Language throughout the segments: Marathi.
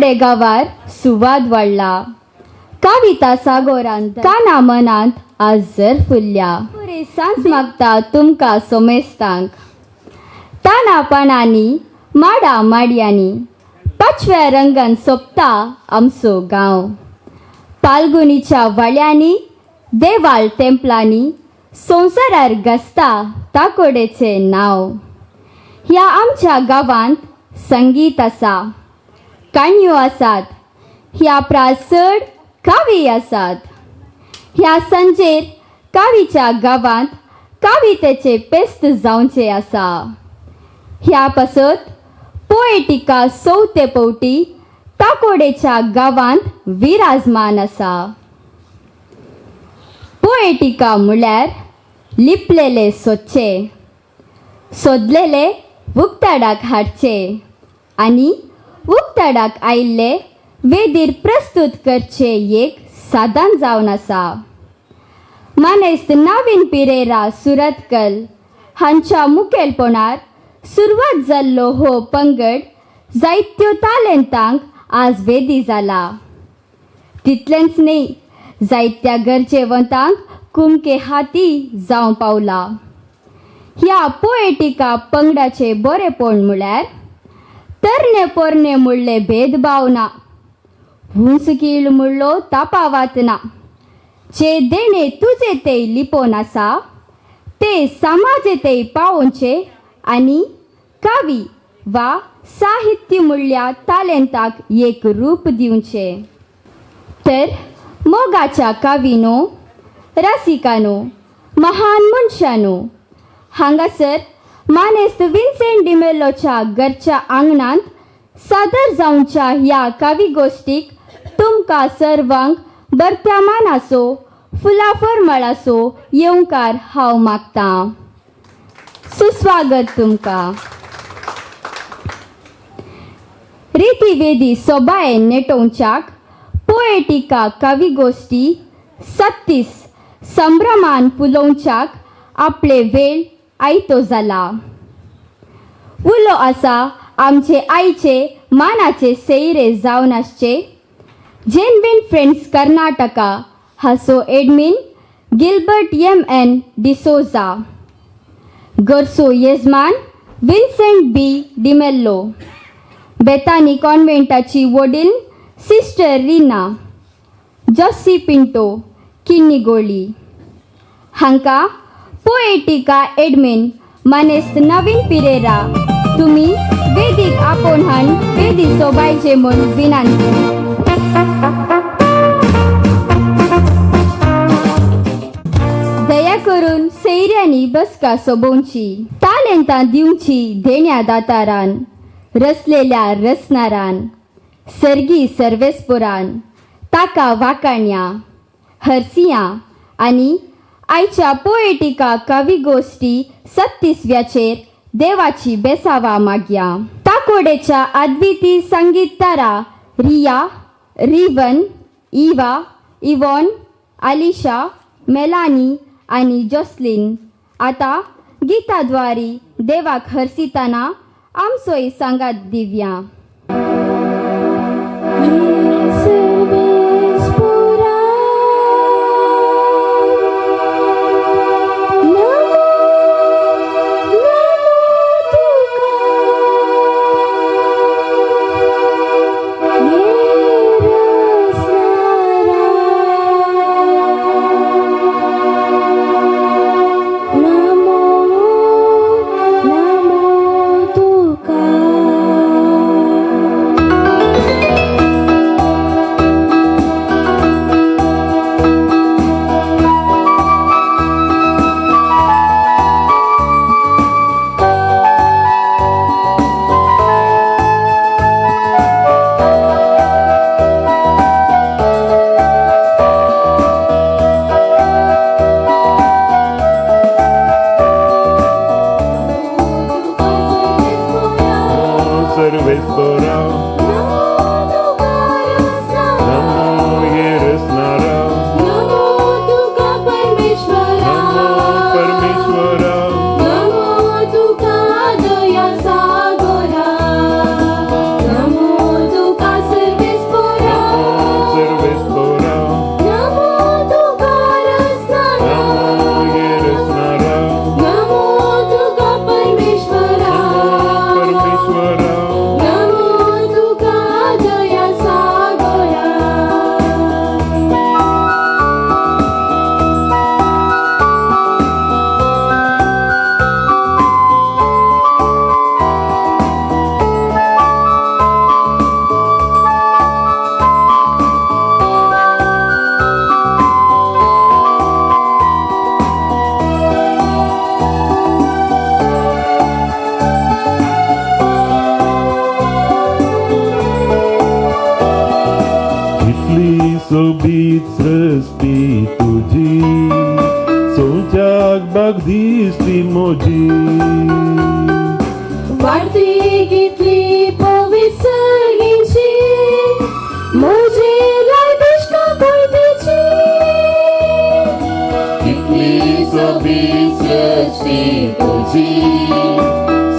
फुडें गांवार सुवाद वाडला. काविता सागोरांत काना मनांत आजर फुल्ल्या. सांज मागता तुमकां सोमेस्तांक. ताना पानांनी माडा माडयांनी पाचव्या रंगान सोंपता आमचो गांव. पालगुनीच्या वाड्यांनी देवाळ तेंपलांनी संवसारार घसता ताकोडेचे नांव. ह्या आमच्या गांवांत संगीत आसा, काणयो आसात, ह्या प्रासड कावी आसात. ह्या संजेर कावीच्या गांवांत कावितेचे पेस्त जावचे आसा. ह्या पासत पोएटिका सौते पवटी ताकोडेच्या गांवांत विराजमान आसा. पोएटिका म्हळ्यार लिपलेले सोदचे, सोदलेले उक्ताडाक हाडचे आनी उक्ताडाक आयिल्ले वेदीर प्रस्तुत करचे एक साधन जावन आसा. मानेस्त नवीन पिरेरा सुरतकल हांच्या मुखेलपणान सुरवात जाल्लो हो पंगड जायत्यो तालेंतांक आज वेदी जाला. तितलेंच न्ही, जायत्या गरजेवंतांक कुमके हाती जावं पावला. ह्या पोएटिका पंगडाचे बरेपण म्हळ्यार तरणे पोरणे म्हणले भेदभाव ना, हुंच कीळ म्हणलो तापावात ना. जे देणे तुजे ते लिपोन आसा ते समाजे ते पावोवचे आनी कावी वा साहित्य म्हणल्या तालेंताक एक रूप दिवचे. तर मोगाच्या काविनो, रसिकानो, महान मनशानो, हांगासर मानेस्त विन्सेंट डिमेलोच्या घरच्या आंगणांत सादर जावच्या ह्या कावी गोष्टीक तुमकां सर्वांक बरत्या मानाचो फुला फरमळाचो येवकार हांव मागतां. सुस्वागत तुमकां. रितीवेदी सोबाये नेटोवच्याक पोएटिका कावी गोष्टी 36 संभ्रमान फुलोवच्याक आपले वेळ आयतो जाला. उलो आसा आमचे आईचे मानाचे सैरे जावन आसचे. जेनविन फ्रेंड्स कर्नाटका हाचो एडमीन गिल्बर्ट एम.एन. डिसोजा. घरचो येजमान विन्सेंट बी. डिमेल्लो. बेतानी कॉन्व्हेंटाची वडील सिस्टर रिना. जॉसी पिंटो किन्नीगोळी. हांकां पोएटिका एडमीन मानेस्त नवीन पिरेरा तुमी वेदीक आपोवन हाड वेदी सोबायचे म्हूण विनंती. दया करून सैऱ्यांनी बसका सोबोवची. तालेंतां दिवची देण्या दातारान, रचलेल्या रचनारान, सर्गी सर्वेस्पुरान, ताका वाकाण्या, हरसियां आनी आयच्या पोएटिका कावी गोष्टी 36व्याचेर देवाची बेसावा मागया. ताकोडेच्या अद्विती संगीत तारा रिया, रिवन, इवा, इवॉन, आलिशा, मेलानी आनी जॉसलिन आतां गिताद्वारी देवाक हरसिताना आमचोय सांगात दिवया. कितली सोबीत सृष्टी तुझी, सोंच्याक बाग दिसली मोजी. वाढती कितली पवित्रगिंची, मोजे लाय दिसता कोयतेची. कितली सोबीत सृष्टी तुझी,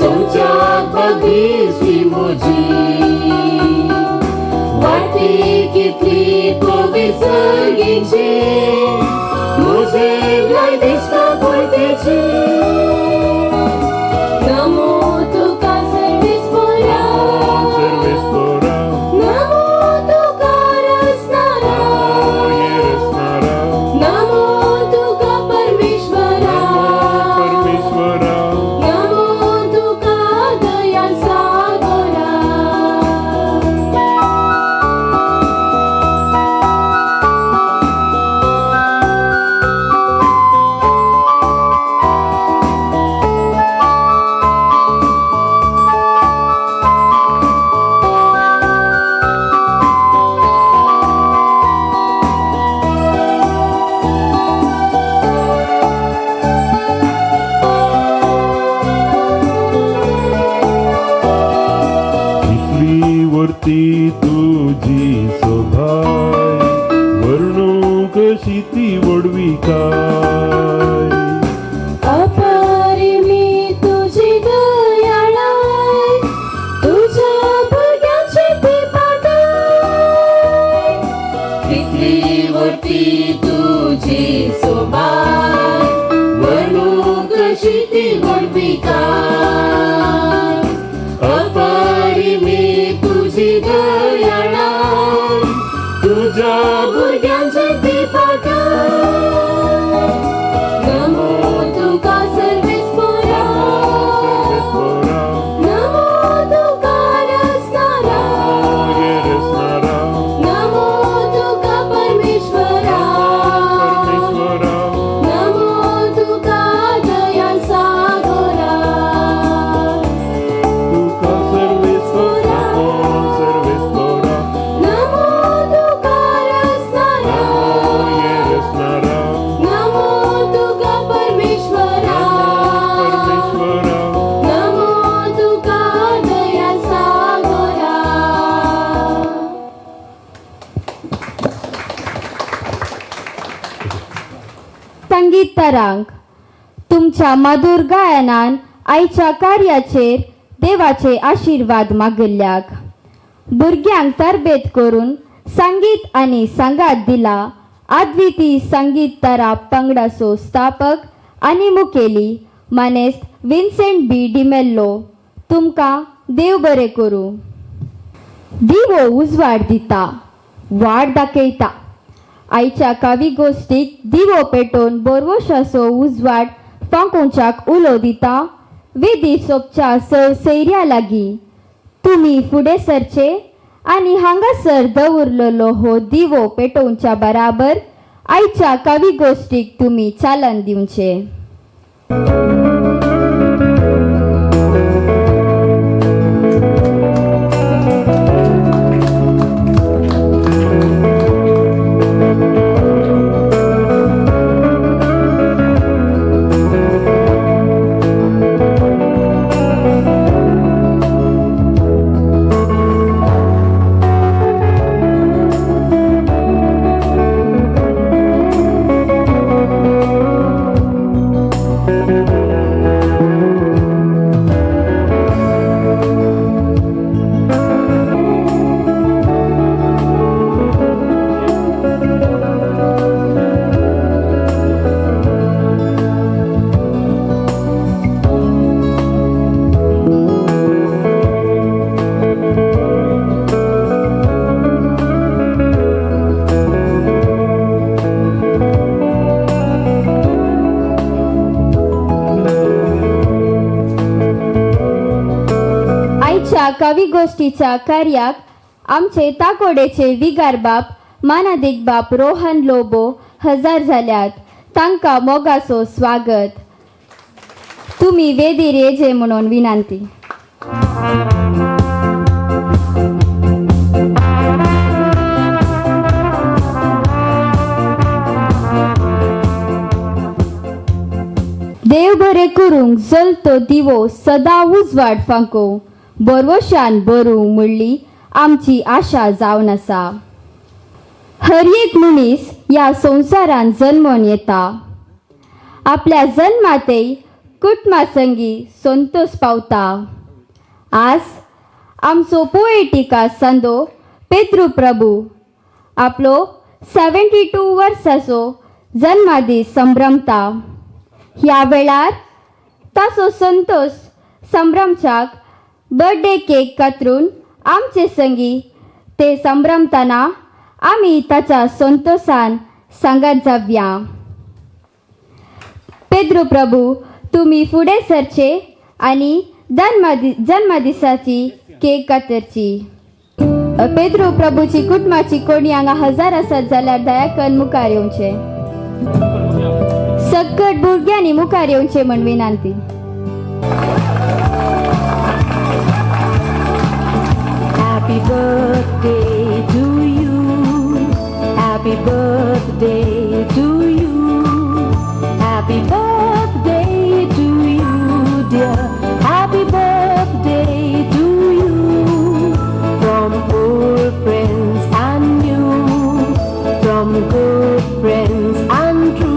सोंच्याक बाग दिसली मोजी. वाढती कितली पवित्रगिंची, मोजे लाय दिसता कोयतेची. नमो तुका सर्वेस्परा, सर्वेस्परा, नमो तुका रचणारा, रचणारा, नमो तुका परमेश्वरा, परमेश्वरा. नमो तुका दयाळ सागरा. कितली वरती तुझी सोभाय, वर्णू कशी ती वडवी काय. अपरिमी तुझी दयाळाय, तुझ्या भुरग्यांची ती पाठाय. कितली वरती तुझी सोबाय, वर्णू कशी ती गोडवी काय. अपरिमी तुझी दयाळाय, तुझ्या भुरग्यांची ती पाठाय. नमो तुका सर्वेस्परा, सर्वेस्परा, नमो तुका रचणारा, रचणारा, नमो तुका परमेश्वरा, परमेश्वरा. नमो तुका दयाळ सागरा. तुका सर्वेस्परा, सर्वेस्परा, नमो तुका रचणारा, रचणारा, नमो तुका परमेश्वरा, परमेश्वरा. नमो तुका दयाळ सागरा. संगीत तरांग तुमच्या मधुर गायनान आईच्या कार्याचेर देवाचे आशीर्वाद मागिल्ल्याक. भुरग्यांक तरबेत करून संगीत आनी संगात दिला अद्विती संगीत तरा पंगडाचो स्थापक आनी मुखेली मानेस्त विन्सेंट बी डिमेल्लो. तुमकां देव बरें करूं. दिवो उजवाड दिता, वाट दाखयता. आईच्या कवी गोष्टीक दिवो पेटोवन बोरवोशाचो उजवाड फांकोवच्याक उलो दिता. वेदी सोपच्या सैऱ्या लागीं तुमी फुडें सरचे आनी हांगासर दवरलेलो हो दिवो पेटोवच्या बराबर आयच्या कवी गोष्टीक तुमी चालन दिवचे. कवी गोष्टीच्या कार्याक आमचे ताकोडेचे विगार बाप मानादिक बाप रोहन लोबो हजर झाल्यात. तांकां मोगाचो स्वागत. तुम्ही वेदीर येजे म्हणून विनंती. अंतुरूंक जलतो दिवो सदा उजवाड फांको बरवशान बरू म्हणली आमची आशा जावन आसा. हर एक मनीस ह्या संवसारान जल्मोन येता. आपल्या जन्मातय कुटुंबासंगी संतोष पावता. आज आमचो पोएटिका सांदो पेद्रू प्रभू आपलो 72 वर्साचो जन्मादीस संभ्रमता. ह्या वेळार ताचो संतोष संभ्रमच्याक बर्थडे केक कातरून आमचे संगी ते संभ्रमतना आमी ताच्या संतोषान सांगात जावया. पेद्रू प्रभू तुम्ही फुडें सरचे आनी जन्मदिसाची केक कातरची. पेद्रू प्रभूची कुटुंबाची कोणी हांगा हजार आसात जाल्यार दया करून मुखार येवचे. सकट भुरग्यांनी मुखार येवचे म्हण विनंती. Happy birthday to you. Happy birthday to you. Happy birthday to you, dear. Happy birthday to you. From old friends and new, from good friends and true.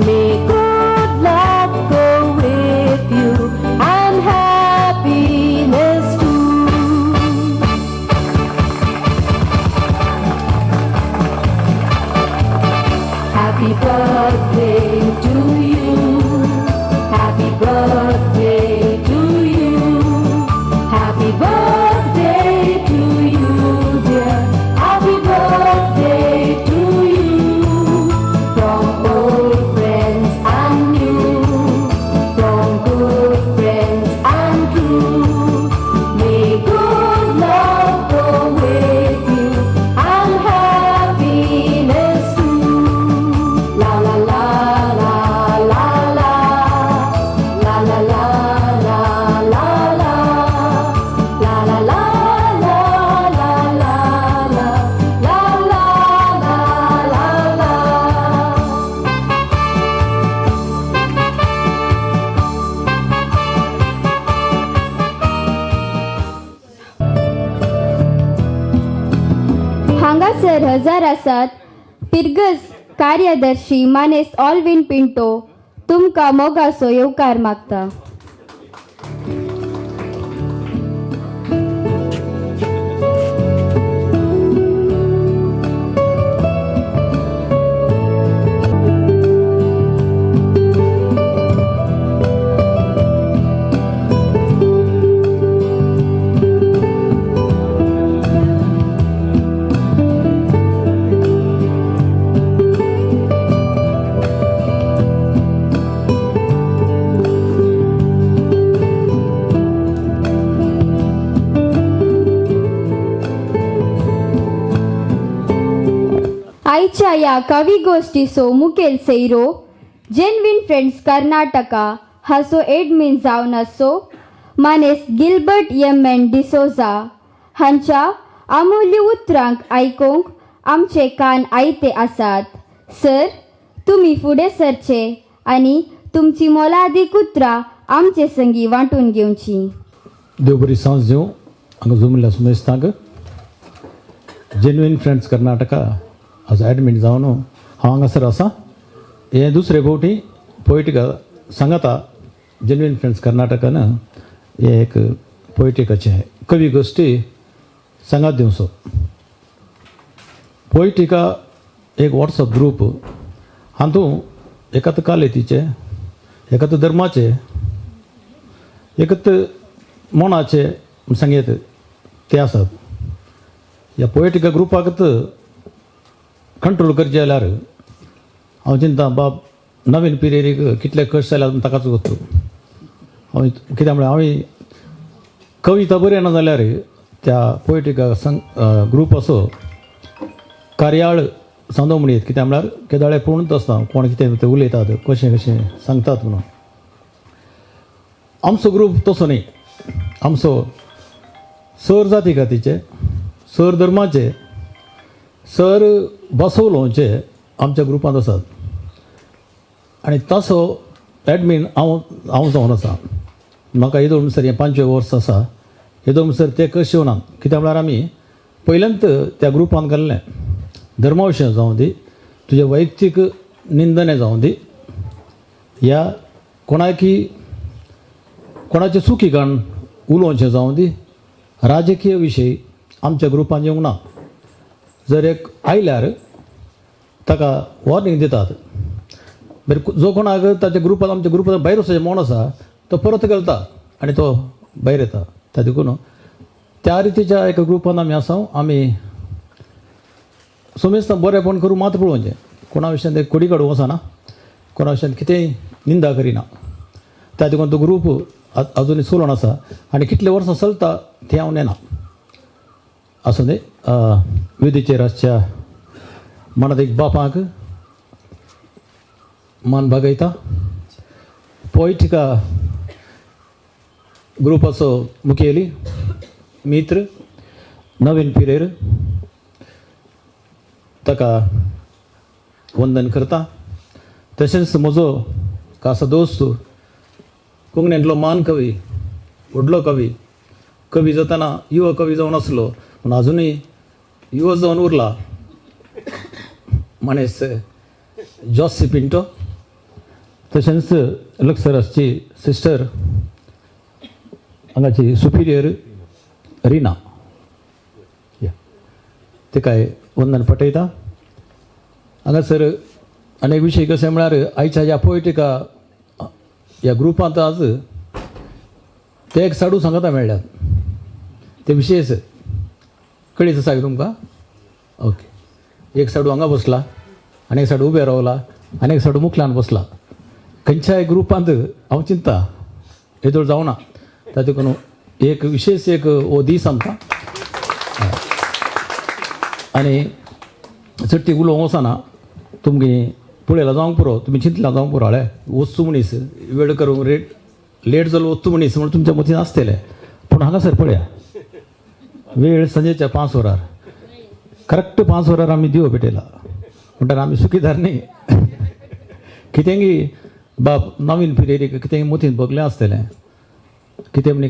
May good luck go with you and happiness too. Happy birthday to you. Happy birthday to you. Happy birthday to you, dear. Happy birthday to you. From old friends and new, from good friends and true. May good luck go with you and happiness too. La la la la la la. La la la la la la. La la la la la la la. La la la la la la. हांगासर हजार आसात. पिर्गस कार्यदर्शी मानेस ऑल्विन पिंटो तुमकां मोगाचो येवकार मागता. आयच्या या कवी गोष्टीचो मुखेल सैरो जेन्युइन फ्रेंड्स कर्नाटका हाचो एडमीन जावन आसो मानेस गिल्बर्ट एम डिसोजा हांच्या अमूल्य उतरांक आयकूंक आमचे कान आयते आसात. सर तुम्ही फुडें सरचे आनी तुमची मोलादीक उतरां आमचे संगी वांटून घेवची. देव बरी सांज दिवं. हांगा जमल्या सुमेस्तांक जेन्युइन फ्रेंड्स कर्नाटका हाजो एडमीन जावन हांव हांगासर आसा. हे दुसरे फावटी पोएटिका सांगता जेन्युइन फ्रेंड्स कर्नाटकान हे एक पोएटिकाचे कवी गोश्टी सांगात दिवचो. पोएटिका एक वॉट्सअप ग्रूप हातूंत एकात कालेतीचे एकात धर्माचे एकात मोनाचे सांगेत ते आसात. ह्या पोएटिका ग्रुपाक कंट्रोल करचें जाल्यार हांव चिंता बाब नवीन पिरेरीक कितले कश्ट जाल्यार ताकाच वचो. हांव कित्याक म्हळ्यार हांवें कविता बरयना जाल्यार त्या पोएटिका ग्रूप असो कार्याळ सांदो म्हणीत. कित्याक म्हळ्यार केदाळे पळोवनूच आसता कोण कितें ते उलयतात कशें कशें सांगतात म्हणून. आमचो ग्रूप तसो न्ही. आमचो सर जातीकातीचे सर धर्माचे सर बसवलोचे आमच्या ग्रुपांत आसात. आनी तसो एडमीन हांव जावन आसा म्हाका येदो म्हणसर हें 5 वर्स आसा येदो म्हणसर ते कशें येवना कित्याक म्हळ्यार आमी पयल्यांत त्या ग्रुपान गेल्लें धर्मा विशय जावं दी तुजें वैयक्तीक निंदने जावं दी या कोणाचें चुकी काण उलोवचें जावं दी राजकीय विशय आमच्या ग्रुपान येवंक ना जर एक आयल्यार ताका वॉर्निंग दितात बरें जो कोणाक ताच्या ग्रुपान आमच्या ग्रुपान भायर वचपाचें म्हण आसा तो परत घालता आनी तो भायर येता त्या देखून त्या रितीच्या एका ग्रुपान आमी आसा आमी सोमेस्तां बरेंपण करून मात पळोवचें कोणा विशयान एक कोडी काडूंक वचना कोणा विशयान कितेंय निंदा करिना त्या देखून तो ग्रूप अजुनूय चलोवन आसा आनी कितले वर्सां चलता तें हांव नेना आसूं दी विधीचेर आसच्या मनात एक बापाक मान बागयता पोयटिका ग्रुपाचो मुखेली मित्र नवीन पिरेर ताका वंदन करता तशेंच म्हजो खासा दोस्त कोंकणींतलो मान कवी व्हडलो कवी जातना युवा कवी जावन आसलो पूण आजुनूय युवा जावन उरला मनेस जॉसी पिंटो तशेंच लक्सरसची सिस्टर हांगाची सुपिरियर रिना तिकाय वंदन पटयता हांगासर आनी एक विशय कशें म्हळ्यार आयच्या ह्या पोयटिका ह्या ग्रुपांत आज ते एक साडू सांगता मेळ्ळ्यात ते विशेश कळीत आसा तुमकां ओके एक साडू हांगा बसला आनी एक साडू उबे रावला आनी एक साडू मुखल्यान बसला खंयच्याय ग्रुपांत हांव चिंता येदोळ जावना तातूंत एक विशेश एक हो दीस आमकां आनी चडटी उलोवंक वचना तुमगे पळयला जावंक पुरो तुमी चिंतला जावंक पुरो हळे वस्तू मनीस वेळ करूंक लेट जालो वस्तू मनीस म्हण तुमच्या मतीन आसतलें पूण हांगासर पळया वेळ संजेच्या 5 वरार करेक्ट 5 वरार आमी दिवो पेटयला म्हणटा आमी सुखीदार न्ही कितेंय बाप नवीन पिरेक कितेंय मतीन भोगलें आसतलें कितें म्हणी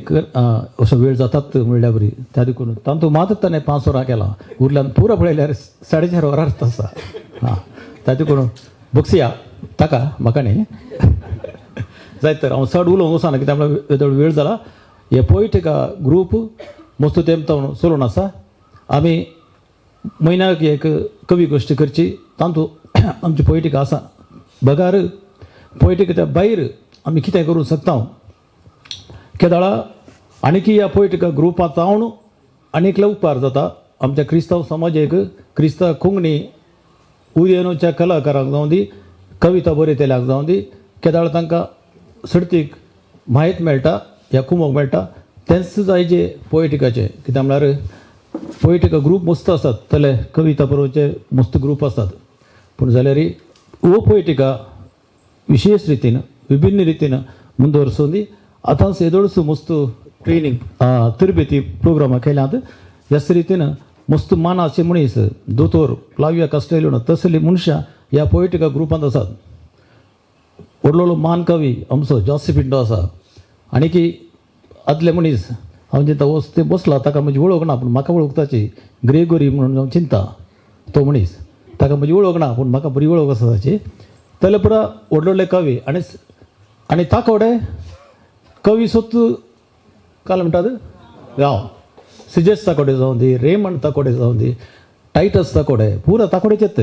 असो वेळ जातात म्हणल्या बरी त्या देखून तांतू मात ताणें 5 वरां केला उरल्यान पुरो पळयल्यार 4:30 वरार आसा हां त्या देखून बक्षया ताका म्हाका न्ही जायत तर हांव चड उलोवंक वचना कित्याक म्हळ्यार वेळ जाला हे पोयटिका ग्रूप मस्त तेमतावन चलोवन आसा आमी म्हयन्याक एक कवी गोश्टी करची तांतू आमची पोयटिका आसा बगार पोयटिका भायर आमी कितें करूंक शकता केदाळा आनीक ह्या पोयटिका ग्रुपांत जावन आनीकले उपकार जाता आमच्या क्रिस्तांव समाजाक क्रिस्तांव कोंकणी उदेनूच्या कलाकारांक जावं दी कविता बरयतल्याक जावं दी केदाळ तांकां सर्तीक म्हायत मेळटा ह्या कुमोक मेळटा तेंच जायचे पोयटिकाचे कित्याक म्हळ्यार पोयटिका ग्रूप मस्त आसात तले कविता बरोवचे मस्त ग्रूप आसात पूण जाल्यार हो पोयटिका विशेश रितीन विभिन्न रितीन ಮುಂದುವರಿಸೋದು दी आतां येदोळसो मस्त ट्रेनिंग तरबेती प्रोग्रामां केल्यात ह्याच रितीन मस्त मानाचे मनीस दोतोर फ्लाविया कास्टेलिनो तसली मनशां ह्या पोयटिका ग्रुपांत आसात व्हडलो मान कवी आमचो जॉसी पिंटो आसा आनी की आदले मनीस हांव चिंता ते बसला ताका म्हजी वळख ना पूण म्हाका वळख ताची ग्रेगोरी म्हणून हांव चिंता तो मनीस ताका म्हजी वळख ना पूण म्हाका बरी वळख आसा ताची तले पुरा व्हडले कवी आनी ताकोडे कवी सोत्तू काल म्हणटात गांव सिजेस ताकोडे जावं दी रेमंड ताकोडे जावं दी टायटस ताकोडे पुरा ताकोडेचेत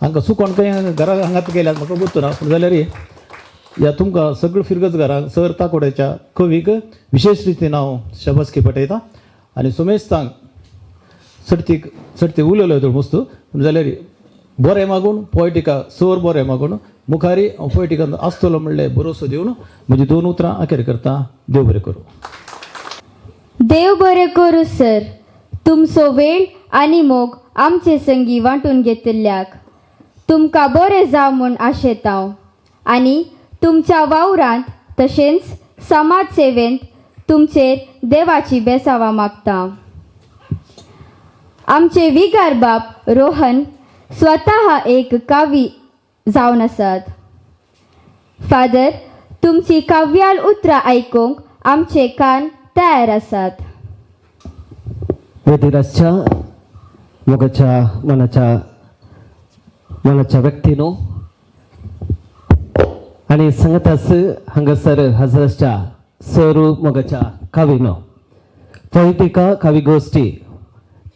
हांकां चुकोन खंय घरा हांगात गेल्यात म्हाका गुर्तू ना पूण जाल्यार ह्या तुमकां सगळ्या फिरगतगारांक सर ताकोड्याच्या कवीक विशेश रितीन हांव शबासकी पटयता आनी सुमेस्तांक सर्ती उलयलो तर मस्त जाल्यार बरें मागून पोयटिका सर बरें मागून मुखारी हांव पोयटिकान आसतलो म्हणले भरोसो दिवन म्हजी 2 उतरां आखेर करता देव बरें करूं देव बरें करूं सर तुमचो वेळ आनी मोग आमचे संगी वांटून घेतिल्ल्याक तुमकां बरें जाव म्हूण आशेत हांव आनी तुमच्या वावरांत तशेंच समाज सेवेंत तुमचेर देवाची बेसावां मागता आमचे विगार बाप रोहन स्वता एक कवी जावन आसात फादर तुमची काव्याल उतरां आयकूंक आमचे कान तयार आसात. वेदिराजच्या मोगाच्या मनाच्या व्यक्तीनो आणि सांगताच हांगासर हजरच्या सरू मोगाच्या काविनो पोइटिका कावी गोष्टी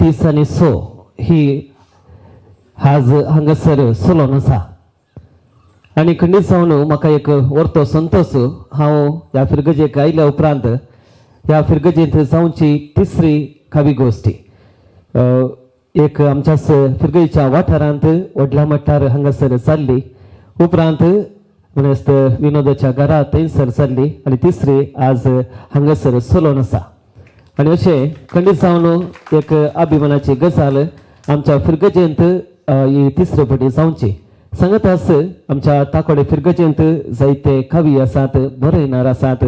30 आनी 6 ही आज हांगासर चलोन आसा. आनी खंडीत जावन म्हाका एक व्हरतो संतोश हांव ह्या फिरगजेक आयल्या उपरांत ह्या फिरगजेंत जावची तिसरी कावी गोष्टी एक आमच्या फिरगेच्या वाठारांत व्हडल्या मट्टार हांगासर जाल्ली. उपरांत म्हणस्त विनोदाच्या घरा थंयसर जाल्ली आनी तिसरी आज हांगासर चलोन आसा. आनी अशें खंडीत जावन एक अभिमानाची गजाल आमच्या फिरगजेंत ही तिसरे फावटी जावची. सांगताच आमच्या ताकोडे फिरगजेंत जायते कवी आसात, बरयणार आसात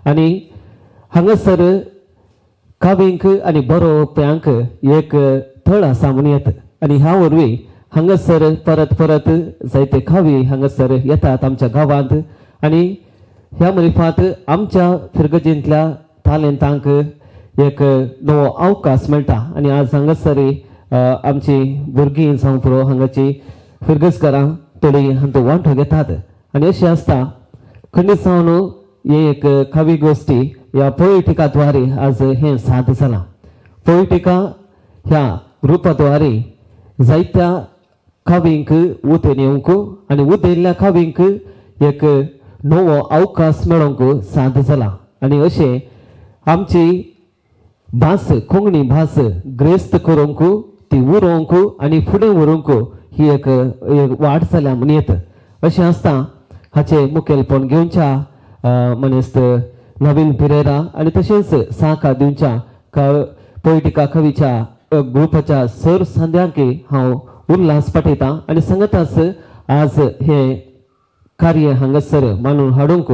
आनी हांगासर कावींक आनी बरोवप्यांक एक थळ आसा म्हणयत. आनी ह्या वरवीं हांगासर परत परत जायते कवी हांगासर येतात आमच्या गांवांत आनी ह्या मरिफात आमच्या फिरगजेंतल्या तालेंतांक एक नवो अवकाश मेळटा. आनी आज हांगासर आमची भुरगीं जावं पुरो हांगाची फिरगजकारां थोडी हातूंत वांटो घेतात. आनी अशें आसता खंडीत जावन हे एक कावी गोष्टी ह्या पोइटिकाद्वारे आज हें साद जालां. पोइटिका ह्या रुपाद्वारे जायत्या कावींक उतेन येवंक आनी उदेल्ल्या कावींक एक नवो अवकाश मेळोवंक साद जाला. आनी अशें आमची भास कोंकणी भास ग्रेस्त करूंक ती उरोवंक आनी फुडें व्हरूंक ही एक वाट जाल्या म्हणयत. अशें आसता हाचे मुखेलपण घेवच्या मनेस्त नवीन पिरेरा आनी तशेंच साका दिवच्या पोइटिका कवीच्या ग्रुपाच्या सर संध्यांकी हांव उल्हास पाठयतां आनी सांगताच आज हे कार्य हांगासर मांडून हाडूंक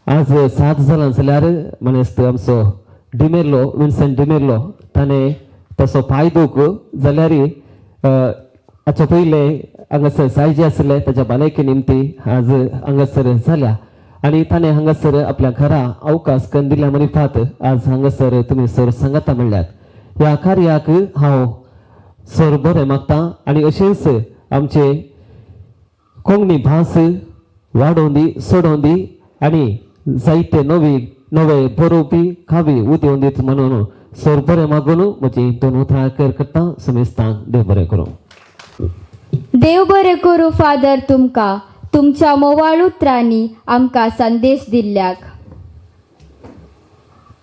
आज साद जालां जाल्यार मनेस्त आमचो डिमेर्लो विन्संट डिमेर्लो ताणें तसो पांय दूख जाल्यार हाचे पयले हांगासर जायजे आसले ताच्या भलायके निमती आज हांगासर जाल्या आनी ताणें हांगासर आपल्या घरा अवकाश करून दिल्या मरिफात आज हांगासर तुमी सर सांगता म्हणल्यात. ह्या कार्याक हांव सर बरें मागतां आनी अशेंच आमचे कोंकणी भास वाडोवंदी सोडोवंदी आनी जायते नवे बरोवपी कावी उदेवून दीत म्हणून सर बरें मागून म्हजी 2 उतरां करता समेस्तांक देव बरें करूं. देव बरें करूं फादर तुमकां तुमच्या मोवाळ उतरांनी आमकां संदेश दिल्ल्याक.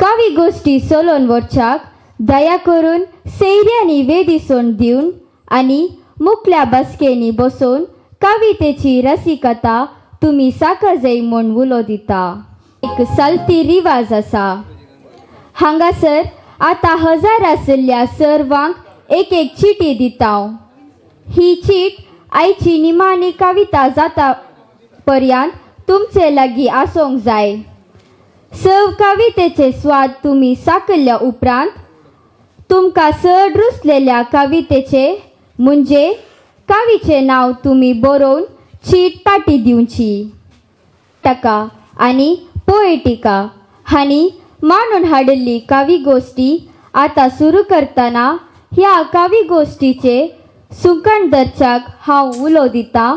कावी गोष्टी चलोवन व्हरच्याक दया करून सैर्यांनी वेदिसोन दिवन आनी मुखल्या बसकेनी बसोवन कवितेची रसिकता तुमी साकर जाय म्हूण उलो दिता. एक चलती रिवाज आसा. हांगासर आतां हजार आशिल्ल्या सर्वांक एक चिटी दिता. ही चीट आयची निमाणी कविता जाता पर्यंत तुमचे लागीं आसूंक जाय. सर्व कवितेचे स्वाद तुमी साकल्ल्या उपरांत तुमकां चड रुचलेल्या कवितेचे म्हणजे कवीचे नांव तुमी बरोवन चीट पाटी दिवची. टका आनी पोएटिका हांणी मांडून हाडिल्ली कावी गोष्टी आतां सुरू करतना ह्या कावी गोष्टीचे सुकण दर्च्याक हांव उलो दितां.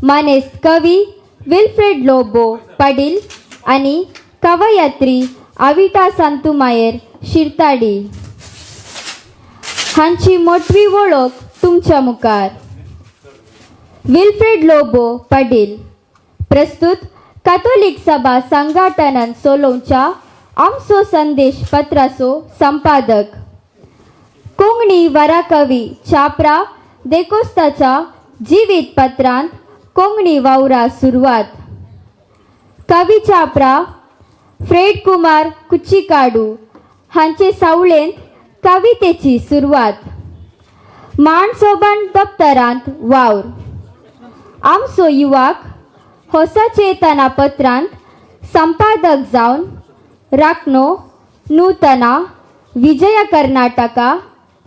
मानेस्त कवी विल्फ्रेड लोबो पाडील आनी कवयत्री आविटा सांतुमायर शिरताडी हांची मोठवी वळख तुमच्या मुखार. विल्फ्रेड लोबो पाडील प्रस्तुत कॅथोलिक सभा संघटनान चलोवच्या आमचो संदेश पत्राचो संपादक. कोंकणी वराकवी चापरा देकोस्ताच्या जिवीत पत्रांत कोंकणी वावरा सुरवात. कवी चापरा फ्रेड कुमार कुच्चिकाडू हांचे सावळेंत कवितेची सुरवात. माणसोबन दप्तरांत वावर. आमचो युवाक होसा चेतना पत्रांत संपादक जावन राखणो नूतना विजय कर्नाटका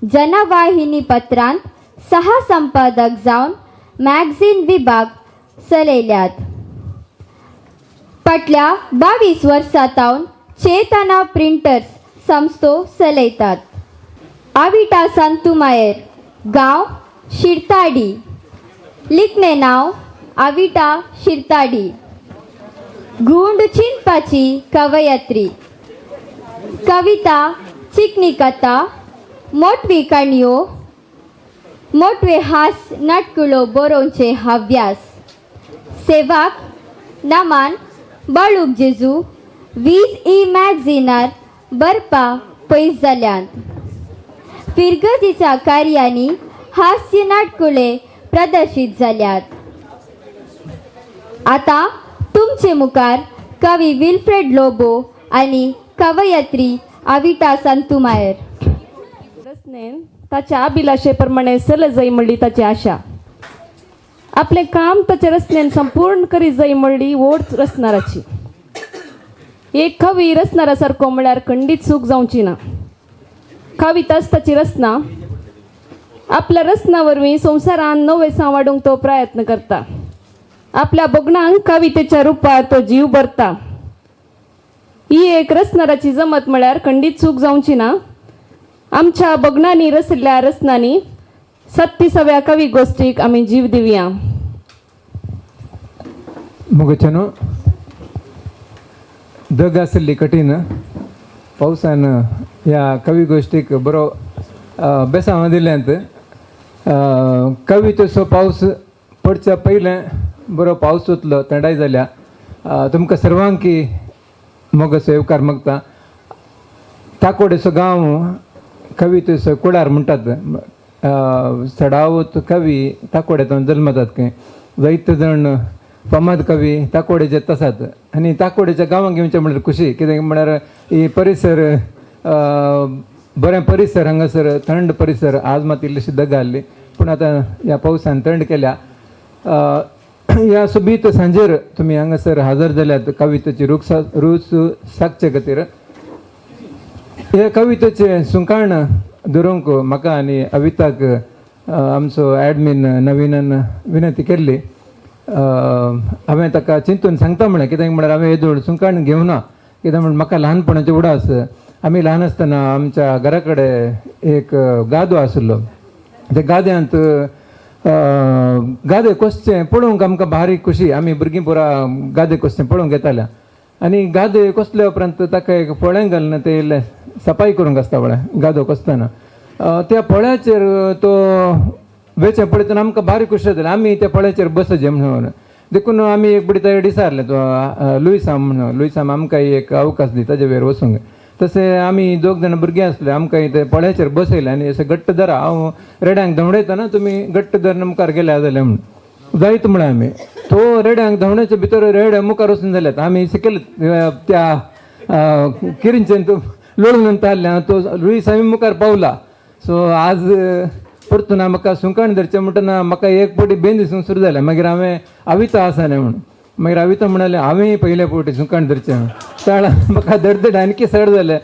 जनवाहिनी पत्रांत संपादक जावन मॅगझीन विभाग चलयल्यात. फाटल्या 22 वर्सांतावन चेतना प्रिंटर्स संस्थो चलयतात. आविटा सांतुमायर, गांव शिरताडी. लिखणे नांव आविटा शिरताडी. गुंड चिंतपाची कवयत्री. कविता चिकनी कथा, मोटवी काणयो, मोटवे हास नाटकुलो बरोवचे हव्यास. सेवाक नामान बाळूक जेजू 20 मॅगझिनार बरपा पयस जाल्यांत. फिरगतीच्या कार्यांनी हास्य नाटकुले प्रदर्शित जाल्यात. आता तुमचे मुखार कवी विल्फ्रेड लोबो आणि कवयत्री आविटा सांतुमायर. रचनेन ताच्या अभिलाषेप्रमाणे चल जाई म्हणली ताची आशा. आपले काम ताच्या रचनेन संपूर्ण करी जाई म्हणली ओढ रचणाराची. एक कवी रचणारा सारको म्हळ्यार खंडीत चूक जावची ना. कविताच ताची रचना. आपल्या रचना वरवीं संवसारान नवे सांवाडूंक तो प्रयत्न करता. आपल्या भोगणांक कवितेच्या रुपार तो जीव भरता. ही एक रचणाराची जमत म्हळ्यार खंडीत चूक जावची ना. आमच्या भोगणांनी रचल्या रचनांनी 37व्या कवी गोष्टीक आमी जीव दिवया. मुगचनो दग आसली कठीण पावसान ह्या कवी गोष्टीक बरो बेसांव दिल्यांत. कवितेचो पावस पडच्या पयलें बरो पावस वतलो थंडाय जाल्या. तुमकां सर्वांकी मोगसो येवकार मागता. ताकोडेचो गांव कवितेचो कुडार म्हणटात. सडावत कवी ताकोड्यातून जल्मतात खंय. जायते जण फामाद कवी ताकोडेचे आसात आनी ताकोडेच्या गांवांक येवचें म्हळ्यार खुशी. कित्याक म्हळ्यार ही परिसर बरें परिसर, हांगासर थंड परिसर. आज मात इल्लीशी दग आसली पूण आतां ह्या पावसान थंड केल्या. ह्या सुबीत सांजेर तुमी हांगासर हजर जाल्यात कवितेची रूच सागचे खातीर. हे कवितेचे सुकाण धरूंक म्हाका आनी अविताक आमचो एडमीन नवीनान विनंती केल्ली. हांवें ताका चिंतून सांगता म्हळें. कित्याक म्हळ्यार हांवें येदोळ सुकाण घेवना. कित्याक म्हण म्हाका ल्हानपणाचें उडास. आमी ल्हान आसतना आमच्या घरा कडेन एक गादो आशिल्लो. त्या गाद्यांत गादे कसचें पळोवंक आमकां भारी खुशी. आमी भुरगीं पुरा गादे कसचें पळोवंक येताले. आनी गादे कसले उपरांत ताका एक फळ्यां घालून ते इल्लें सफाई करूंक आसता म्हळ्यार गादो कसतना. त्या फळ्याचेर तो वेचें पळयतना आमकां भारी खुशी जाताली. आमी त्या फळ्याचेर बसचें म्हणून देखून आमी एक बडी ताका डिसारलें तो लुईसाम म्हणून. लुईसाम आमकां एक अवकाश दी ताजे वयर वचूंक. तशें आमी दोग जाण भुरगीं आसले. आमकां ते फळ्याचेर बसयले आनी अशें घट्ट धरा. हांव रेड्यांक धांवडयतना तुमी घट्ट धरून मुखार गेल्या जाल्यार म्हणून जायत म्हळ्यार आमी तो रेड्यांक धांवण्याच्या भितर रेड मुखार वचून जाल्यात. आमी शिकले त्या किरींचेन तो लोळून तारले. तो लुईसामी मुखार पावला. सो आज परतून म्हाका सुकाण धरचें म्हणटना म्हाका एक फावटी बेन दिसूंक सुरू जालें. मागीर हांवें अविता आसा न्ही म्हणून मागीर अविता म्हणालें हांवें पयले फावटी सुकाण धरचें. त्या म्हाका धडधड आनकी चड जालें.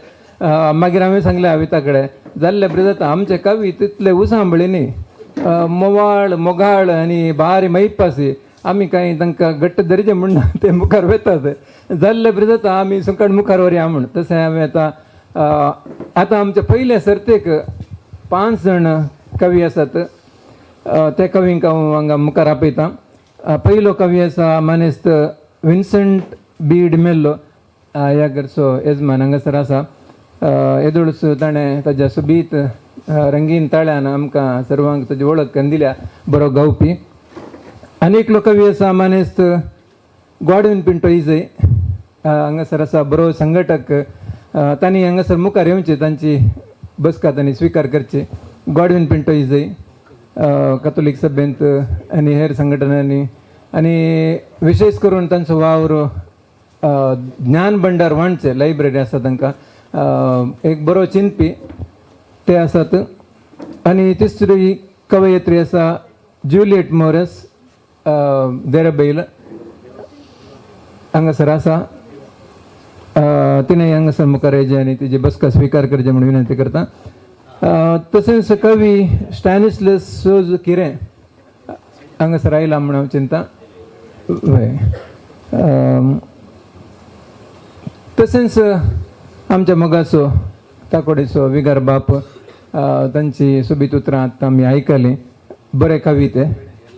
मागीर हांवें सांगलें अविता कडेन जाल्लें बरें जाता. आमचे कवी तितले उसांबळे न्ही. मोवाळ मोगाळ आनी भारी मैपासी. आमी कांय तांकां घट्ट धरचें म्हणना ते मुखार वतात. जाल्लें बरें जाता आमी सुकाण मुखार व्हरया म्हूण. तशें हांवें आतां आमच्या पयले सर्तेक 5 जाण कवी आसात. त्या कवींक हांव हांगा मुखार आपयतां. पयलो कवी आसा मानेस्त विन्संट बी डिमेल्लो. ह्या घरचो येजमान हांगासर आसा. येदोळस ताणें ताज्या सुबीत रंगीन ताळ्यान आमकां सर्वांक ताजी वळख करून दिल्या. बरो गावपी. आनी एकलो कवी आसा मानेस्त गॉडविन पिंटो इजय. हांगासर आसा बरो संघटक. तांणी हांगासर मुखार येवचें. तांची बसका तांणी स्विकार करची. गॉडविन पिंटो इजय कॅथोलीक सभेंत आनी हेर संघटनांनी आनी विशेश करून तांचो वावर ज्ञान भंडार वाणचे लायब्ररी आसा तांकां. एक बरो चिंतपी ते आसात. आनी तिसरी कवयत्री आसा ज्युलियट मोरस देरबैल हांगासर आसा. तिणें हांगासर मुखार येवचें आनी तिजी बसका स्विकार करचें म्हणून विनंती करता. तशेंच कवी स्टॅनिस्लस सोज किरें हांगासर आयला म्हणून हांव चिंता. तशेंच आमच्या मोगाचो ताकोडेचो विगार बाप तांची सोबीत उतरां आतां आमी आयकली. बरे कविते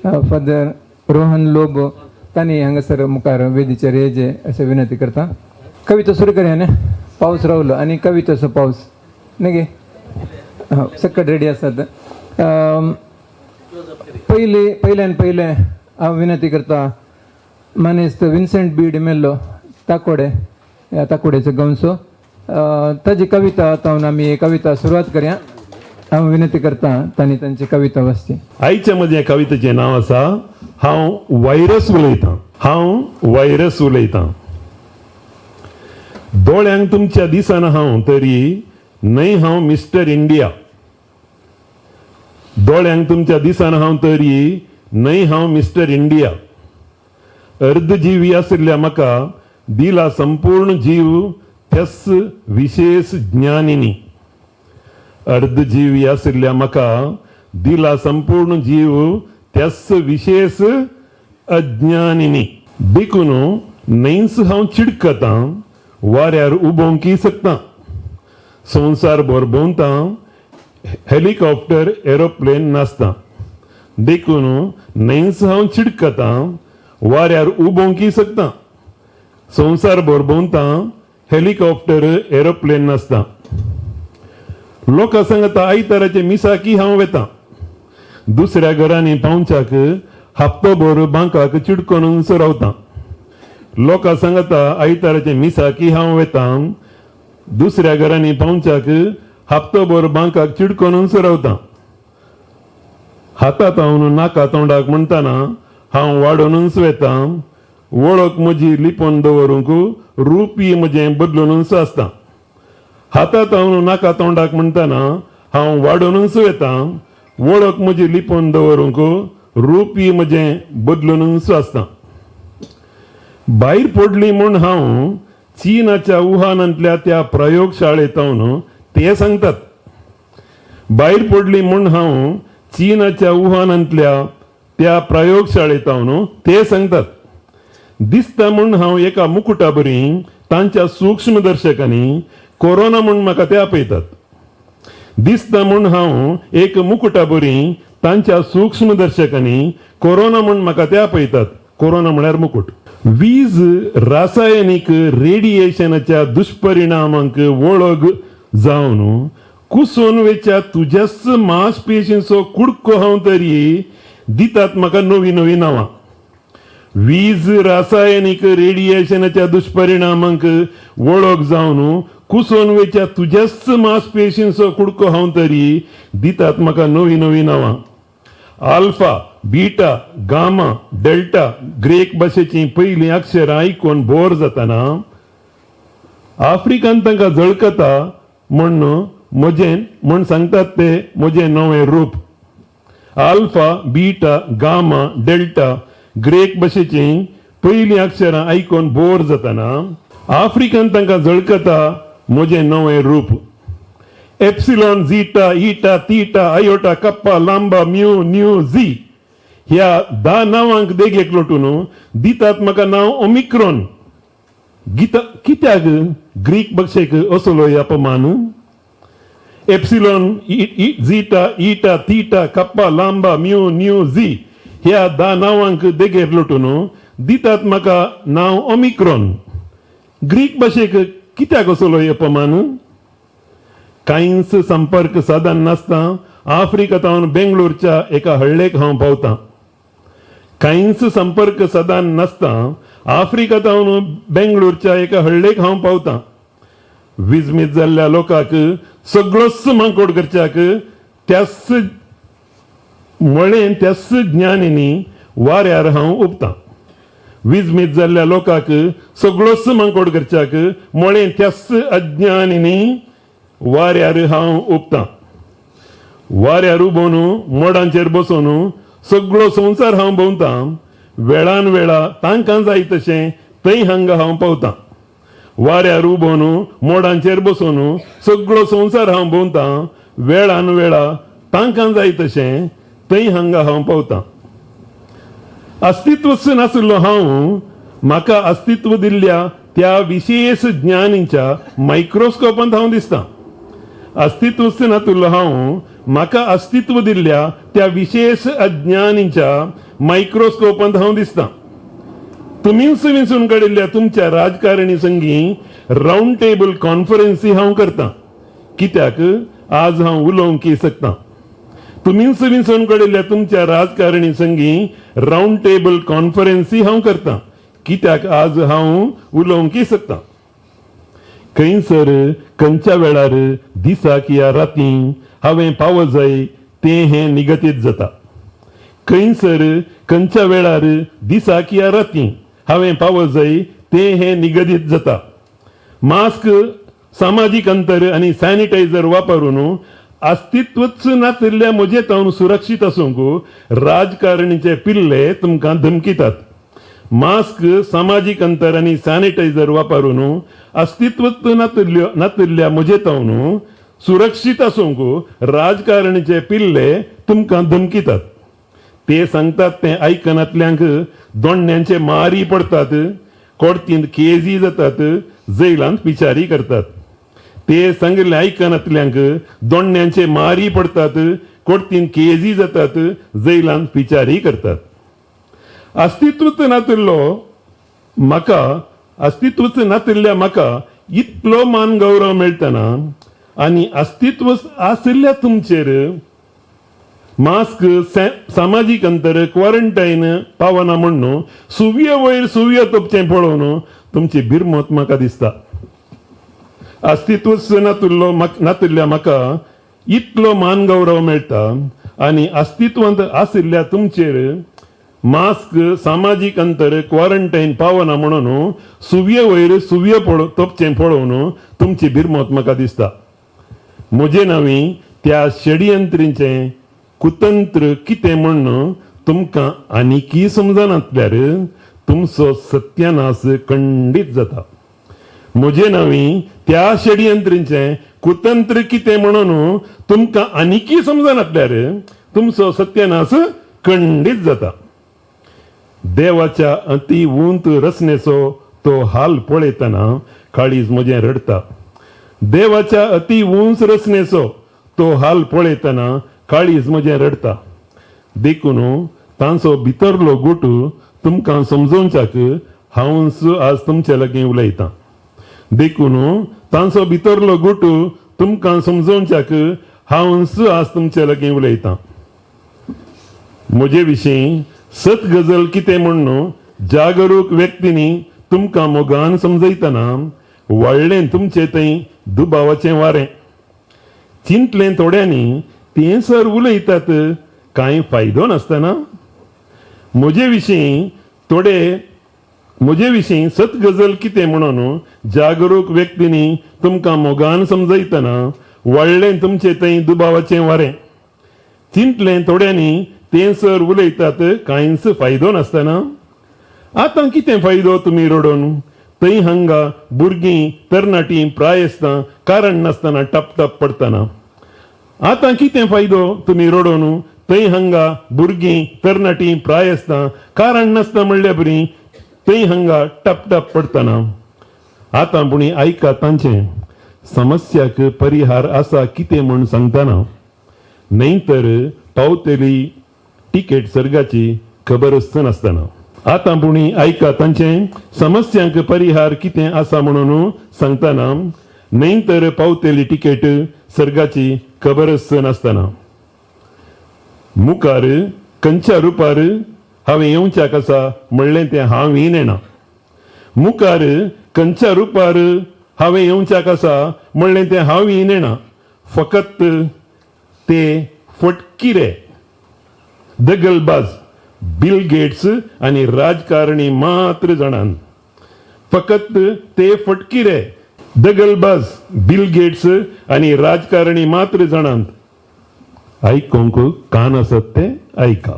फादर रोहन लोबो तांणी हांगासर मुखार वेदीचेर येजे अशें विनंती करता. कविता सुरू करूया न्ही, पावस रावलो आनी कवितेचो पावस न्ही गे. सकट रेडी आसात. पयले हांव विनंती करता मनीस विन्सेंट बी डिमेल्लो ताकोडे, ताकोडेचो गोंयचो, ताजी कविता तावन आमी ही कविता सुरवात करया. हांव विनंती करता तांणी तांची कविता वाचची. आयच्या म्हज्या कवितेचें नांव आसा हांव व्हायरस उलयतां. हांव व्हायरस उलयतां. दोळ्यांक तुमच्या दिसना हांव तरी न्हय हांव मिस्टर इंडिया. दोळ्यांक तुमच्या दिसना हांव तरी न्हय हांव मिस्टर इंडिया. अर्धजिवी आशिल्ल्या म्हाका दिला संपूर्ण जीव त्यास विशेष ज्ञानिनी. अर्धजिवी आशिल्ल्या म्हाका दिला संपूर्ण जीव त्यास विशेष अज्ञानिनी. देखून न्हयच हांव चिडकतां वाऱ्यार उबोवंकी सकतां. संवसार भर भोंवतां हेलिकॉप्टर एरोप्लेन नासता. देखून न्हयच हांव चिडकतां वाऱ्यार उबोवंकी सकतां. संवसार भर भोंवतां हेलिकॉप्टर एरोप्लेन नासता. लोकां सांगता आयताराचे मिसाकी हांव वेतां. दुसऱ्या घरांनी पावच्याक हप्तोभर बांकाक चिडकोनूच रावतां. लोकां सांगता आयताराचे मिसाकी हांव वेतां. दुसऱ्या घरांनी पावच्याक हप्तोभर बांकाक चिडकोनूच रावतां. हातांत हांव नाका तोंडाक म्हणटाना हांव वाडोनूच वेतां. वळख म्हजी लिपोवन दवरूंक रुपी म्हजें बदलूनच आसता. हातांत हांव नाका तोंडाक म्हणटाना हांव वाडोनूच वेतां. वळख म्हजी लिपोवन दवरूंक रुपी म्हजें बदलूनच आसता. भायर पडली म्हूण हांव चीनाच्या वुहानांतल्या त्या प्रयोगशाळेंत हांव ते सांगतात. भायर पडली म्हूण हांव चीनाच्या वुहानांतल्या त्या प्रयोगशाळेंत हांव ते सांगतात. दिसता म्हूण हांव एका मुकुटा बरी तांच्या सूक्ष्मदर्शकांनी कोरोना म्हूण म्हाका ते आपयतात. दिसता म्हूण हांव एक मुकुटा बरी तांच्या सूक्ष्मदर्शकांनी कोरोना म्हूण म्हाका ते आपयतात. कोरोना म्हळ्यार मुकुट. वीज रासायनिक रेडिएशनाच्या दुष्परिणामांक वळख जावन कुसोन वेच्या तुज्याच मांसपेशींचो कुडको हांव तरी दितात म्हाका नवी नवी नांवां. वीज रासायनिक रेडिएशनाच्या दुष्परिणामांक वळख जावन कुसोन वेच्या तुज्याच मांसपेशींचो कुडको हांव तरी दितात म्हाका नवी नवी नांवां. Alpha, beta, gamma, delta Greek भाशेची पयलीं अक्षरां आयकून बोर जाताना आफ्रिकान तांकां जळकता म्हण सांगतात ते म्हजें नवें रूप. Alpha, beta, gamma, delta Greek भाशेची पयलीं अक्षरां आयकून बोर जाताना आफ्रिकान तांकां जळकता म्हजें नवें रूप. एप्सिलॉन, झीटा, इटा, तीटा, आयोटा, कप्पा, लांबा, म्यू, न्यू, झी ह्या 10 नांवांक देगेक लोटून दितात म्हाका नांव ओमिक्रॉन. कित्याक ग्रीक भाशेक असलो अपमान? एप्सिलॉन, झीटा, इटा, तीटा, कप्पा, लांबा, म्यू, न्यू, झी ह्या 10 नांवांक देगेर लोटून दितात म्हाका नांव ओमिक्रॉन. ग्रीक भाशेक कित्याक असलो अपमान? कांयच संपर्क साधन नासता आफ्रिकांतावन बेंगळूरच्या एका हळ्ळेक हांव पावतां. कांयच संपर्क साधन नासता आफ्रिकांतावन बेंगळूरच्या एका हळ्ळेक हांव पावतां. विजमीत जाल्ल्या लोकांक सगळोच मांकोड करच्याक त्याच म्हळेन त्याच ज्ञानिनी वाऱ्यार हांव उपतां. विजमीत जाल्ल्या लोकांक सगळोच मांकोड करच्याक म्हळेन त्याच अज्ञानिनी वाऱ्यार हांव उपतां. वाऱ्यार उबोवन मोडांचेर बसून सगळो संवसार हांव भोंवतां. वेळान वेळा तांकां जाय तशें थंय हांगा हांव पावतां. वाऱ्यार उबोवन मोडांचेर बसून सगळो संवसार हांव भोंवतां. वेळान वेळा तांकां जाय तशें थंय हांगा हांव पावतां. अस्तित्वच नाशिल्लो हांव म्हाका अस्तित्व दिल्ल्या त्या विशेष ज्ञानीच्या मायक्रोस्कोपांत हांव दिसता. अस्तित्वच नातुल्लो हांव म्हाका अस्तित्व दिल्ल्या त्या विशेष अज्ञानीच्या मायक्रोस्कोपांत हांव दिसता. तुमीच विंचून काडिल्ल्या तुमच्या राजकारणी संगी राउंड टेबल कॉन्फरन्सी हांव करता. कित्याक आज हांव उलोवंक शकता. तुमीच विंचून काडिल्ल्या तुमच्या राजकारणी संगी राउंड टेबल कॉन्फरन्सी हांव करता. कित्याक आज हांव उलोवंक शकता. खंयसर खंयच्या वेळार दिसाक या रातीं हांवें पावो जाय तें हें निगतीत जाता. खंयसर खंयच्या वेळार दिसाक या रातीं हांवें पावो जाय तें हें निगतीत जाता. मास्क, सामाजीक अंतर आनी सॅनिटायझर वापरून अस्तित्वच नाशिल्ल्या म्हजेतावन सुरक्षीत आसूंक राजकारणीचे पिल्ले तुमकां धमकितात. मास्क, सामाजीक अंतर आनी सॅनिटायझर वापरून अस्तित्वच नाशिल्ल्या म्हजेतावन सुरक्षीत आसूंक राजकारणीचे पिल्ले तुमकां धमकितात. ते सांगतात तें आयकनातल्यांक दोंडण्यांचे मारी पडटात, कोर्टींत केजी जातात, जैलांत पिचारी करतात. ते सांगिल्ले आयकनातल्यांक दोंडण्यांचे मारी पडटात, कोर्टींत केजी जातात, जैलांत पिचारी करतात. अस्तित्वच नातिल्ल्या म्हाका इतलो मान गौरव मेळटना आनी अस्तित्व आशिल्ल्या तुमचेर मास्क, सामाजीक अंतर, क्वारंटायन पावना म्हणून सुव्य वयर सुव्य तोपचें पळोवन तुमची भिरमत म्हाका दिसता. अस्तित्वच नातिल्ल्या म्हाका इतलो मान गौरव मेळटा आनी अस्तित्वांत आशिल्ल्या तुमचेर मास्क, सामाजीक अंतर, क्वारंटायन पावना म्हणून सुव्य वयर सुव्य तोपचें पळोवन तुमची भिरमत म्हाका दिसता. म्हजे नांवी त्या षडयंत्रींचें कुतंत्र कितें म्हणून तुमकां आनीकी समजनातल्यार तुमचो सत्यानाश खंडीत जाता. म्हजे नांवी त्या षडयंत्रींचें कुतंत्र कितें म्हणून तुमकां आनीकी समजनातल्यार तुमचो सत्यानाश खंडीत जाता. देवाच्या अति उंच रचनेचो तो हाल पळयतना काळीज म्हजें रडता. देवाच्या अति उंच रचनेचो तो हाल पळयतना काळीज म्हजें रडता. देखून तांचो भितरलो गोठ तुमकां समजोवच्याक हांव आज तुमचे लागीं उलयतां. देखून तांचो भितरलो गोठ तुमकां समजोवच्याक हांव आज तुमचे लागीं उलयतां. म्हजे विशीं सत गजल कितें म्हणून जागरूक व्यक्तींनी तुमकां मोगान समजयतना वाडलें तुमचें थंय दुबावाचें वारें. चिंतलें थोड्यांनी तें सर उलयतात कांय फायदो नासतना. म्हजे विशीं सत गजल कितें म्हणून जागरूक व्यक्तींनी तुमकां मोगान समजयतना वाडलें तुमचें थंय दुबावाचें वारें. चिंतलें थोड्यांनी तें सर उलयतात कांयच फायदो नासतना. आतां कितें फायदो तुमी रडोन? थंय हांगा भुरगीं, तरणाटीं, प्रायस्तां कारण नासतना टप टप पडटना. आतां कितें फायदो तुमी रडोन? थंय हांगा भुरगीं, तरणाटीं, प्रायस्तां कारण नासता म्हणल्या बरी थंय हांगा टप टप पडटना. आतां पुणी आयका तांचें समस्याक परिहार आसा कितें म्हूण सांगतना. न्हय तर पावतली तिकेट सर्गाची खबरच नासतना. आतां पुणी आयका तांचें समस्यांक परिहार कितें आसा म्हणून सांगतना. न्हय तर पावतली तिकेट सर्गाची खबरच नासतना. मुखार खंयच्या रुपार हांवें येवच्याक आसा म्हणलें तें हांव येना. मुखार खंयच्या रुपार हांवें येवच्याक आसा म्हणलें तें हांव येना. फकत ते फटकिरे दगलबाज बिल गेट्स आनी राजकारणी मात्र जाणात. फकत ते फटकिरे दगलबाज बिल गेट्स आनी राजकारणी मात्र जाणात. आयकोंक कान आसत ते आयका.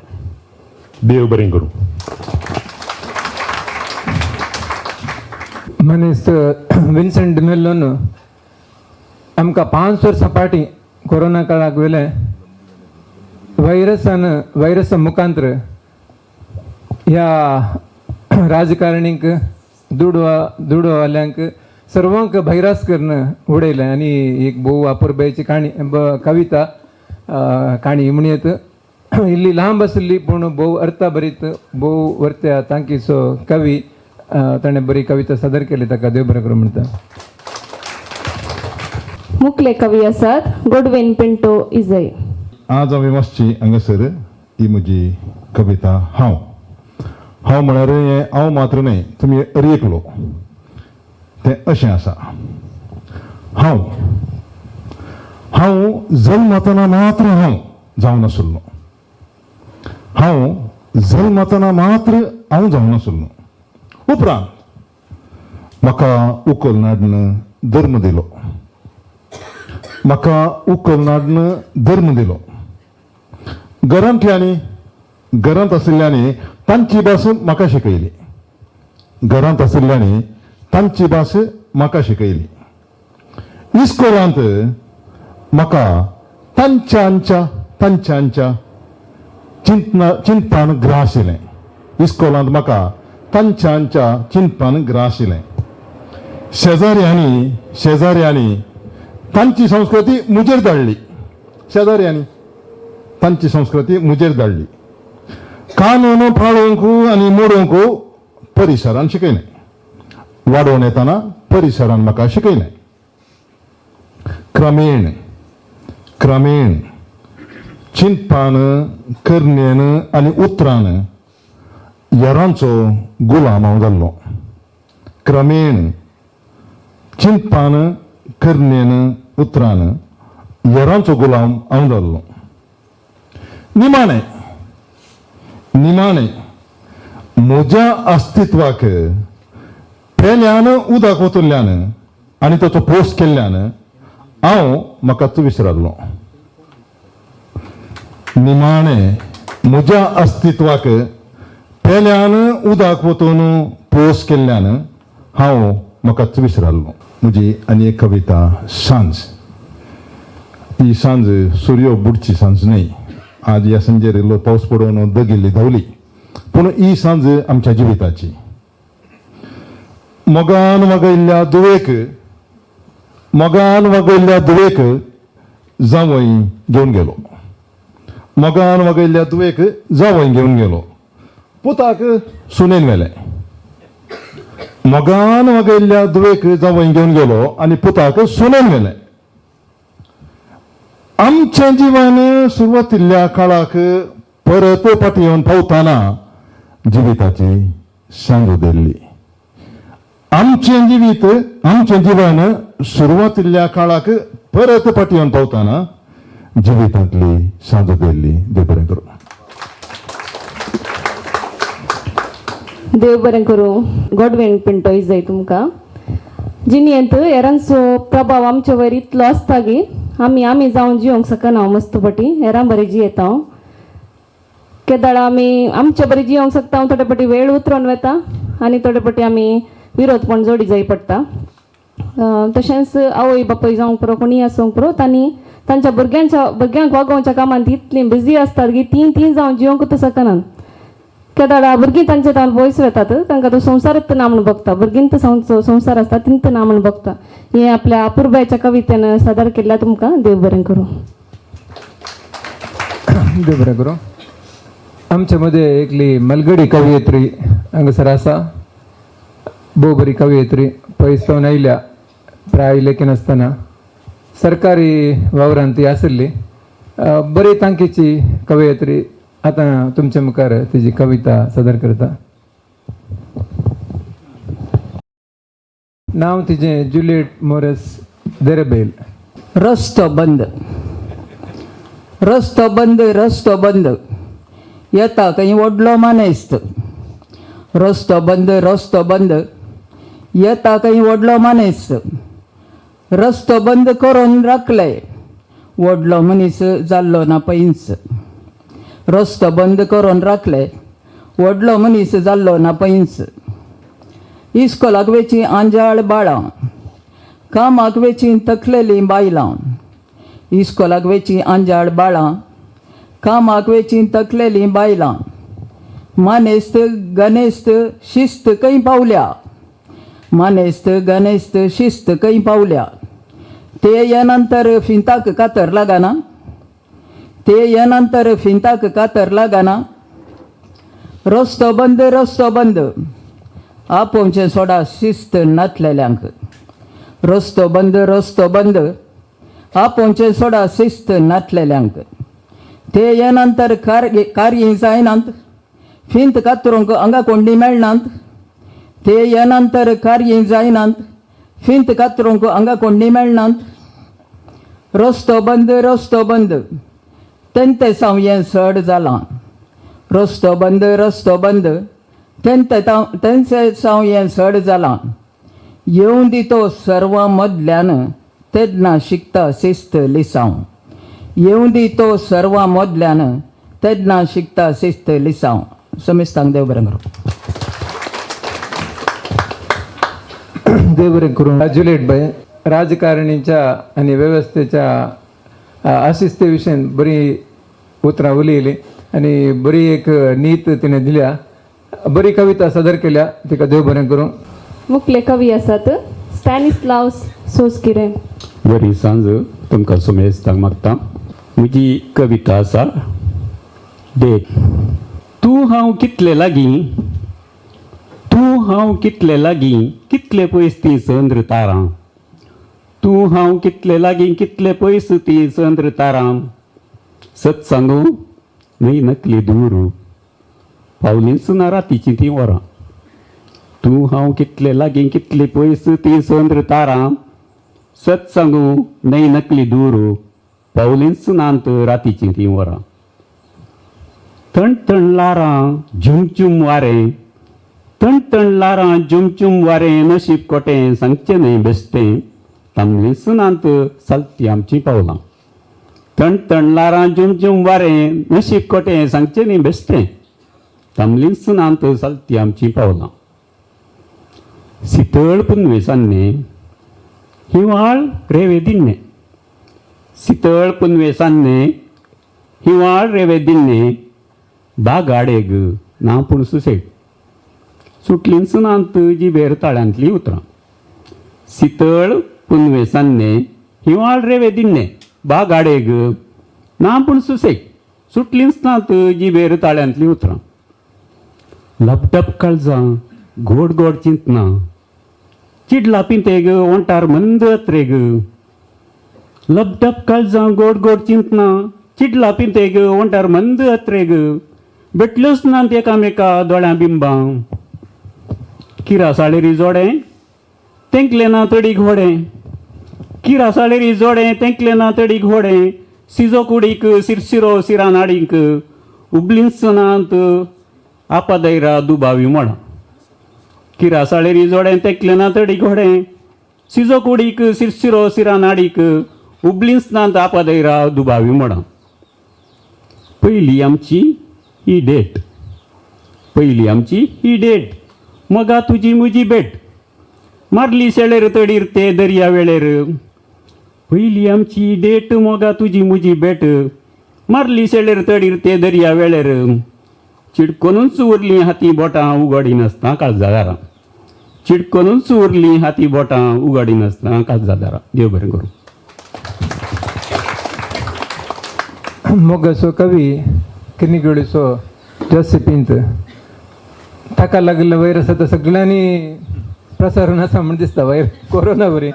देव बरें करूं. मनीस विन्सेंट मेल्लोन आमकां 5 वर्सां फाटीं कोरोना काळाक वेले व्हायरसा मुखांतर ह्या राजकारणीक दुडवाल्यांक सर्वांक भैरास करणं उडयलें आनी एक भोव वापरबायची कविता काणी म्हणयत इल्ली लांब आसली पूण भोव अर्था भरीत भोव वर्त्या तांकीचो कवी ताणें बरी कविता सादर केली ताका देव बरें करूं म्हणटा. मुखले कवी आसात गोडवेन पिंटो इजय. आज हांवें वाचची हांगासर ही म्हजी कविता हांव म्हळ्यार हें हांव मात्र न्हय तुमी एकलो तें अशें आसा. हांव जल्मतना मात्र हांव जावन नासुल्लो. हांव जल्मतना मात्र हांव जावन नासुल्लो. उपरांत म्हाका उखलनाडन धर्म दिलो. म्हाका उखलनाडन धर्म दिलो. घरांत आशिल्ल्यांनी तांची भास म्हाका शिकयली. घरांत आशिल्ल्यांनी तांची भास म्हाका शिकयली. इस्कोलांत म्हाका तांच्यांच्या चिंतपान ग्राशिलें. इस्कोलांत म्हाका तांच्यांच्या चिंतपान ग्राशिलें. शेजाऱ्यांनी तांची संस्कृती मुजेर धाडली. शेजाऱ्यांनी तांची संस्कृती मुजेर धाडली. कानून पाळोवंक आनी मोडोवंक परिसरान शिकयलें. वाडोवन येताना परिसरान म्हाका शिकयलें. क्रमेण चिंतपान करण्यान आनी उतरान हेरांचो गुलाम हांव जाल्लो. क्रमेण चिंतपान करण्यान उतरान हेरांचो गुलाम हांव जाल्लो. निमाणें म्हज्या अस्तित्वाक पेल्यान उदक वतुल्ल्यान आनी ताचो पोस केल्ल्यान हांव म्हाकाच विसरल्लो. निमाणें म्हज्या अस्तित्वाक पेल्यान उदक वतून पोस केल्ल्यान हांव म्हाकाच विसरल्लो. म्हजी आनी एक कविता सांज. ही सांज सूर्य बुडची सांज न्हय. आज ह्या सांजेर इल्लो पावस पडून दगिल्ली धांवली पूण ही सांज आमच्या जिविताची. मोगान वागयल्ल्या दुवेक जावय घेवन गेलो. मोगान वागयल्ल्या दुवेक जावय घेवन गेलो. पुताक सुनेन व्हेलें. मोगान वागयल्ल्या दुवेक जावय घेवन गेलो आनी पुताक सुनेन व्हेलें. आमचें जिवन सुरवातिल्ल्या काळाक परत फाटी येवन पावतना जिविताची सांज उदेल्ली. आमचें जीवन सुरवातिल्ल्या काळाक परत फाटी येवन पावतना जिवितांतली सांज उदेल्ली. देव बरें करूं. देव बरें करूं. गोडवेन पिंटो इजय तुमकां. जिणेंत हेरांचो प्रभाव आमचे वयर इतलो आसता की आमी जावन जिवंक शकना हांव मस्त पटी. हेरां बरें जियेता हांव. केदाळ आमी आमचे बरें जिवंक शकता हांव थोडे पटी वेळ उतरोवन वता आनी थोडे पटी आमी विरोधपण जोडी जाय पडटा. तशेंच आवय बापूय जावंक पुरो कोणीय आसूंक पुरो तांच्या भुरग्यांक वागोवच्या कामांत इतली बिजी आसतात की तीन जावन जिवंकूच शकनात. केदाळ भुरगीं तांचे वयस वेतात तांकां तो संवसारच ना म्हूण बघता. भुरगींत संवसार आसता तिंत ना म्हूण बघता. हें आपल्या अपुर्बाच्या कवितेन सादर केल्या तुमकां. देव बरें करूं. देव बरें करूं. आमचे मदें एकली मलगडी कवयित्री हांगासर आसा. भोव बरी कवयित्री. पयस जावन आयल्या प्राय लेखीन आसतना सरकारी वावरांत ती आशिल्ली. बरी तांकीची कवयित्री. आतां तुमच्या मुखार तिची कविता सादर करता. नांव तिचें जुलियट मोरस देरेबेल. रस्तो बंद येता खंय व्हडलो मानेस्त. रस्तो बंद येता खंय व्हडलो मानेस्त. रस्तो बंद करून राखले व्हडलो मनीस जाल्लो ना पैंच. रस्तो बंद करून राखले व्हडलो मनीस जाल्लो ना पैंच. इस्कोलाक वेची आंजाळ बाळां कामाक वेची तकलेलीं बायलां. इस्कोलाक वेची आंजाळ बाळां कामाक वेची तकलेलीं बायलां. मानेस्त गनेस्त शिस्त खंय पावल्या मानेस्त गनेस्त शिस्त काही पावल्या ते यानंतर फिंताक कातर लागाना ते यानंतर फिंताक कातर लागाना रस्तो बंद आपोवचें सोडा शिस्त नातलेल्यांक रस्तो बंद आपोवचें सोडा शिस्त नातलेल्यांक ते यानंतर कार्य जायनांत फिंत कातरूंक हांगा कोंडी मेळनात ते यानंतर कार्य जायनात फिंत कातरूंक हांगा कोंडी मेळनात रस्तो बंद तेंते साव हें सड जालां रस्तो बंद तेंचे साव हें सड जालां येवन दितो सर्वां मदल्यान तेदना शिकता शिस्त लिसांव येवन दितो सर्वां मदल्यान तेदना शिकता शिस्त लिसांव समेस्तांक देव बरें करूं. देव बरें करून जुलेट बाय राजकारणीच्या आणि व्यवस्थेच्या आशिस्ते विशयी बरी उतरां उलयली आणि बरी एक नीत तिने दिल्या बरी कविता सादर केल्या तिका देव बरें करूं. मुखले कवी आसात स्टॅनिस्लावस सोस्किरे. बरी सांज तुमकां सुमेस्तांक मागता. म्हजी कविता आसा देख. तूं हांव कितले लागीं कितले पयस ती संद्र तारां तूं हांव कितले लागीं कितले पयस ती संद्र तारां सत सांगू न्हय नकली दूर पावलींच ना रातीची ती वरां तूं हांव कितले लागीं कितले पयस ती संद्र तारां सत सांगू न्हय नकली दूर पावलींच नांत रातीची ती वरां तण लारां झुमझुम वारें तण लारां झुमझुम वारें नशीब कोटें सांगचें न्हय बेश्टें तामलींच नांत चलती आमचीं पावलां तण लारां झुमझुम वारें नशीब कोटें सांगचें न्हय बेश्टें तामलींच नांत चलती आमचीं पावलां सितळ पुनवे सान्ने हिवाळ रेवे दिन्ने सितळ पुनवे सान्ने हिवाळ रेवे दिन्ने बागाडेग ना पूण सुसेग सुटलींच नांत जिबेर ताळ्यांतलीं उतरां सितळ पुनवे सान्ने हिवाळ रेवे दिन्ने बागाडेग ना पूण सुसेग सुटलींच नांत जिबेर ताळ्यांतलीं उतरां लपडप काळजां गोड गोड चिंतना चिडला पिंतेग ओंटार मंद अत्रेग लपडप काळजां गोड गोड चिंतना चिडला पिंतेग ओंटार मंद अत्रेग भेटल्योच नात एकामेका दोळ्यां बिंबां किरा साळेरी जोडें तेंकले ना तडी घोडें किरा साळेरी जोडें तेंकले ना तडी घोडें सिजो कुडीक सिरसिरो सिरा नाडीक उबलींच नात आपादैरा दुबावी मोडां किरा साळेरी जोडें तेंकले ना तडी घोडें सिजो कुडीक सिरसिरो सिरा नाडीक उबलींच नात आपादैरा दुबावी मोडां पयली आमची ही डेट मगा तुजी म्हजी भेट मारली शेळेर तडीर ते दर्या वेळेर पयली आमची डेट मोगा तुजी म्हजी भेट मारली शेळेर तडीर ते दर्या वेळेर चिडकोनूच उरलीं हाती बोटां उगडी नासता काळजादारां चिडकोनूच उरलीं हाती बोटां उगडी नासता काळजादारां. देव बरें करूं. मोगसो कवी किनिगोळीचो जोसेफिंत ताका लागलेलो वैरस आतां सगळ्यांनी प्रसारण आसा म्हण दिसता कोरोना बरी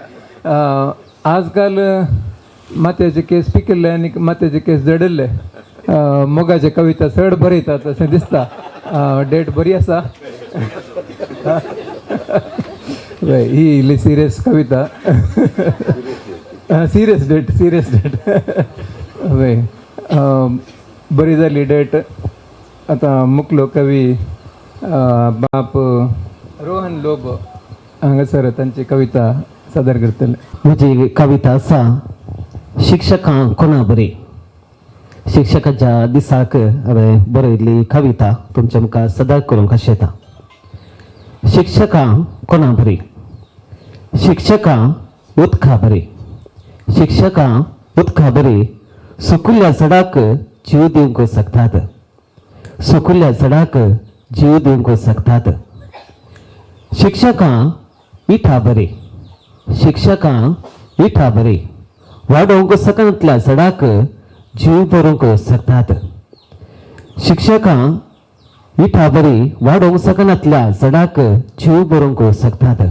आजकाल माथ्याचे केस पिकिल्ले आनी माथ्याचे केस जडिल्ले मोगाचे कविता चड बरयतात अशें दिसता. डेट बरी आसा ही इल्ली सिरियस कविता सिरियस डेट वय बरी जाली डेट. आतां मुखलो कवी बाप रोहन लोब हांगासर तांची कविता सादर करतले. म्हजी कविता आसा शिक्षकां कोणा बरी. शिक्षकाच्या दिसाक हांवें बरयल्ली कविता तुमच्या मुखार सादर करूंक आशेता. शिक्षकां कोणा बरी. शिक्षकां उदका बरी. शिक्षकां उदका बरी सुकुल्ल्या झाडाक जीव दिवंक शकतात. सुकुल्ल्या झाडाक जीव दिवंक शकतात. शिक्षकां इठा बरे शिक्षकांक इठा बरे वाडोवंक सकनांतल्या झाडाक जीव बरोवंक शकतात शिक्षकांक इठा बरी वाडोवंक सकनांतल्या झाडाक जीव बरोवंक शकतात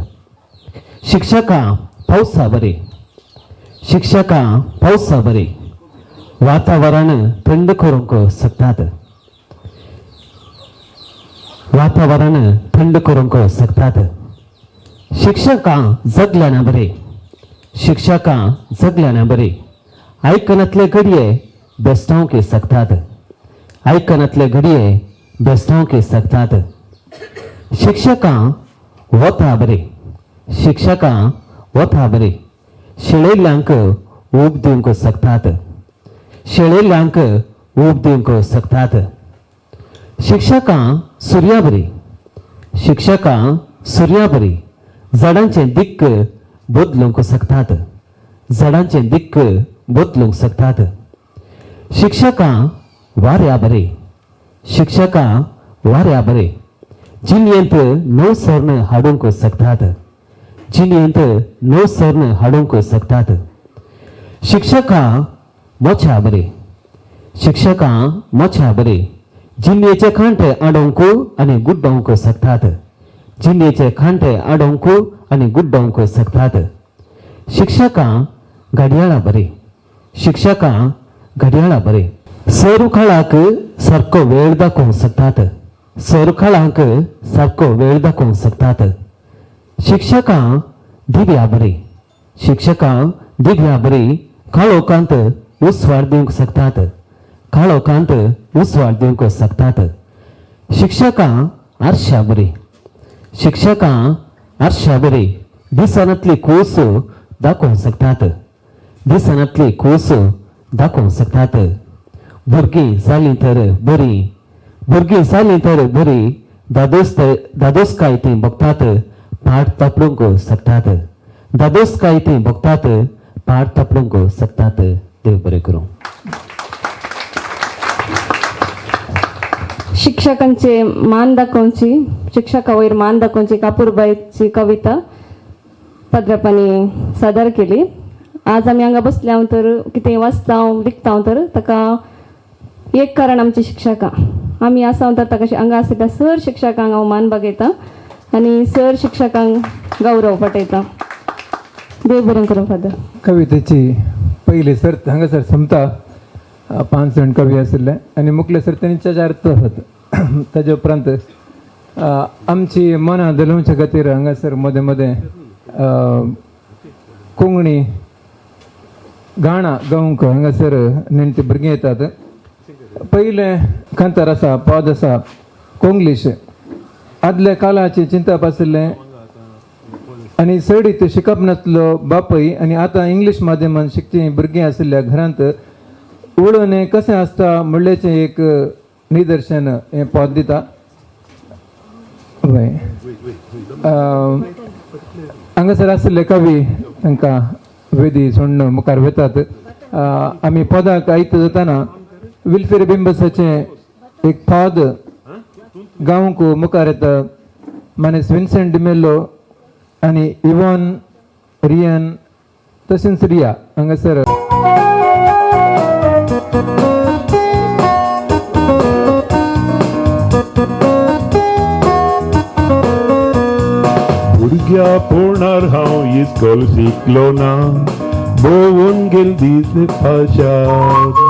शिक्षकांक पावसा बरे शिक्षकांक पावसा बरे वातावरण थंड करूंक शकतात वातावरण थंड करूंक शकतात शिक्षकांक जगल्याना बरे शिक्षकांक जगल्याना बरे आयकनातले घडये बेस्तावंक शकतात आयकनातले घडये बेस्तावंक शकतात शिक्षकांक वता बरे शिक्षकांक वता बरे शेळयल्ल्यांक ऊब दिवंक शकतात शेळयल्ल्यांक ऊब दिवंक शकतात शिक्षकांक सुर्या बरी शिक्षकांक सुर्या बरी झाडांचे दिक्क बदलूंक शकतात झाडांचे दिक्क बदलूंक शकतात शिक्षकांक वाऱ्या बरे शिक्षकांक वाऱ्या बरे जिणयेंत नव स्वर्ण हाडूंक शकतात जिणयेंत नव स्वर्ण हाडूंक शकतात शिक्षकांक मोछा बरे शिक्षकांक मोछा बरे जिणयेचे खांटे आडोवंक आनी गुड्डोवंक शकतात जिणयेचे खांटे आडोवंक आनी गुड्डोवंक शकतात शिक्षकांक घडयाळां बरे शिक्षकांक घडयाळां बरे सरुखाळाक सारको वेळ दाखोवंक शकतात सरुखाळांक सारको वेळ दाखोवंक शकतात शिक्षकांक दिव्या बरे शिक्षकांक दिव्या बरे काळोखांत उसवाड दिवंक शकतात काळोखांत उसवाड दिवंक शकतात शिक्षकांक आरशा बरे शिक्षकांक आरशा बरे दिसानातली कूस दाखोवंक शकतात दिसानातली कूस दाखोवंक शकतात भुरगीं जालीं तर बरी भुरगीं जालीं तर बरी दादोसकाय ती बगतात पाठ तपडूंक शकतात दादोसकाय ती बगतात पाठ तपडूंक शकतात देव बरें करूं शिक्षकांचे मान दाखोवची शिक्षका वयर मान दाखोवची कापूरबाईची कविता पद्रपांनी सादर केली आज आमी हांगा बसल्या तर कितें वाचता लिखता तर ताका एक कारण आमची शिक्षकां आमी आसा तर ताका हांगा आसता सर शिक्षकांक हांव मान बागयता आनी सर शिक्षकांक गौरव पटयता देव बरें करूं फादर कवितेची पयली सर्त हांगासर संपता 5 जाण कवी आशिल्ले आनी मुखले सर्तींच्या 4 तहत ताजे उपरांत आमची मनां दलोवच्या खातीर हांगासर मदें मदें कोंकणी गाणां गावंक हांगासर नेणटी भुरगीं येतात पयले कांतार आसा पद आसा कोंग्लीश आदल्या काळाची चिंता आशिल्लें आनी सडीत शिकप नासलो बापूय आनी आतां इंग्लीश माध्यमान शिकचीं भुरगीं आशिल्ल्या घरांत उडोवन हें कशें आसता म्हणल्याचें एक निदर्शन हें पद दिता हांगासर आशिल्ले कवी तांकां वेदी सोडून मुखार वेतात आमी पदाक आयत जाताना विल्फेर बिंबसाचें एक पद गावंक मुखार येता मानेस विन्सेंट डिमेलो आनी इवन रियन तशेंच रिया हांगासर भुरग्या पोरणार हांव इस्कॉल शिकलो ना भोंवून गेल दीस फाशार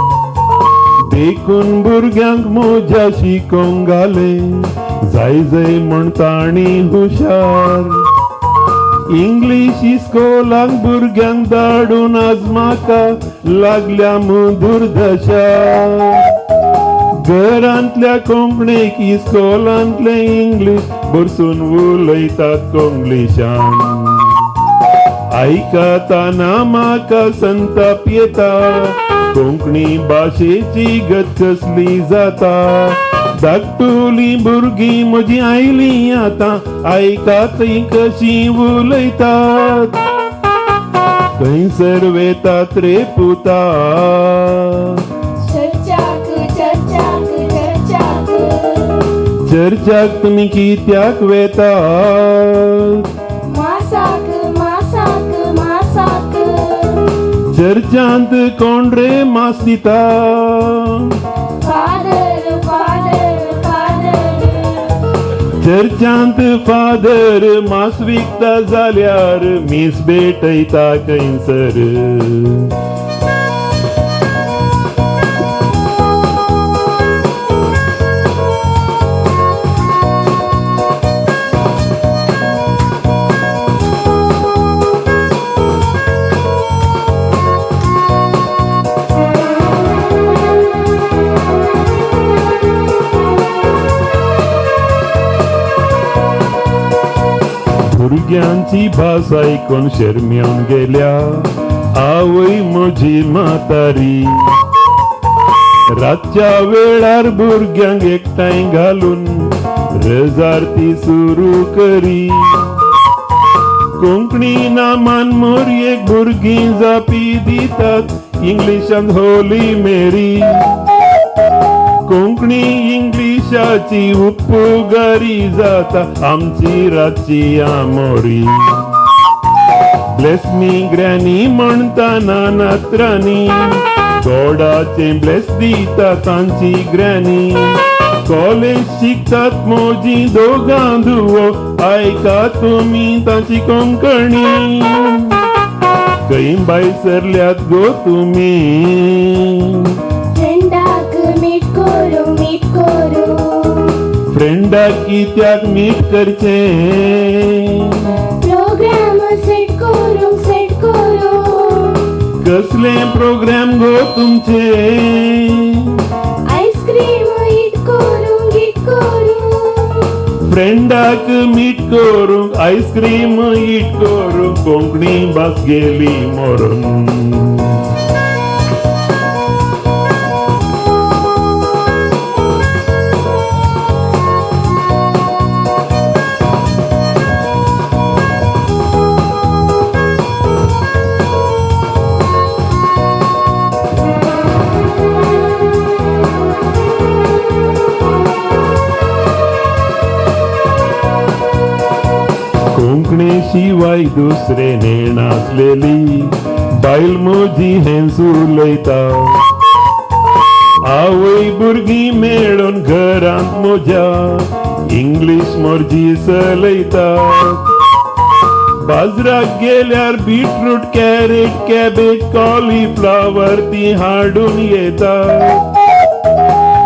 देखून भुरग्यांक मोज्या शिकोवंक घाले जाय जाय म्हण ताणी हुशार इंग्लीश इस्कॉलाक भुरग्यांक धाडून आज म्हाका लागल्या दुर्दशा घरांतल्या कोंकणीक इस्कॉलांतले इंग्लीश बरसून उलयतात कोंग्लीशान आयकताना म्हाका संताप येता कोंकणी भाशेची गत कसली जाता धाकटुली भुरगीं म्हजी आयलीं आतां आयकात कशीं उलयतात खंयसर वेतात रे पुता चर्चाक तुमी कित्याक वेतात चर्चांत कोण रे मास दिता चर्चांत फादर मास विकता जाल्यार मीस भेटयता खंयसर भुरग्यांची भास ऐकून शर्म्यान गेल्या आवय म्हजी म्हातारी रातच्या वेळार भुरग्यांक एकठांय घालून रजारती सुरू करी कोंकणी नामान मोरयेक भुरगीं जापी दितात इंग्लिशांत होली मेरी कोंकणी इंग्लिशाची उपगारी जाता आमची रातची आमोरी ब्लेस मी ग्रॅनी म्हणटाना नात्रांनी गोडाचे ब्लेस दिता तांची ग्रॅनी कॉलेज शिकतात मोजी दोगां धुवो आयका तुमी तांची कोंकणी खंय भायर सरल्यात गो तुमी फ्रेंडाक कित्याक मीट करचे प्रोग्राम सेट करू कसले प्रोग्राम गो तुमचे आईस्क्रीम ईट करू फ्रेंडाक मीट करूंक आईस्क्रीम ईट करूंक कोंकणी भास गेली मरून कोंकणी शिवाय दुसरे नेण आसलेली बायल मोजी हेंच उलयता आवय भुरगीं मेळून घरांत म्हज्या इंग्लीश मोर्जी चलयता बाजराक गेल्यार बीटरूट कॅरेट कॅबेज कॉलीफ्लावर ती हाडून येता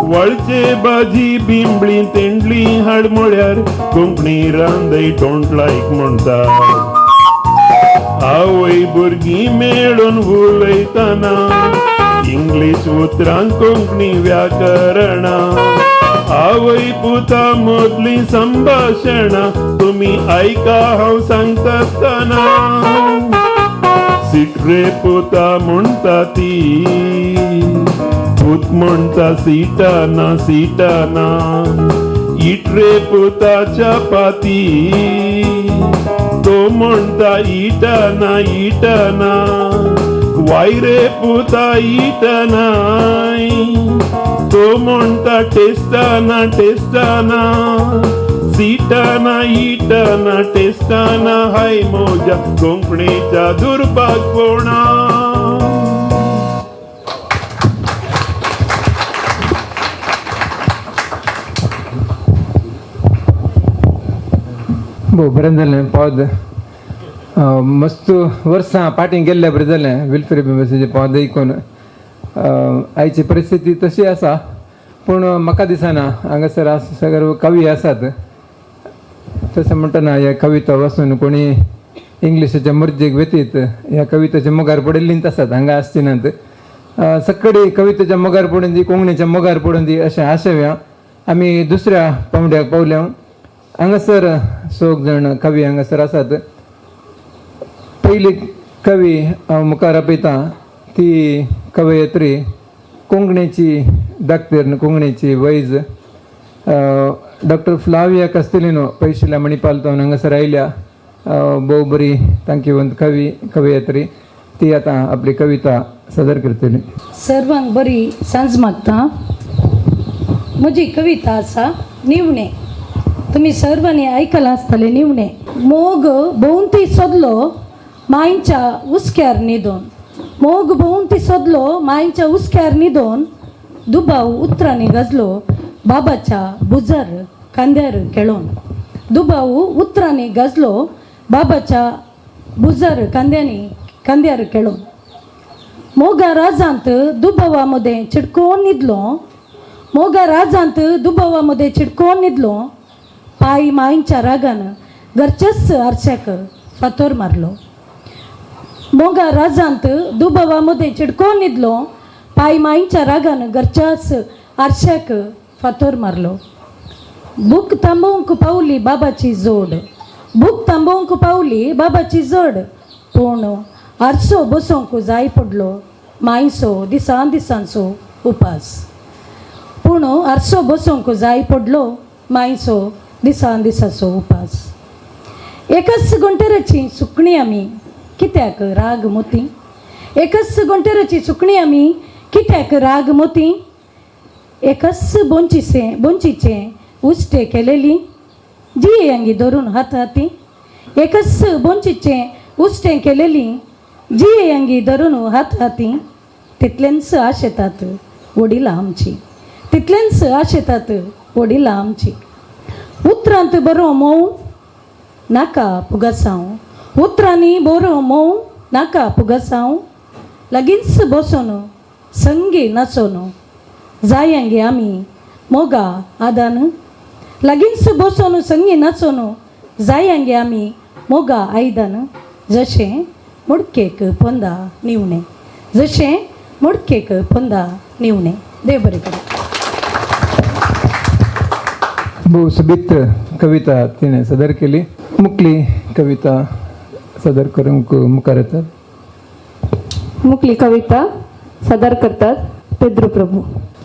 वळचे भाजी बिंबळी तेंडली हाड म्हळ्यार कोंकणी रांदय डोंट लायक म्हणटा आवय भुरगीं मेळून उलयतना इंग्लीश उतरां कोंकणी व्याकरणां आवय पुता मदली संभाशणां तुमी आयका हांव सांगता आसतना सीट रे पुता म्हणटा ती पूत म्हणटा सीटाना इट रे पुता चपाती तो म्हणटा इटाना वाय रे पुता इटनाय तो म्हणटा टेस्टाना सीटाना इटाना टेस्टाना हाय मोजा कोंकणीच्या दुर्भाग्यपणा बरें जालें पावद मस्त वर्सां फाटीं गेल्लें बरें जालें विल्फ्री बिंबसाचें पावद आयकून आयची परिस्थिती तशी आसा पूण म्हाका दिसना हांगासर सगळे कवी आसात तशें म्हणटना ह्या कविता वाचून कोणी इंग्लिशाच्या मर्जेक व्यतीत ह्या कवितेच्या मोगार पडिल्लींच आसात हांगा आसची नात सगळी कवितेच्या मोगार पडून दी कोंकणीच्या मोगार पडून दी अशें आशेव्या आमी दुसऱ्या पावंड्याक पावल्या हांगासर 6 जाण कवी हांगासर आसात पयली कवी हांव मुखार आपयतां ती कवयत्री कोंकणीची दाक्तर कोंकणीची वैज डॉक्टर फ्लाविया कास्तेलिनो पयशिल्ल्या मणिपालतावन हांगासर आयल्या भोव बरी तांकीवंत कवयत्री ती आतां आपली कविता सादर करतली सर्वांक बरी सांज मागता म्हजी कविता आसा निवणे तुम्ही सर्वांनी आयकलां आसतलें निवणे मोग भोंवती सोदलो मांयच्या उस्क्यार न्हिदून मोग भोवून ती सोदलो मायच्या उस्क्यार न्हिदोन दुबाव उतरांनी गजलो बाबाच्या बुजार कांद्यार केळोन दुबाव उतरांनी गजलो बाबाच्या बुजार कांद्यार केळोन मोगा राजांत दुबावामध्ये चिडकोन न्हिदलो मोगा राजांत दुबावामध्ये चिडकोन न्हिदलो पाय मायच्या रागान घरच्याच आरशाक फातोर मारलो मोगा राजांत दुबावामध्ये चिडकोन न्हिदलो पाय माईच्या रागान घरच्याच आरशाक फातोर मारलो भूक थांबवूंक पावली बाबाची जोड भूक थांबवूंक पावली बाबाची जोड पूण आरसो बसोंक जाय पडलो मायचो दिसान दिसांचो उपास पूण आरसो बसोंक जाय पडलो मायचो दिसान दिसाचो उपास एकच गुंटेराची सुकणी आमी कित्याक राग मोती एकच गुंटेराची सुकणी आमी कित्याक राग मोती एकच बोंचीचे उश्टे केलेली जी अंगी धरून हात हाती एकच बोंचीचे उश्टे केलेली जी अंगी धरून हात हाती तितल्यांच आशेतात वडिलां आमची तितल्यांच आशेतात वडिलां आमची उतरांत बरो मोव नाका पुगासांव उतरांनी बरो मोव नाका पुगासांव लगींच बसोन संगी नाचोन जायांगे आमी मोगा आदान लगींच बसोन संगी नाचोन जायांगे आमी मोगा आयदान जशें मुडकेक पोंदा निवणे जशें मुडकेक पोंदा निवणे देव बरें करूं बहु सुबीत कविता तिने सदर केली मुकली कविता सदर करूंक मुखार येतात मुकली कविता सादर करतात पेद्रू प्रभू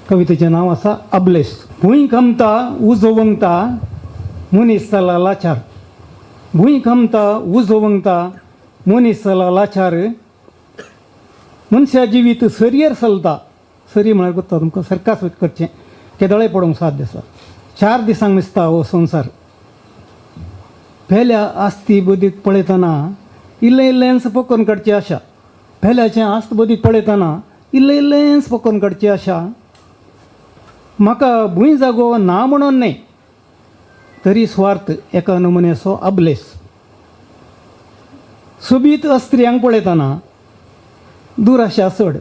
कवितेचें नांव आसा अबलेस भूंय खमता उजो वंगता मनीस जाला लाचार भूंय खमता उजो वंगता मनीस जाला लाचार मनशा जिवीत सरयेर चलता सरी म्हळ्यार कोत्ता तुमकां सरकास करचें केदळे पडोवंक साध्य आसा 4 दिसांक दिसता हो संवसार फेल्या आस्ती बदीत पळयतना इल्लेंस पकोवन काडची आशा फेल्याचें आस्त बदीत पळयतना इल्लेंस पकोवन काडची आशा म्हाका भूंय जागो ना म्हणून न्हय तरी स्वार्थ एका नमुन्याचो अबलेस सोबीत अस्त्रियांक पळयतना दुराशा चड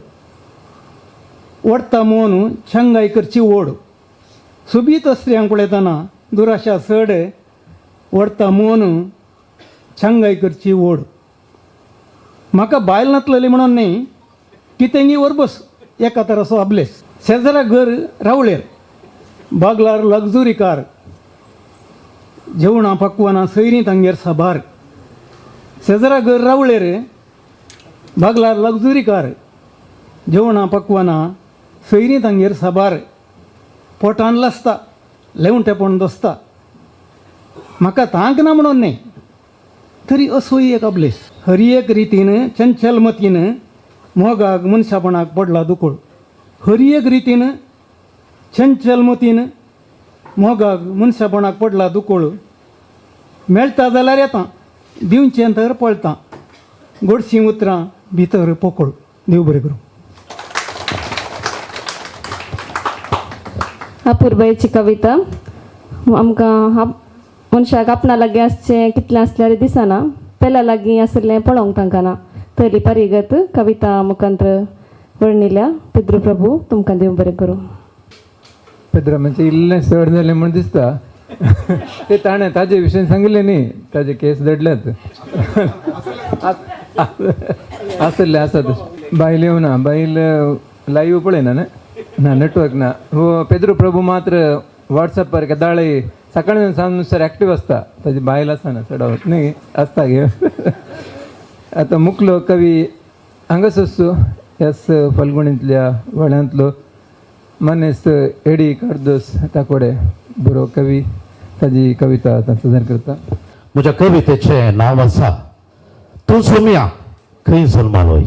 ओडता मोन छंगाय करची ओड सोबीत अस्त्रियांक पळयतना दुराशा चड ओडता मोन छंगाय करची ओड म्हाका बायल नातलेली म्हणून न्हय कितेंगी वरबस एका तराचो अबलेस शेजारा घर रावळेर बागलार लग्जुरी कार जेवणां पकवानां सैरी तांगेर साबार शेजारा घर रावळेर बागलार लग्जुरी कार जेवणां पकवानां सैरी तांगेर साबार पोटान लासता लेवंटेपण दोसता म्हाका तांक ना म्हणून न्हय तरी असोय एक अबलेस हरी एक रितीन चंचल मतीन मोगाक मनशापणाक पडला दुकोळ हरी एक रितीन चंचल मतीन मोगाक मनशापणाक पडला दुकोळ मेळटा जाल्यार येता दिवचें तर पळता गोडशीं उतरां भितर पोकळ देव बरें करूं अपूर्बायेची कविता आमकां मनशाक आपणा लागीं आसचें कितलें आसल्यार दिसना पेला लागीं आसलें पळोवंक तांकां ना तरी पारिगत कविता मुखांत्र वर्णिल्या पेद्रू प्रभू तुमकां देव बरें करूं पेद्रा म्हणजे इल्लें चड जालें म्हण दिसता ते ताणें ताजे विशयी सांगिल्लें न्ही ताजे केस दडल्यात आसले आसा तशें बायल येवना बायल लाईव्ह पळयना ना नेटवर्क ना हो पेद्रू प्रभू मात्र वॉट्सॅपार केदाळे सकाळी सांजनुसार एक्टीव आसता ताजी बायल आसना चडावत न्ही आसता घे आतां मुखलो कवी हांगासर ह्याच फाल्गुणींतल्या वळ्यांतलो मनेस एडी कारदोस ताकोडे बरो कवी ताजी कविता आतां सादर करता म्हज्या कवितेचें नांव आसा तूं सोम्या खंय जल्मालोय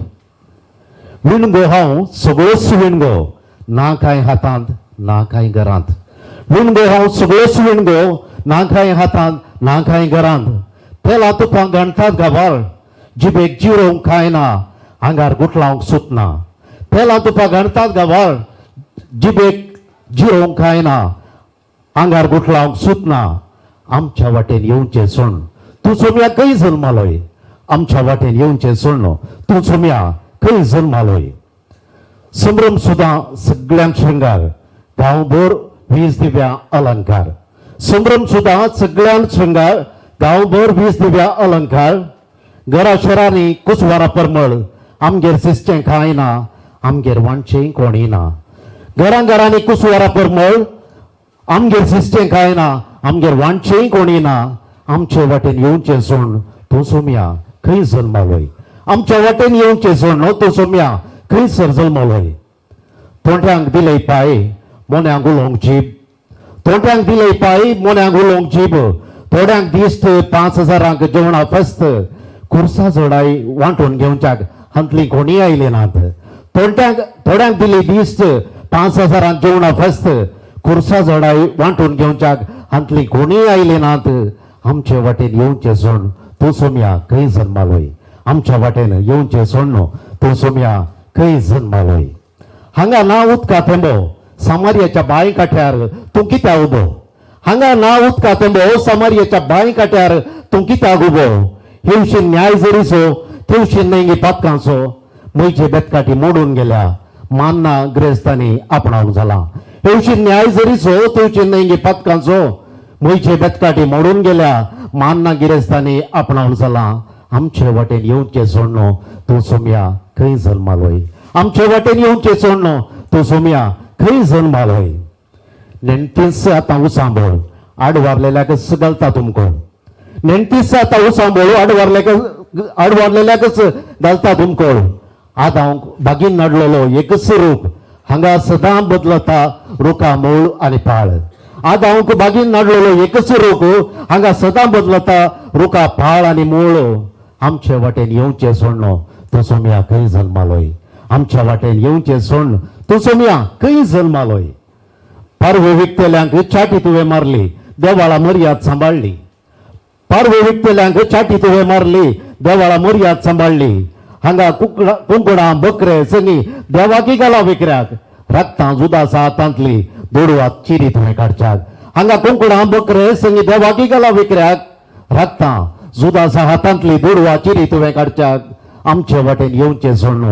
विणगो हांव सगळोच विणगो ना कांय हातांत ना कांय घरांत विणगो हांव सगळोच विणगो ना कांय हातांत ना कांय घरांत तेला तुपां गणतात गाभार जिबेक जिरोवंक कांय ना आंगार गुटलावंक सुटना पेला तुका गणतात गावार जिबेक जिरोवंक कांयना आंगार गुटलावंक सुटना आमच्या वाटेन येवचें सोड तूं सोम्या खंय जल्मालोय आमच्या वाटेन येवचें सोड तूं सोम्या खंय जल्मालोय संभ्रम सुद्दां सगळ्यांक श्रृंगार गांवभर 20 दिव्या अलंकार संभ्रम सुद्दां सगळ्यांक श्रृंगार गांवभर 20 दिव्या अलंकार घरा शहरांनी कुसवारा परमळ आमगेर सिस्टें कांय ना आमगेर वांचें कोणी ना घरां घरांनी कुसवारा परमळ आमगेर सिस्टें कांय ना आमगेर वांचें कोणी ना आमचे वाटेन येवचें सोड तूं सोम्या खंय जल्मालोय आमच्या वाटेन येवचें सोड तूं सोम्या खंय सर जल्मालोय तोंड्यांक दिले पाय मोन्यांक उलोवंक जीब तोंड्यांक दिले पाय मोन्यांक उलोवंक जीब थोड्यांक दिश्ट 5,000 जेवणा फस्त खुर्सा जोडाय वांटून घेवच्याक हांतली कोणी आयले नात थोड्यांक दिले दिश्ट 5,000 जेवणा फस्त खुर्सा जोडाय वांटून घेवच्याक हांतली कोणी आयले नात आमचे वाटेन येवचें सोड तूं सोम्या खंय जल्मालोय आमच्या वाटेन येवचें सोड तूं सोम्या खंय जल्मालोय हांगा ना उदका थेंबो सामार्याच्या बांय कांठ्यार तूं कित्याक उबो हांगा ना उदका थेंबो सामार्याच्या बांय कांठ्यार तूं कित्याक उबो हेवशीन न्याय जरीसो तेवशीन नेंगी पातकांचो म्हयचे बेतकाटी मोडून गेल्या मान्ना ग्रेस्तांनी आपणावंक जाला हेवशीन न्याय जरीसो तेवशीन नेंगी पातकांचो म्हयचे बेतकाटी मोडून गेल्या मान्ना गिरेस्तांनी आपणावंक जाला आमचे वाटेन येवचें सोड तूं सोम्या खंय जल्मालोय आमचे वाटेन येवचें सोड तूं सोम्या खंय जल्मालोय नेणटीस आतां उसांबळ आडवारलेल्याकच घालता तुमको नेणटीस आतां उसांबळ आडवारलेल्याकच घालता तुमको आदांक बागीन नडलेलो एकच रूप हांगा सदां बदलता रुखा मूळ आनी पाळ आदांक बागीन नडलेलो एकच रूप हांगा सदां बदलता रुखा पाळ आनी मूळ आमचे वाटेन येवचें सोड तूं सोम्या खंय जल्मालोय आमच्या वाटेन येवचें सोड तूं सोम्या खंय जल्मालोय पारवे विकतेल्यांक चाटी तुवें मारली देवाळा मर्याद सांबाळली पारवे विकतेल्यांक चाटी तुवें मारली देवाळा मर्याद सांबाळली हांगा कुंकडां बकरे सगळी देवाकी घाला विकऱ्याक रक्तां जुदासा हातांतली दोडवात चिरी तुवें काडच्याक हांगा कुंकडां बकरे सगळी देवाकी घाला विकऱ्याक रक्तां जुदासा हातांतली दोडवा चिरी तुवें काडच्याक आमचे वाटेन येवचें सोड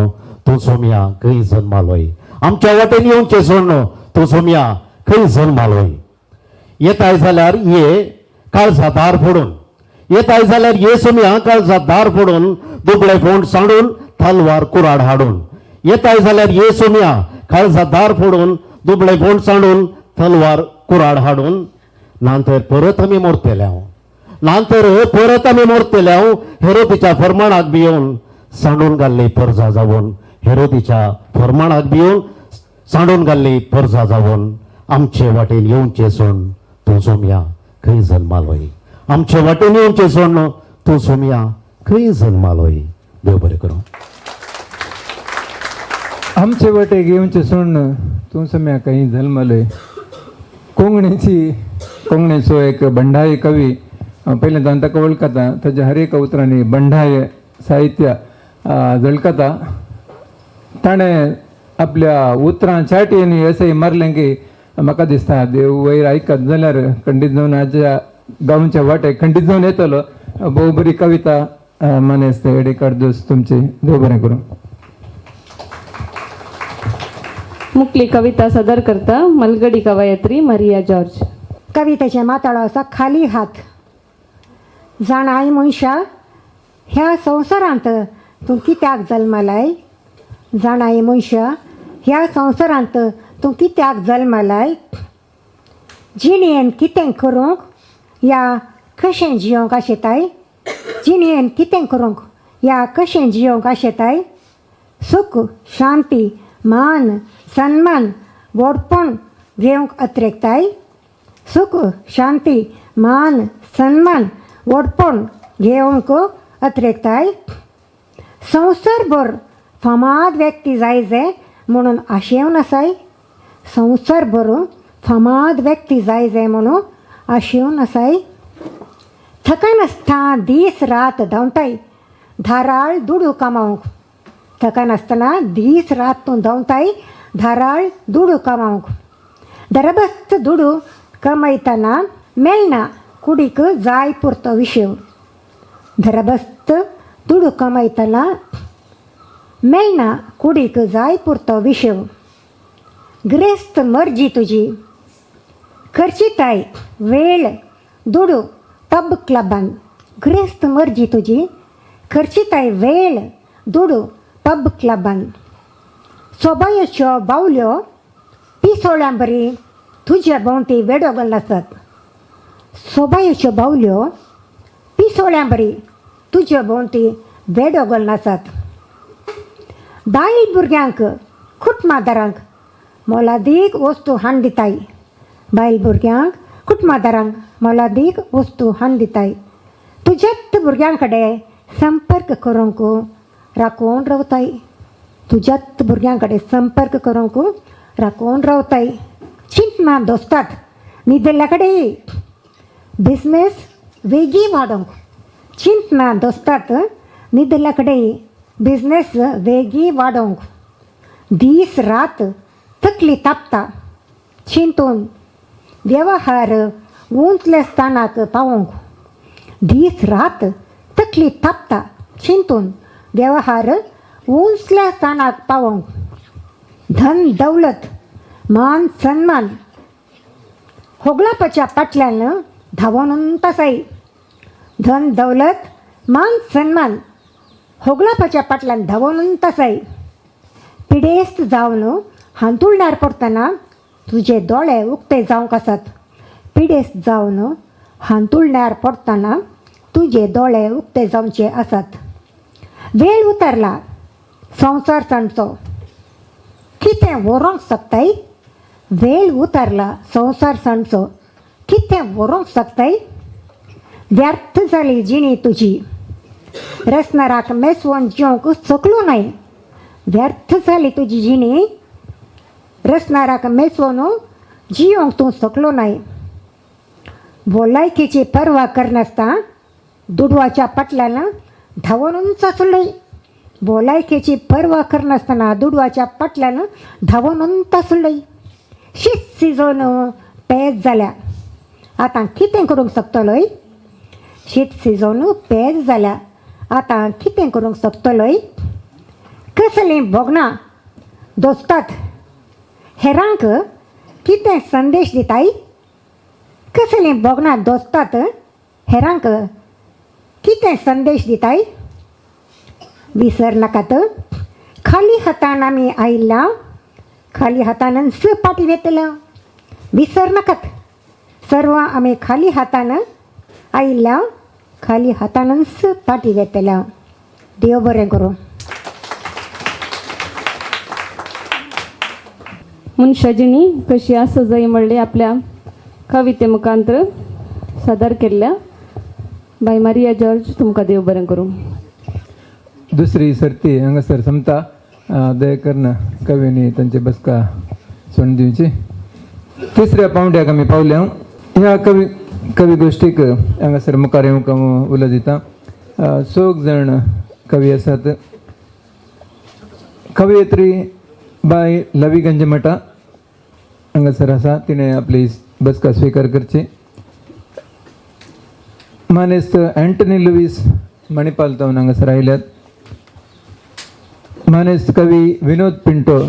तूं सोम्या खंय जल्मालोय आमच्या वाटेन येवचें सोड तूं सोम्या खंय जल्मालोय येताय जाल्यार ये काळजा दार फोडून येताय जाल्यार ये सोम्या काळजा दार फोडून दुबळे फोंड सांडून तलवार कुराड हाडून येताय जाल्यार ये सोम्या काळजा दार फोडून दुबळे फोंड सांडून तलवार कुराड हाडून नांतर परत आमी मोरतेल्या नांतर परत आमी मोरतेल्या हेरोदीच्या फर्माणाक भियोन सांडून घाल्ली परजा जावन हेरोदीच्या फर्माणाक भियोन सांडून घाल्ली परजा जावन आमचे वाटेन येवचें सोड तूं सोम्या खंय जल्मालोय आमचे वाटेन येवचें सोड तूं सोम्या खंय जल्मालोय देव बरें करूं आमचे वाटेक येवचें सोड तूं सोम्या खंय जल्मालोय कोंकणीचो एक बंडाय कवी पयलें हांव ताका वळखता ताच्या हर एक उतरांनी बंडाय साहित्य झळकता ताणें आपल्या उतरां चाटयेनी अशें मारलें की म्हाका दिसता देव वयर आयकत जाल्यार खंडीत जावन हाज्या गांवच्या वाटेक खंडीत जावन येतलो भोव बरी कविता मानेस्त एडेकार दोस तुमचे देव बरें करूं मुखली कविता सादर करता मलगडी कवयत्री मारिया जॉर्ज कवितेचे माताळो आसा खाली हात जाणाय मनशा ह्या संवसारांत तूं कित्याक जल्मालाय जाणाय मनशा ह्या संवसारांत तूं कित्याक जल्मालाय जिणेन कितें करूंक या कशें जियोंक आशेताय जिणेन कितें करूंक या कशें जियोंक आशेताय सुख शांती मान सन्मान व्हडपण घेवंक अत्रेकताय सुख शांती मान सन्मान व्हडपण घेवंक अत्रेकताय संवसारभर फामाद व्यक्ती जायजे म्हणून आशेवन आसाय संवसारभर फामाद व्यक्ती जायजे म्हणून आशेवन आसाय थकनासतना दीस रात धांवताय धाराळ दुडू कामावंक थका नासतना दीस रात तूं धांवताय धाराळ दुडू कमावंक दरबस्त दुडू कमयतना मेळना कुडीक जाय पुरतो विशेव दरबस्त दुडू कमयतना मेळना कुडीक जाय पुरतो विशेव ग्रेस्त मर्जी तुजी खर्चिताय वेळ दुडू पब क्लबान ग्रेस्त मर्जी तुजी खर्चिताय वेळ दुडू पब क्लबान सोबायेच्यो बावल्यो पिसोळ्यां बरी तुज्या भोंवती वेडोगल आसात सोबायेच्यो बावल्यो पिसोळ्यां बरी तुज्या भोंवती वेडोगल नासात बायल भुरग्यांक कुटुंबादारांक मोलादीक वस्तू हाण दिताय बायल भुरग्यांक कुटुंबादारांक मोलादीक वस्तू हाण दिताय तुज्यात भुरग्यां कडेन संपर्क करूंक राखून रावताय तुज्यात भुरग्यां कडेन संपर्क करूंक राखून रावताय चिंतना दोस्तात न्हिदल्या कडेन बिझनेस वेगी वाडोवंक चिंतना दोस्तात न्हिदल्या कडेन बिझनेस वेगी वाडोवंक दीस रात तकली तापता चिंतून वेवहार उंचल्या स्थानाक पावोवंक दीस रात तकली तापता चिंतून वेवहार उंचल्या स्थानाक पावोवंक धन दौलत मान सन्मान होगलापाच्या पाटल्यान धांवून तासाय धन दौलत मान सन्मान होगलापाच्या पाटल्यान धांवून तासाय पिडेस्त जावन हांतुळण्यार पडटना तुजे दोळे उक्ते जावंक आसात पिडेस्त जावन हांतुळण्यार पडटना तुजे दोळे उक्ते जावचे आसात वेळ उतरला संवसार सांडचो कितें व्हरोंक शकताय वेळ उतरला संवसार सांडचो कितें व्हरोंक शकताय व्यर्थ जाली जिणी तुजी रसनाराक मेसवून जिवंक सकलो न्हय व्यर्थ जाली तुजी जिणी रसनाराक मेसवून जिवंक तूं सकलो न्हय भलायकेची पर्वा करनासता दुडवाच्या पाटल्यान धांवून तासलय भलायकेची पर्वा करनासतना दुडवाच्या पाटल्यान धांवून तासलय शीत सिजोन पेज जाल्या आतां कितें करूंक शकतलोय शीत सिजोन पेज जाल्या आतां कितें करूंक शकतलोय कसलीं भोगणां दोस्तात हेरांक कितें संदेश दिताय कसलीं भोगणां दोस्तात हेरांक कितें संदेश दिताय विसर नाकात खाली हातान आमी आयिल्ल्या खाली हातानच पाटी वेतल्या विसर नाकात सर्व आमी खाली हातान आयिल्ल्या खाली हातानच पाटी वेतल्या देव बरें करूं मनशाजिणी कशी आसा जाय म्हणले आपल्या कविते मुखांतर सादर केल्ल्या बाय मारिया जॉर्ज तुमकां देव बरें करूं दुसरी सर्ती हांगासर समता दयेकरन कवीनी तांची बसका सोडून दिवची तिसऱ्या पावंड्याक आमी पावल्या ह्या कवी गोश्टीक हांगासर मुखार येवंक उलो दिता 6 जण कवी आसात कवयित्री बाय लवी गंजमटा हांगासर आसा तिणें आपली बसका स्विकार करची मानेस्त अँटनी लुईस मणिपाल जावन हांगासर आयल्यात मानेस्त कवी विनोद पिंटो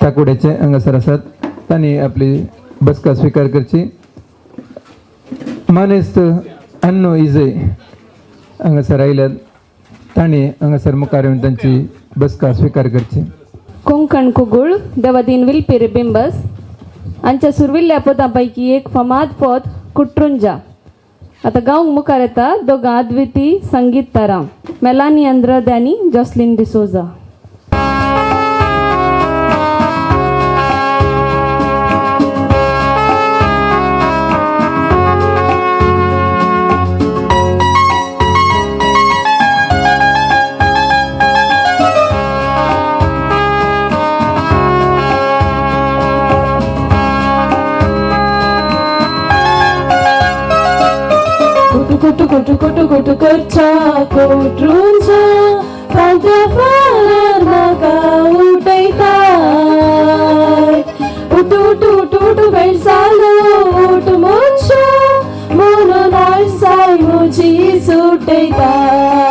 ताकुडेचे हांगासर आसात तांणी आपली बसका स्विकार करची मानेस्त अन्नो इजे हांगासर आयल्यात तांणी हांगासर मुखार येवन तांची बसका स्विकार करची कोंकण कुगुळ देवादीन विलपेरे बिंबस हांच्या सुरविल्ल्या पदां पैकी एक फामाद पद कुट्रुंजा आता गांवक मुखार येता दोगां अद्विती संगीत तारा मेलानी अंद्रद आनी Jocelyn D'Souza Kutu kutu kutu kutu kerja kutrunja फांत्या फार म्हाका उठयताय उठ उठ उठ उठ बेळसालो उठ मनशा म्हणून आळसाय म्हजी सुटयताय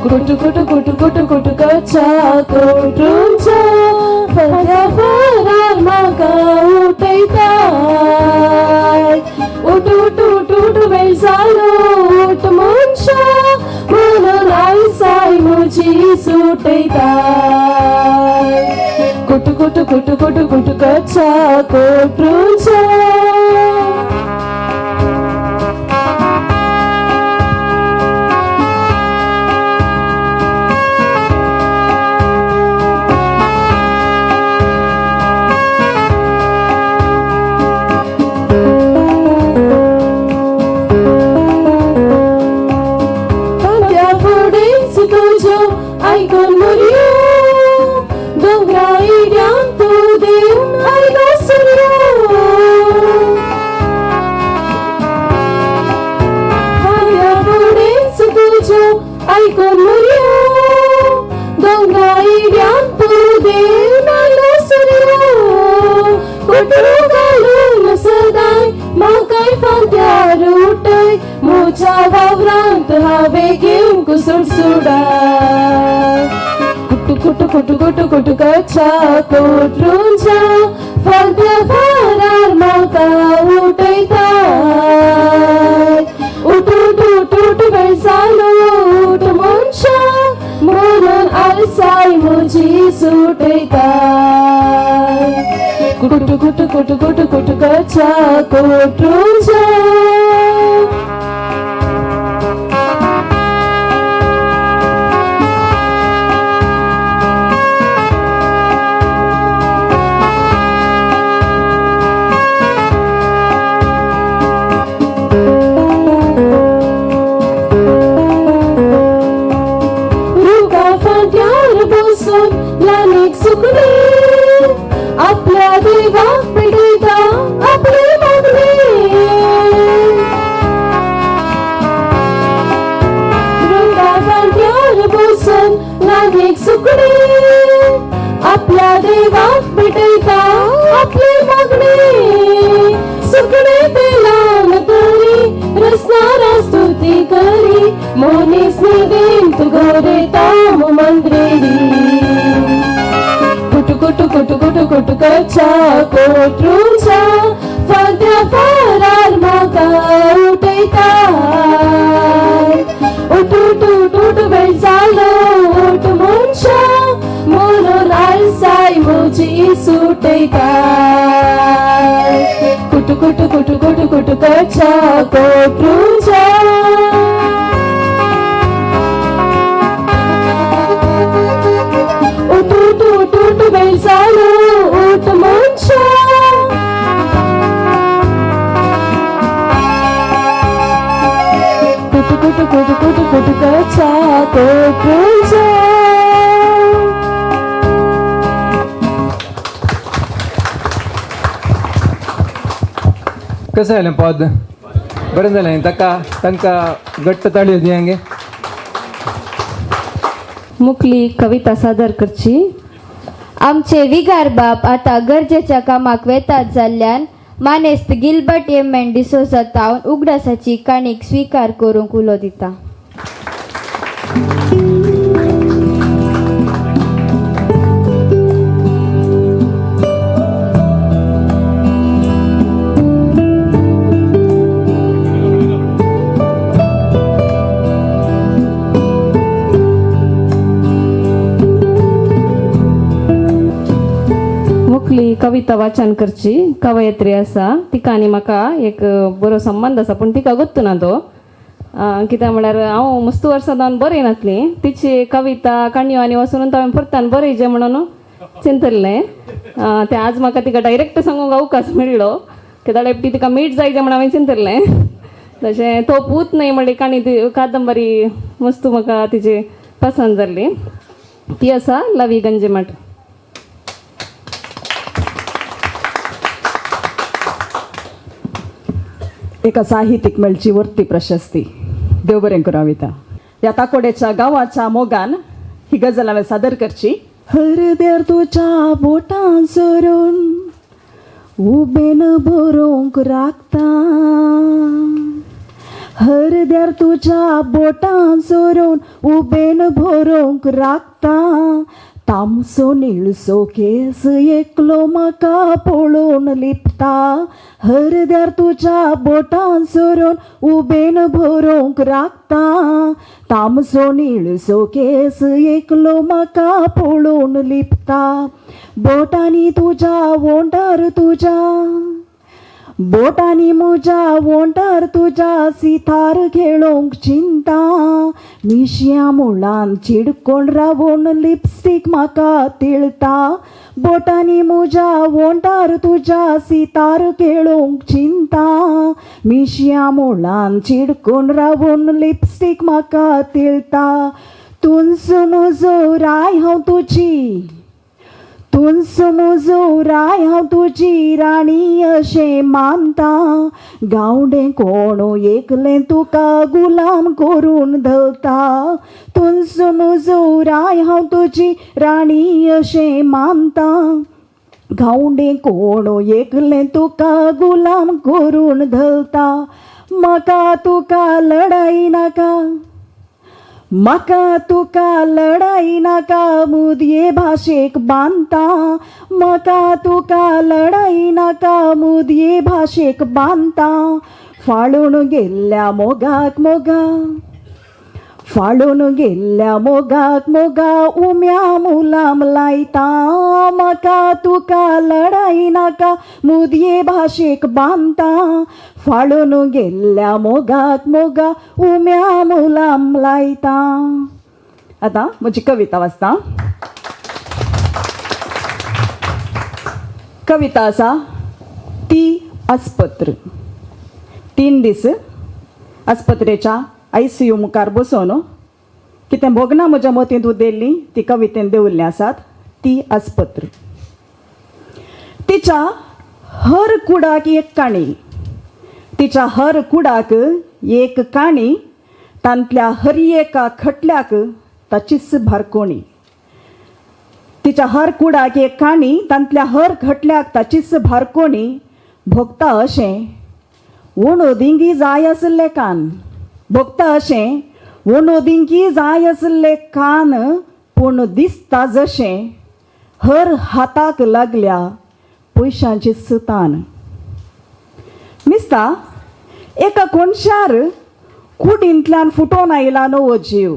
कुट कुट कुट कुट कुट कच्चा कोटरूंचा फांत्या फार म्हाका उठयताय उठ उठ उठ उठ बेळसालो उठ मनशा म्हणून आळसाय म्हजी सुटयताय कुट कुट कुट कुट कुट कच्चा कोटरूंचा आयकून मरियो दोंगरा इड्यान तू देऊन आयलो सूर्यो फांद्या फुडेंच तुज्यो आयकून मरियो दोंगरा इड्यान तू देऊन आयलो सूर्यो कुटरू घालून सदाय म्हाकाय फांद्यार उठय म्हज्या वावरांत हांवें घेवंक सुडसुडाय कुट कुट कुट कुट कच्चा कोटरूंचा फांद्या फारार म्हाका उठयताय उठ उठ उठ उठ बेळसालो उठ मनशा म्हणून आळसाय म्हजी सुटयताय कुट कुट कुट कुट कुट कच्चा कोटरूंचा आपल्या देवाक पिडयता आपले मागणे रंगार बसून लागीक सुकणे आपल्या देवाक पिडयता आपले मागणे सुकणे ते लावन तरी रसनारा स्तुती करी मोनीस निदेन तू गोरेता मंद्रेरी कुट कुट कुट कुट कच्चा कोटरूंचा फांद्या फारार म्हाका उठयताय उठ उठ उठ उठ बेळसालो उठ मनशा म्हणून आळसाय म्हजी सुटयताय कुट कुट कुट कुट कुट कच्चा कोटरूंचा उठ उठ उठ उठ बेळसालो उठ मनशा कुट कुट कुट कुट कुट कच्चा कोटरूंचा कसं जालें पद बरें जालें तांकां घट्ट ताळयो दियांगे मुखली कविता सादर करची आमचे विगार बाप आता गरजेच्या कामाक वेतात जाल्ल्यान मानेस्त गिल्बर्ट एम डिसोजा तावन उगडासाची काणीक स्वीकार करूंक उलो दिता. कविता वाचन करची कवयत्री आसा तिका आनी म्हाका एक बरो संबंध आसा पूण तिका गोत्तू ना तो कित्याक म्हळ्यार हांव मस्तू वर्सां जावन बरयनातली तिची कविता काणयो आनी वचून हांवें परतान बरयचें म्हणून चिंतल्लें तें आज म्हाका तिका डायरेक्ट सांगूंक अवकाश मेळ्ळो कित्याक ती तिका मीठ जायचें म्हणून हांवें चिंतल्लें तशें तो पूत न्हय म्हणली काणी ती कादंबरी मस्तू म्हाका तिची पसंद जाल्ली ती आसा लवी गंजेमठ. एका साहित्यिक मेळची वर्ती प्रशस्ती देव बरें करूं विता. या ताकोडेच्या गावाच्या मोगान ही गजल हांवें सादर करची. हृदयार तुझ्या बोटां सोरून उबेन बरोवंक राखता, हृदयार तुझ्या बोटां सोरून उबेन बरोवंक राखता, तामसो निळसो केस एकलो म्हाका पळोवन लिपता, हृदयार तुझ्या बोटां सोरून उबेन बरोवंक राखता, तामसो निळसो केस एकलो म्हाका पळोवन लिपता, बोटांनी तुझ्या वोंटार तुझ्या, बोटांनी म्हज्या वोंटार तुझ्या सितार खेळोंक चिंता, मिशया मुळान चिडकोन रावून लिपस्टीक म्हाका तिळता, बोटांनी म्हज्या वोंटार तुझ्या सितार खेळोंक चिंता, मिशया मुळान चिडकोन रावून लिपस्टीक म्हाका तिळता, तुंस म्हजो राय हांव तुजी, तुंस म्हजो राय हांव तुजी राणी अशें मानता, गावडें कोणो एकलें तुका गुलाम करून धरता, तुंस म्हजो राय हांव तुजी राणी अशें मानता, गावडें कोणो एकलें तुका गुलाम करून धरता, म्हाका तुका लढाई नाका, म्हाका तुका लढाई नाका मुदये भाशेक बांदता, म्हाका तुका लढाई नाका मुदये भाशेक बांदता, फाळून गेल्ल्या मोगाक मोगा, फाळून गेल्ल्या मोगाक मोगा उम्या मुलाम लायता, म्हाका तुका लढाई नाका मुदये भाशेक बांदता, फाळून गेल्ल्या मोगाक मोगा उम्या मुलाम लायता. आता म्हजी कविता वाचता. कविता आसा ती आस्पत्र. 3 दीस आस्पत्रेच्या ICU मुखार बसून कितें भोगना म्हज्या मतींत उदेल्ली ती कवितेन दवरली आसात. ती आस्पत्र. तिच्या हर कुडाक एक काणी, तिच्या हर कुडाक एक काणी, तांतल्या हर एका खटल्याक ताचीच भारकोणी, तिच्या हर कुडाक एक काणी, तांतल्या हर खटल्याक ताचीच भारकोणी, भोगता अशें वणोदिंगी जाय आसले कान, भोगता अशें वणोदिंगी जाय आसले कान, पूण दिसता जशें हर हाताक लागल्या पयशांची सुतान. मिस्ता एका कोणशार कुडींतल्यान फुटोन आयला नवो जीव,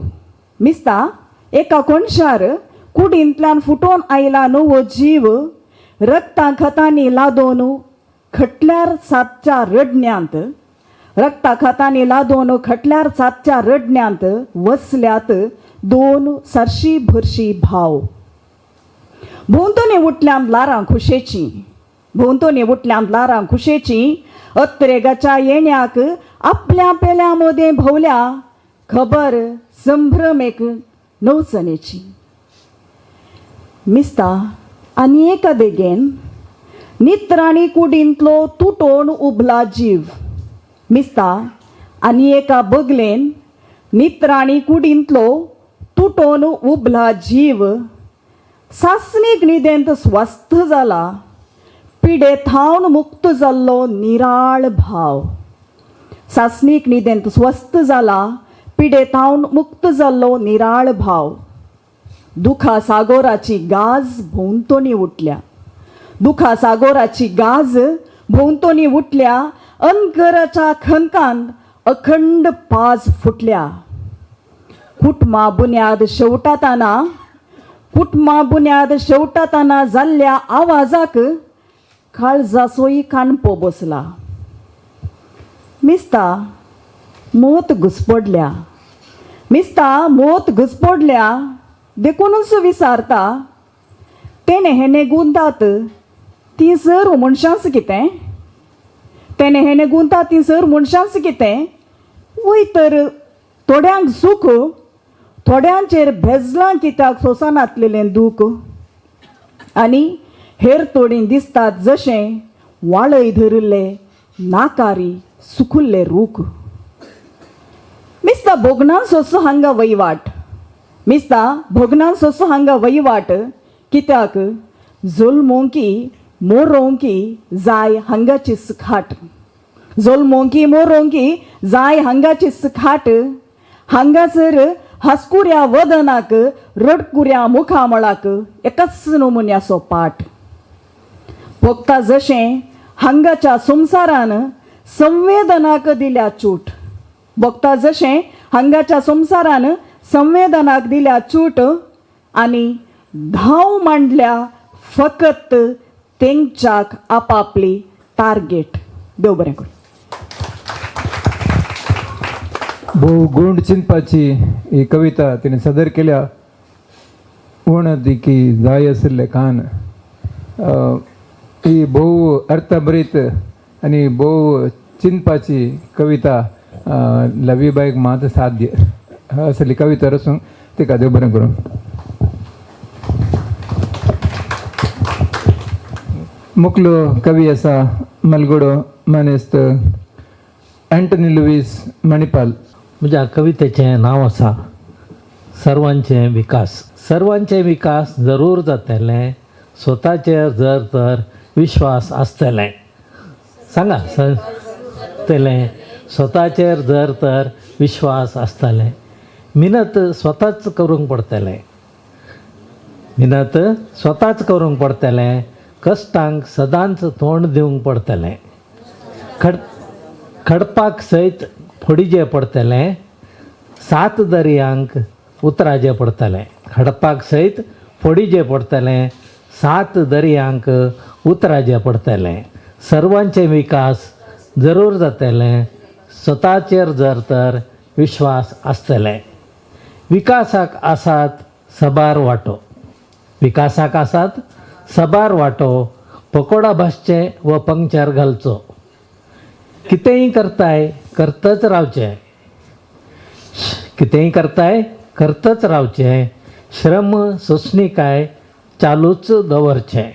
मिस्ता एका कोणशार कुडींतल्यान फुटोन आयला नवो जीव, रक्ता खतांनी लादोन खटल्यार सातच्या रडण्यांत, रक्ता खतांनी लादोन खटल्यार सातच्या रडण्यांत वसल्यात 2 सरशी भरशी भाव. भोंवतणी उठल्यान लारां खुशेची, भोंवतणी उठल्यान लारां खुशेची, अत्रेगाच्या येण्याक आपल्या पेल्या मोदें भोवल्या, खबर संभ्रम एक नवसनेची. मिस्ता आनी एका देगेन नित्राणी कुडींतलो तुटोन उबला जीव, मिस्ता आनी एका बगलेन नित्राणी कुडींतलो तुटोन उबला जीव, सासणीक न्हिदेंत स्वस्थ जाला, पिडेथावन मुक्त जाल्लो निराळ भाव, सासणीक न्हिदेंत स्वस्थ जाला, पिडेथावन मुक्त जाल्लो निराळ भाव. दुखा सागोराची गाज भोंवतणी उठल्या, दुखा सागोराची गाज भोंवतणी उठल्या, अंकराच्या खंकांत अखंड पाज फुटल्या. कुटमा बुन्याद शेवटाताना, कुटमा बुन्याद शेवटाताना जाल्ल्या आवाजाक काळजाचोय काणपो बसला. मिस्ता मोत घुसपडल्या, मिस्ता मोत घुसपडल्या, देखूनच विचारता तेणे हेणे गुंतात ती सर मनशांच कितें, तेणे हेणे गुंतात ती सर मनशांच कितें, वय तर थोड्यांक सूख, थोड्यांचेर भेजलां कित्याक सोंसान आसलेलें दूख, आनी हेर तोडीं दिसतात जशें वाळय धरिल्ले नाकारी सुखुल्ले रूख. मिस्ता मिस्ता भोगना सोस हांगा वहिवाट मिस्ता भोगना सोस हांगा वहिवाट कित्याक जुल्मोंकी मोरोंकी जाय हांगाची सुखाट जुल्मोंकी मोरोंकी जाय हांगाची सुखाट हांगासर हसकुऱ्या वदनाक रडकुऱ्या मुखामळाक एकच नमुन्याचो पाठ फक्त जशें हांगाच्या संसारान संवेदनाक दिल्या चूट बघता जशें हांगाच्या संसारान संवेदनाक दिल्या चूट आनी धांव मांडल्या फकत तेंच्याक आपापली टार्गेट देव बरें करूं. भोव गुंड चिंतपाची ही कविता तिने सादर केल्या उण दिकी जाय आशिल्ले कान ही भोव अर्थभरीत आनी भोव चिंतपाची कविता लवीबाईक मात साध्य असली कविता रचून तिका देव बरें करूं. मुखलो कवी आसा मलगडो मानेस्त अँटनी लुईस मणिपाल. म्हज्या कवितेचें नांव आसा सर्वांचे विकास. सर्वांचे विकास जरूर जातलें स्वताचेर जर तर विश्वास आसतलें. सांगा आसतलें स्वताचेर जर तर विश्वास आसतलें. मिनत स्वताच करूंक पडटलें. मिनत स्वताच करूंक पडटलें. कश्टांक सदांच तोंड दिवंक पडटलें. खडपाक सयत फोडिचें पडटलें. 7 दर्यांक उतराचें पडटलें. खडपाक सयत फोडिचें पडटलें. 7 दर्यांक उतराचें पडटलें. सर्वांचे विकास जरूर जातलें स्वताचेर जर तर विश्वास आसतलें. विकासाक आसात सबार वांटो. विकासाक आसात सबार वांटो. पकोडा भासचें व पंक्चर घालचो. कितेंय करताय करतच रावचें. कितेंय करताय करतच रावचें. श्रम सोंसणीकाय चालूच दवरचें.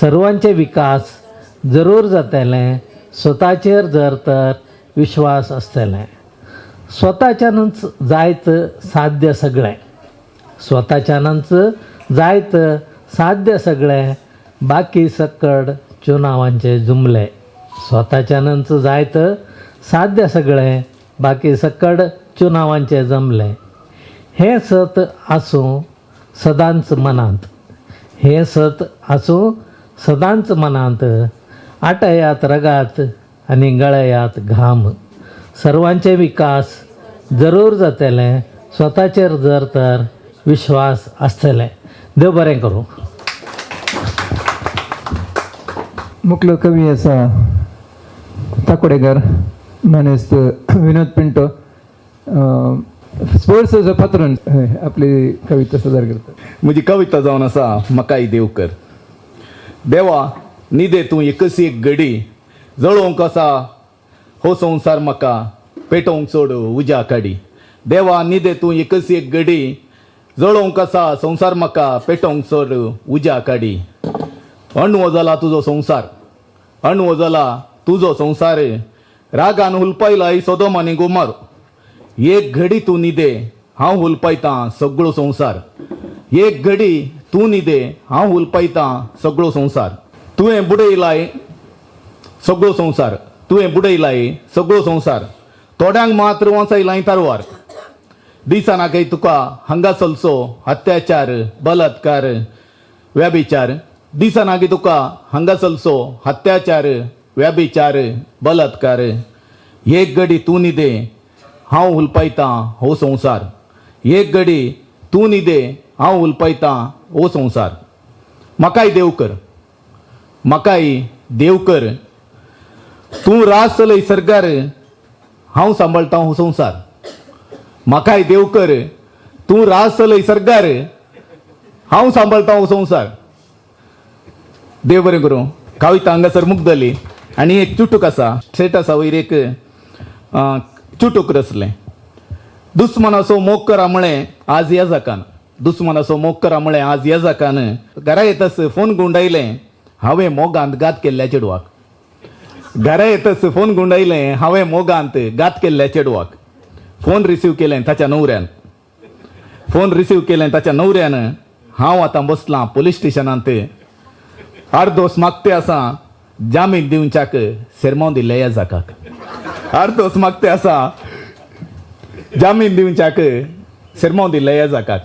सर्वांचे विकास जरूर जातलें स्वताचेर जर तर विश्वास आसतलें. स्वताच्यानूच जायत साध्य सगळें. स्वताच्यानूच जायत साध्य सगळें. बाकी सकड चुनावांचे जुमले. स्वताच्यानूच जायत साध्य सगळें. बाकी सकड चुनावांचे जमले. हें सत आसूं सदांच मनांत. हें सत आसूं सदांच मनांत. आटयात रगात आनी गळयात घाम. सर्वांचे विकास जरूर जातलें स्वताचेर जर तर विश्वास आसतलें. देव बरें करूं. मुखलो कवी आसा ताकोडेकर मानेस्त विनोद पिंटो. स्पोर्ट्स पात्रून आपली कविता सादर करता. म्हजी कविता जावन आसा मकाई देवकर. देवा निदे तूं एकच एक घडी जळोवंक आसा हो संवसार म्हाका पेटोवंक सोड उज्या काडी. देवा निदे तूं एकच एक घडी जळोवंक आसा संवसार म्हाका पेटोवंक सोड उज्या काडी. अणवो जाला तुजो संवसार. अणवो जाला तुजो संवसार. रागान हुलपायलाय सोदोम आनी गोमार. एक घडी तूं निदे हांव हुलपायतां सगळो संवसार. एक घडी तूं निदे हांव हुलपायतां सगळो संवसार. तुवें बुडयलाय सगळो संवसार. तुवें बुडयलाय सगळो संवसार. थोड्यांक मात्र वाचयलाय तारवार. दिसनाकय तुका हांगा चलचो अत्याचार बलात्कार व्याभिचार. दिसनाकी तुका हांगा चलचो अत्याचार व्याभिचार बलात्कार. एक घडी तूं निदे हांव हुलपायतां हो संवसार. एक घडी तूं निदे हांव हुलपायतां हो संवसार. म्हाकाय देवकर. म्हाकाय देवकर. तूं रास चलय सरकार हांव सांबाळटां हो संवसार. म्हाकाय देवकर. तूं रास चलय सरकार हांव सांबाळटां हो संवसार. देव बरें करूं. कविता हांगासर मुक्तली. आनी एक चुटूक आसा स्टेटसा वयर एक चुटूक रचलें. दुस्मनाचो मोग करा म्हळें आज येजाकान. दुस्मनाचो मोग करा म्हळें आज येजाकान. घरा येतास फोन गुंडायलें हांवें मोगांत घात केल्ल्या चेडवाक. घरा येतास फोन गुंडायलें हांवें मोगांत घात केल्ल्या चेडवाक. फोन रिसीव केलें ताच्या न्हवऱ्यान. फोन रिसीव केलें ताच्या न्हवऱ्यान हांव आतां बसलां पुलीस स्टेशनांत. अर्दोस मागते आसा जामीन दिवच्याक सेरमोन दिल्ले ह्या जाकाक. अर्दोस मागते आसा जामीन दिवच्याक सेरमोन दिल्ले ह्या जाकाक.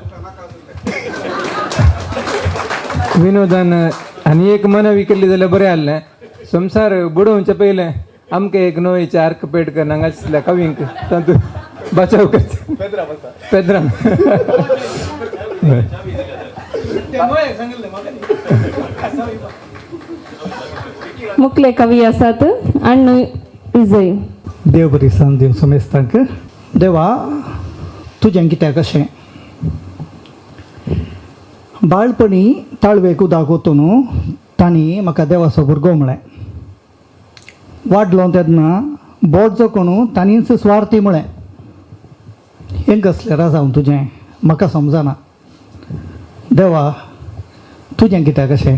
विनोदान आनी एक मनवी केल्ली जाल्यार बरें आहलें. संवसार बुडोवचे पयलें आमकां एक नोयेचे आर्क पेडकर हांगासल्या कवींक तातूंत बचाव करता. पेद्राम मुखले कवी आसात अण्णू इजय. देव बरी सांग दिवं समेस्तांक. देवा तुजें कितें कशें बाळपणी ताळवेक उदक वतून तांणी म्हाका देवाचो भुरगो म्हळें. वाडलो तेन्ना बोट जोखून तांणीच स्वार्थी म्हळें. हें कसलें राजांव तुजें म्हाका समजना. देवा तुजें कितें कशें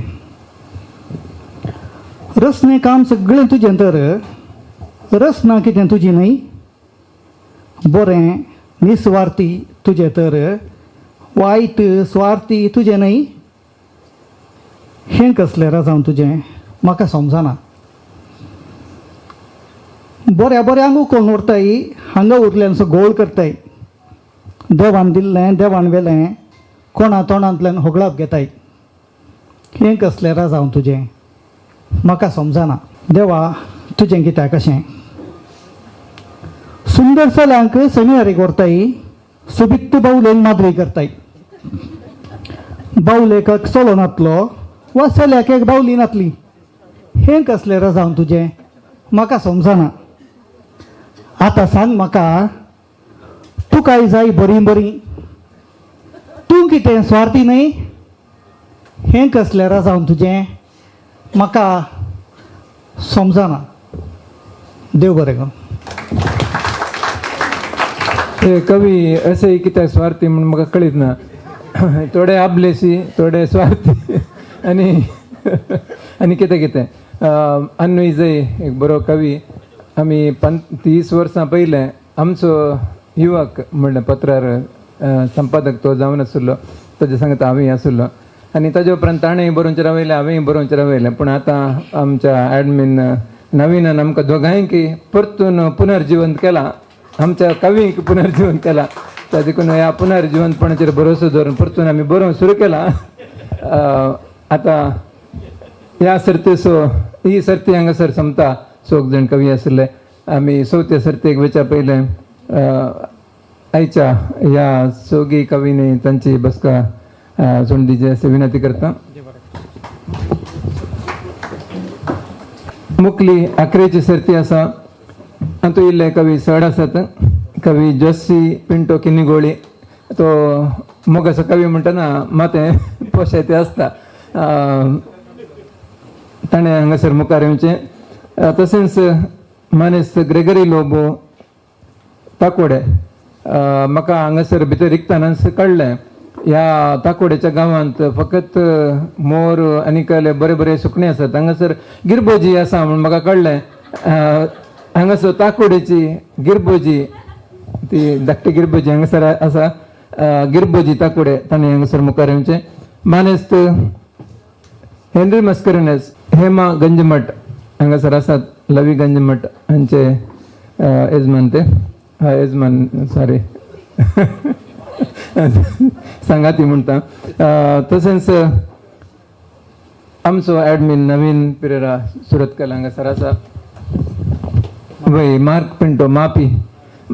रसनें काम सगळें तुजें तर रसना कितें तुजी न्हय. बरें निस्वार्थी तुजें तर वायट स्वार्थी तुजें न्हय. हें कसलें राजांव तुजें म्हाका समजना. बऱ्या बऱ्यांक उखलून व्हरताय हांगा उरल्यांचो गोळ करताय. देवान दिल्लें देवान वेलें कोणा तोंडांतल्यान होगळाप घेताय. हें कसलें राजांव तुजें म्हाका समजना. देवा तुजें कितें कशें सुंदर चल्यांक सनियारीक व्हरताय सुबित्त बावलेक माद्री करताय. बावलेक चलो नातलो वा चल्याक एक बावली नातली. हें कसलें राजांव तुजें म्हाका समजना. आतां सांग म्हाका तुकाय जाय बरी बरी. तूं कितें स्वार्थी न्हय. हें कसलें राजांव तुजें म्हाका समजना. देव बरें गो. ते कवी असे कित्याक स्वार्थी म्हणून म्हाका कळीत ना. थोडे आबलेसी थोडे स्वार्थी आनी आनी कितें कितें. अण्णू इजय एक बरो कवी. आमी 30 वर्सां पयलें आमचो युवक म्हणलें पत्रार संपादक तो जावन आशिल्लो. ताजे सांगता हांवें आशिल्लो आनी ताजे उपरांत ताणेंय बरोवचें रावयलें हांवेंय बरोवचें रावयलें. पूण आतां आमच्या एडमीन नवीनान आमकां दोगांयकी परतून पुनर्जिवंत केलां. आमच्या कवींक पुनर्जिवंत केलां. ताजे देखून ह्या पुनर्जिवंतपणाचेर भरोसो दवरून परतून आमी बरोवंक सुरू केलां. आतां ह्या सर्तीचो ही सर्ती हांगासर सोंपता. 6 जाण कवी आशिल्ले. आमी 4थ्या सर्तेक वयच्या पयलें आयच्या ह्या 4 कवींनी तांची बसका सोडून दिवची अशी विनंती करता. मुखली 11ची सर्ती आसा. हातूंत इल्ले कवी 6 आसात. कवी जोशी पिंटो किन्निगोळी तो मोगाचो कवी म्हणटना मातें पोशें तें आसता. ताणें हांगासर मुखार येवचें. तशेंच मानेस ग्रेगरी लोबो ताकोडे. म्हाका हांगासर भितर रिक्तानाच कळ्ळें ह्या ताकोडेच्या गांवांत फकत मोर आनी कसले बरे बरे सुकणे आसात. हांगासर गिरबोजी आसा म्हूण म्हाका कळ्ळें. हांगासर ताकोडेची गिरबोजी ती धाकटी गिरबोजी हांगासर आसा. गिरबोजी ताकोडे ताणें हांगासर मुखार येवचें. मानेस्त हेनरी मस्करिनेस हेमा गंजमठ हांगासर आसात. लवी गंजमठ हांचे येजमान ते येजमान सॉरी सांगाती म्हणटा. तशेंच आमचो एडमीन नवीन पिरेरा सुरतकल हांगासर आसा. वय मार्क पिंटो मापी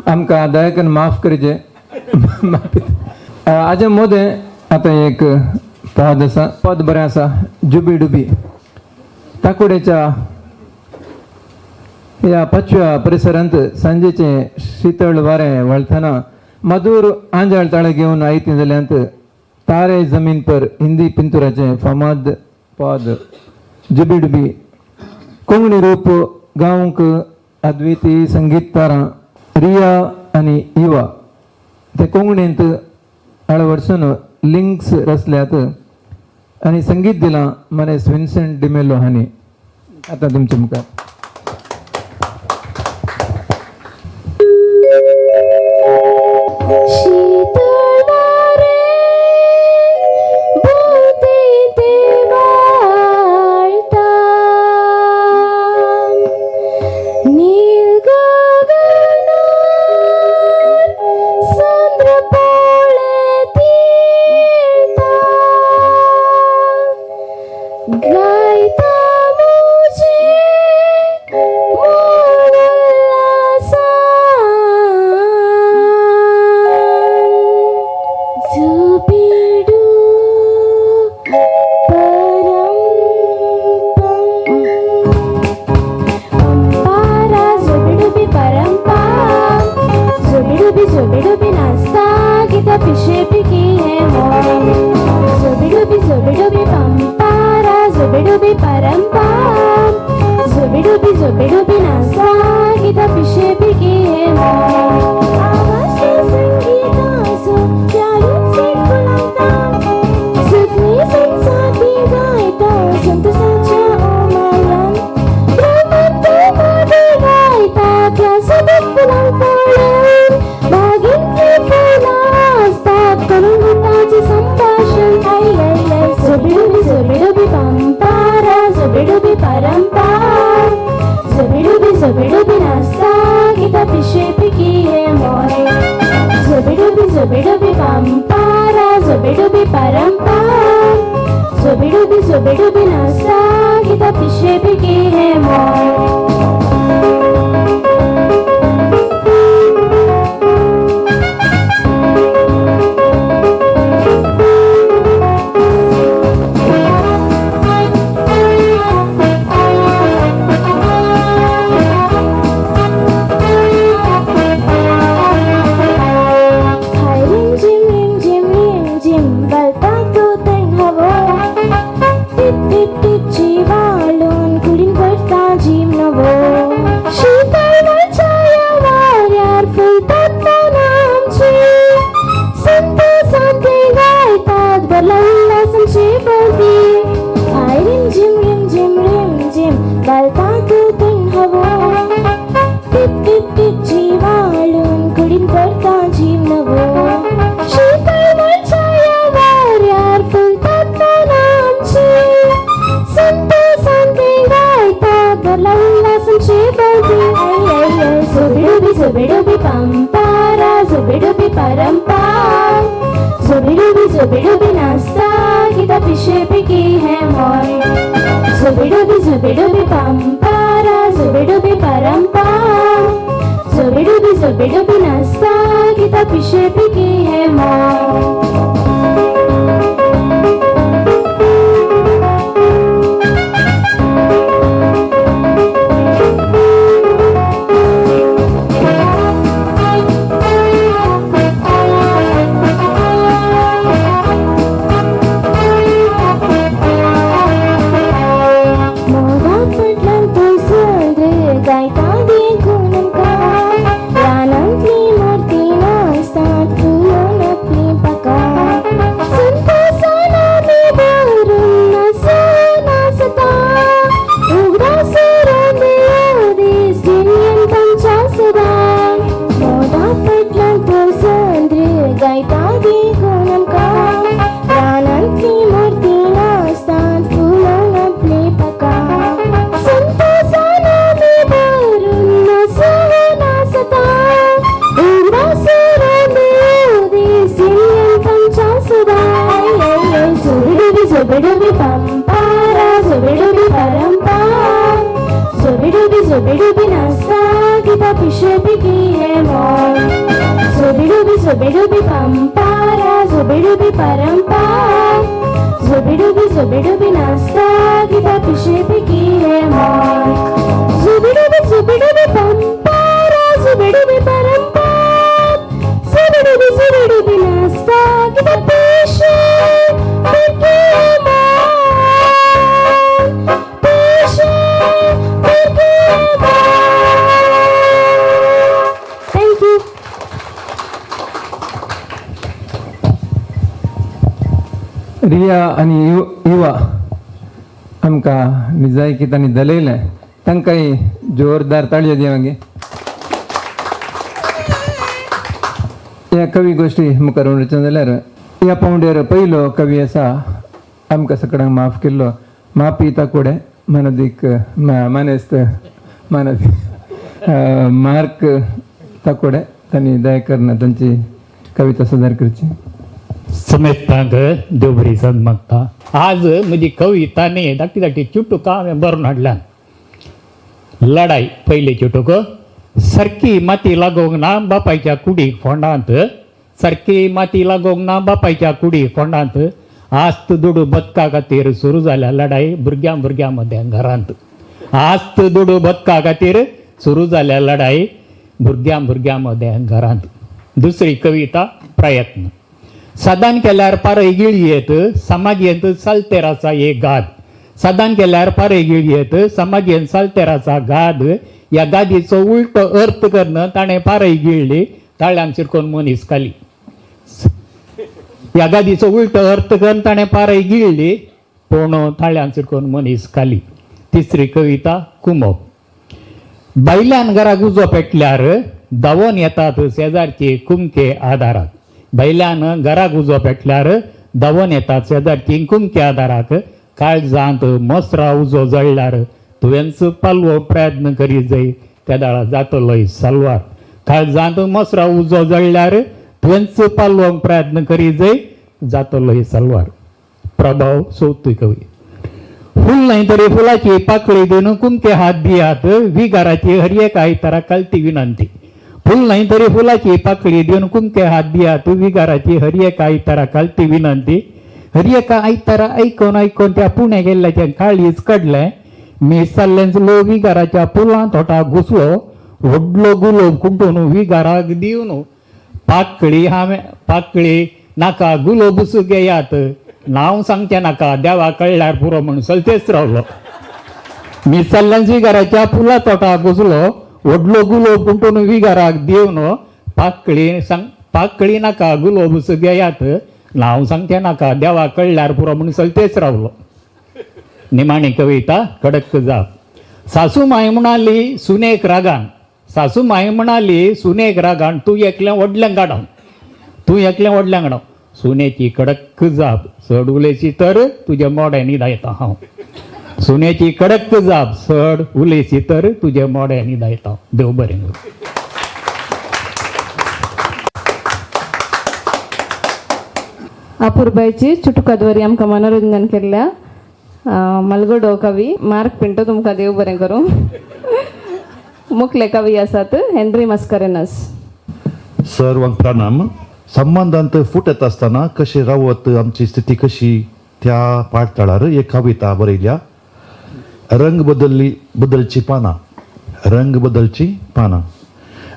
आमकां दया करून माफ करचें. हाजे मोदें आतां एक पद आसा. पद बरें आसा. जुबी डुबी. ताकोडेच्या ह्या 5व्या परिसरांत सांजेचें शीतळ वारें वळतना मधुर आंजाळ ताळे घेवन आयती जाल्यांत तारे जमीन पर हिंदी पिंतुराचें फामाद पद जुबी डुबी. कोंकणी रूप गांवक अद्विती संगीतकारां रिया आनी इवा ते कोंकणींत अळवडसून लिंक्स रचल्यात आनी संगीत दिलां मनेस विन्सेंट डिमेलो हांणी. आतां तुमचे मुखार पोळे तीळता गायता मुझे मोर उल्लासान जुबिडू Pampara, zubidubi parampa, zubidubi nasta, kita pishe piki hai mom. Zubidubi pampara, zubidubi parampa, zubidubi nasta, kita pishe piki hai mom. आवाज से संगीता सो प्यारों से बुलाता, सुधनी संसाती गायता, संत साचा ओ मायन. Zubidubi nasta, kita pishe piki hai moy. Zubidubi pampara, zubidubi parampa, zubidubi nasta, kita pishe piki hai moy. Zubidubi pampara, zubidubi parampa, zubidubi nasta, kita pishe piki hai moy. Zubidubi pampara, zubidubi parampa, zubidubi nasta, kita pishe piki hai moy. Zubidubi pampara, zubidubi parampa, zubidubi nasta, kita pishe piki hai moy. Zubidubi pampara, zubidubi parampa, zubidubi nasta, kita pishe piki hai moy. Zubidubi pampara, zubidubi parampa, zubidubi nasta, kita pishe piki hai moy. Thank you. Riya आणि युवा आमकां निजायकीतांनी दलयलें तांकांय जोरदार ताळयो दिया मागीर. ह्या कवी गोश्टी मुखार उडोवच्यो जाल्यार ह्या पावंड्यार पयलो कवी आसा आमकां सगळ्यांक माफ केल्लो मापी ताकोडे मानदीक मानेस्त मानदी मार्क ताकोडे तांणी दयेकरना तांची कविता सादर करची. समेतांक देव बरी संत मागता. आज म्हजी कविता न्ही धाकटी धाकटी चुटुकां हांवें बरोवन हाडल्यान. लढाई पयली चुटूक. सारकी माती लागोंक ना बापायच्या कुडीक फोंडांत. सारकी माती लागोंक ना बापायच्या कुडीक फोंडांत. आस्त दुडू बदका खातीर सुरू जाल्या लढाई भुरग्यां मदें घरांत. आस्त दुडू बदका खातीर सुरू जाल्या लढाई भुरग्यां मदें घरांत. दुसरी कविता प्रयत्न. सदान केल्यार पारय गिळयेत समाजेंत सालतेराचा एक गाद. सदान केल्यार पारय गिळयेत समाजेंत सालतेराचा गाद. या गादीचो उलटो अर्थ करून ताणें पारय गिळली ताळ्यांक चिरकोन मनीस खाली. या गादीचो उलटो अर्थ करून ताणें पारय गिळली पूण ताळ्यांक चिरकोन मनीस खाली. तिसरी कविता कुमोप. बैल्यान घराक उजो पेटल्यार धांवोन येतात शेजारचे कुमके आदाराक. बैल्यान घराक उजो पेटल्यार धांवोन येतात शेजारची कुमके आदाराक. काळजांत मसरा उजो जळल्यार तुवेंच पालवो प्रयत्न करी जय त्या दाळा जातलोय सालवार. काळजांत मसरा उजो जळल्यार तुवेंच पालवो प्रयत्न करी जय जातलोय सालवार. प्रभाव चौथी कवी. फुल नाही तरी फुलाची पाकळी देऊन कुमके हात दियात विगाराची हर एक आयतारा कळती विनंती. फुल नाही तरी फुलाची पाकळी देऊन कुमके हात दियात विगाराची हर एक आयतारा कळती विनंती. हर एक आयतारा ऐकून त्या पुणे गेल्ल्याच्या काळीच कडलें. मी सल्लेंच लो विगाराच्या पुलां तोटा घुसलो. व्हडलो गुलोब कुंटून विगाराक दिवन पाकळी नाका गुलोब सुगेयात. नांव सांगचे नाका देवा कळल्यार पुरो म्हूण सलतेच रावलो. मी सल्ल्यान विगाराच्या पुला तोटा घुसलो. व्हडलो गुलोब कुंटून विगाराक दिवन पाकळी नाका गुलोब सुगेयात. नांव सांगचे नाका देवा कळल्यार पुरो म्हूण सलतेच रावलो. निमाणी कविता कडक जाप. सासू माय म्हणाली सुनेक रागान. सासू माय म्हणाली सुनेक रागान तू एकलें व्हडलें गाडव. तू एकलें व्हडलें गाडव. सुनेची कडक जाप. चड उलयशी तर तुज्या मोड्यांनी दायता हांव. सुनेची कडक जाप. चड उलयशी तर तुज्या मोड्यांनी दायता. देव बरें करूं. अपूर्बायची चुटुकाद्वारे आमकां मनोरंजन केल्ल्या मलगडो कवी मार्क पिंटो तुमकां देव बरें करूं. मुखले कवी आसात हेनरी मस्करेनस. सर्वांक प्रणाम. संबंधांत फूट येता आसतना कशें रावत आमची स्थिती कशी त्या पाठतळार एक कविता बरयल्या. रंग बदलची पानां. रंग बदलची पानां.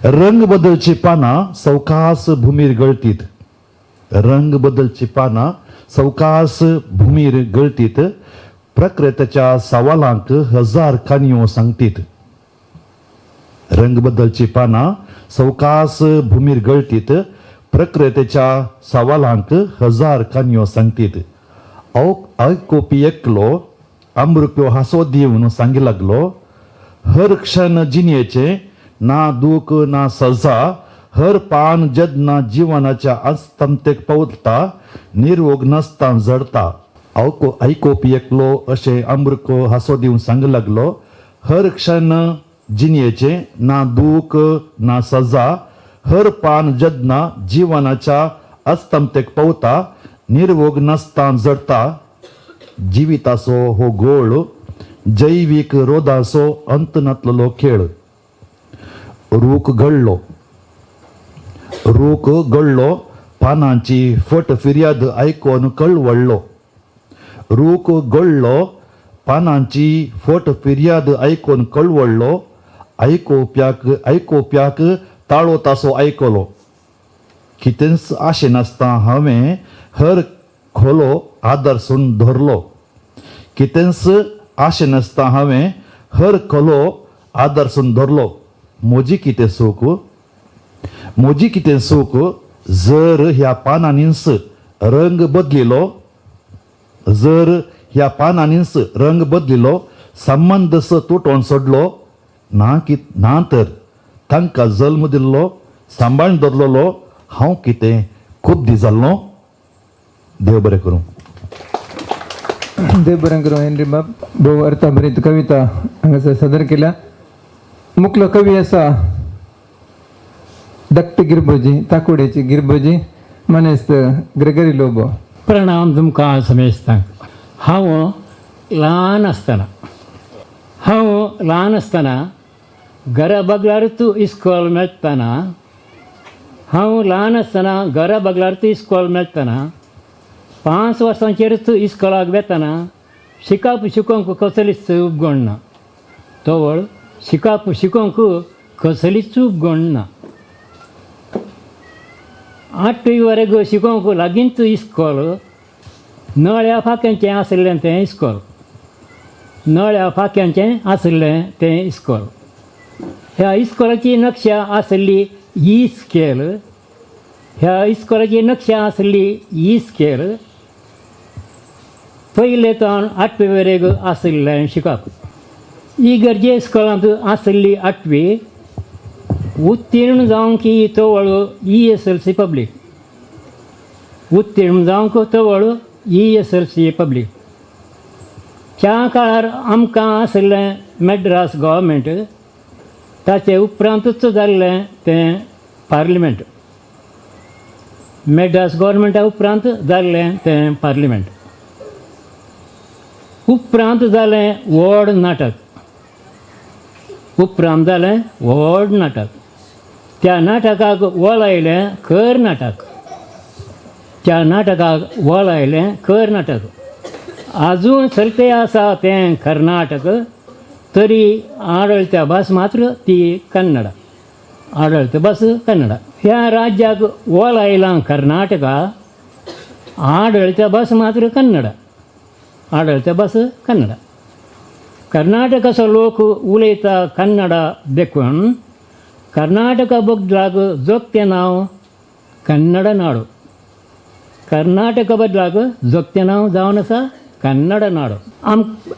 रंग बदलची पानां सवकास भुमीर गळतीत. रंग बदलची पानां सवकास भुमीर गळतीत. प्रकृतीच्या सवालांक हजार काणयो सांगतीत. रंग बदलची पानां सवकास भुमीर गळतीत. प्रकृतीच्या सवालांक हजार काणयो सांगतीत. आयकोपी एकलो अमृक्यो हांसो दिवन सांगी लागलो. हर क्षण जिणेचे ना दूख ना सजा. हर पान जदना जीवनाच्या अस्तंतेक पावता. निरोग नसता जडता. आयकोपी एकलो अशें अमृको हांसो दिवन सांगी लागलो. हर क्षण जिणेचे ना दूख ना सजा. हर पान जदना जीवनाच्या अस्तंतेक पावता. निर्वोग नसता जडता. जिविताचो हो गोळ जैवीक रोधाचो अंत नातलो खेळ. रूख गळलो पानांची फट फिर्याद आयकोन कळवळलो. रूख गळलो पानांची फट फिर्याद आयकोन कळवळलो. आयकोप्याक ताळो तासो आयकलो. कितेंच आशे नासता हांवें हर खोलो आदरसून धरलो. कितेंच आशे नासता हांवें हर खोलो आदरसून धरलो. म्हजी कितें सूख जर ह्या पानांनीच रंग बदलिलो. जर ह्या पानांनीच रंग बदलिलो. संबंध तुटोवन सोडलो. ना तर तांकां जल्म दिल्लो सांबाळून दवरलेलो हांव कितें खुब्दी जाल्लो. देव बरें करूं. देव बरें करूं. हेनरी बाब भोव अर्थाभरीत कविता हांगासर सादर केल्या. मुखलो कवी आसा दत्त गिरबोजी ताकुडेची गिरबोजी मनेस्त ग्रेगरी लोबो. प्रणाम तुमकां समेस्तांक. हांव ल्हान आसतना घरा बगलारूच इस्कॉल मेळटना घरा बगलारूच इस्कॉल मेळटना 5 वर्सांचेरूच इस्कॉलाक वेतना शिकोवंक कसलीच उपगण ना. तवळ शिकोवंक कसलीच उपगण ना. 8वीवರೆಗೂ शिकोवंक लागींच इस्कॉल. नळ्या फाक्यांचें आसलें तें इस्कॉल. ह्या इस्कॉलाची नक्षा आसली ई स्केल. पयले तोन 8वीवರೆಗೂ आसलें शिकप. इगर्जे इस्कॉलांत आसली 8वी उत्तीर्ण जावंक तवळ ESLC पब्लीक. त्या काळार आमकां आसलें मॅड्रास गव्हर्मेंट. ताचे उपरांतूच जाल्लें तें पार्लिमेंट. मॅड्रास गव्हर्मेंटा उपरांत जाल्लें तें पार्लिमेंट. उपरांत जालें व्हड नाटक. त्या नाटकाक वळ आयलें कर्नाटक. आजून चलते आसा तें कर्नाटक. तरी आडळत्या भास मात्र ती कन्नड. ह्या राज्याक वळ आयलां कर्नाटका. आडळत्या भास मात्र कन्नड. कर्नाटकाचो लोक उलयता कन्नड देखून कर्नाटका बदलाक जोगतें नांव कन्नड नाडू. जावन आसा कन्नड नाडू.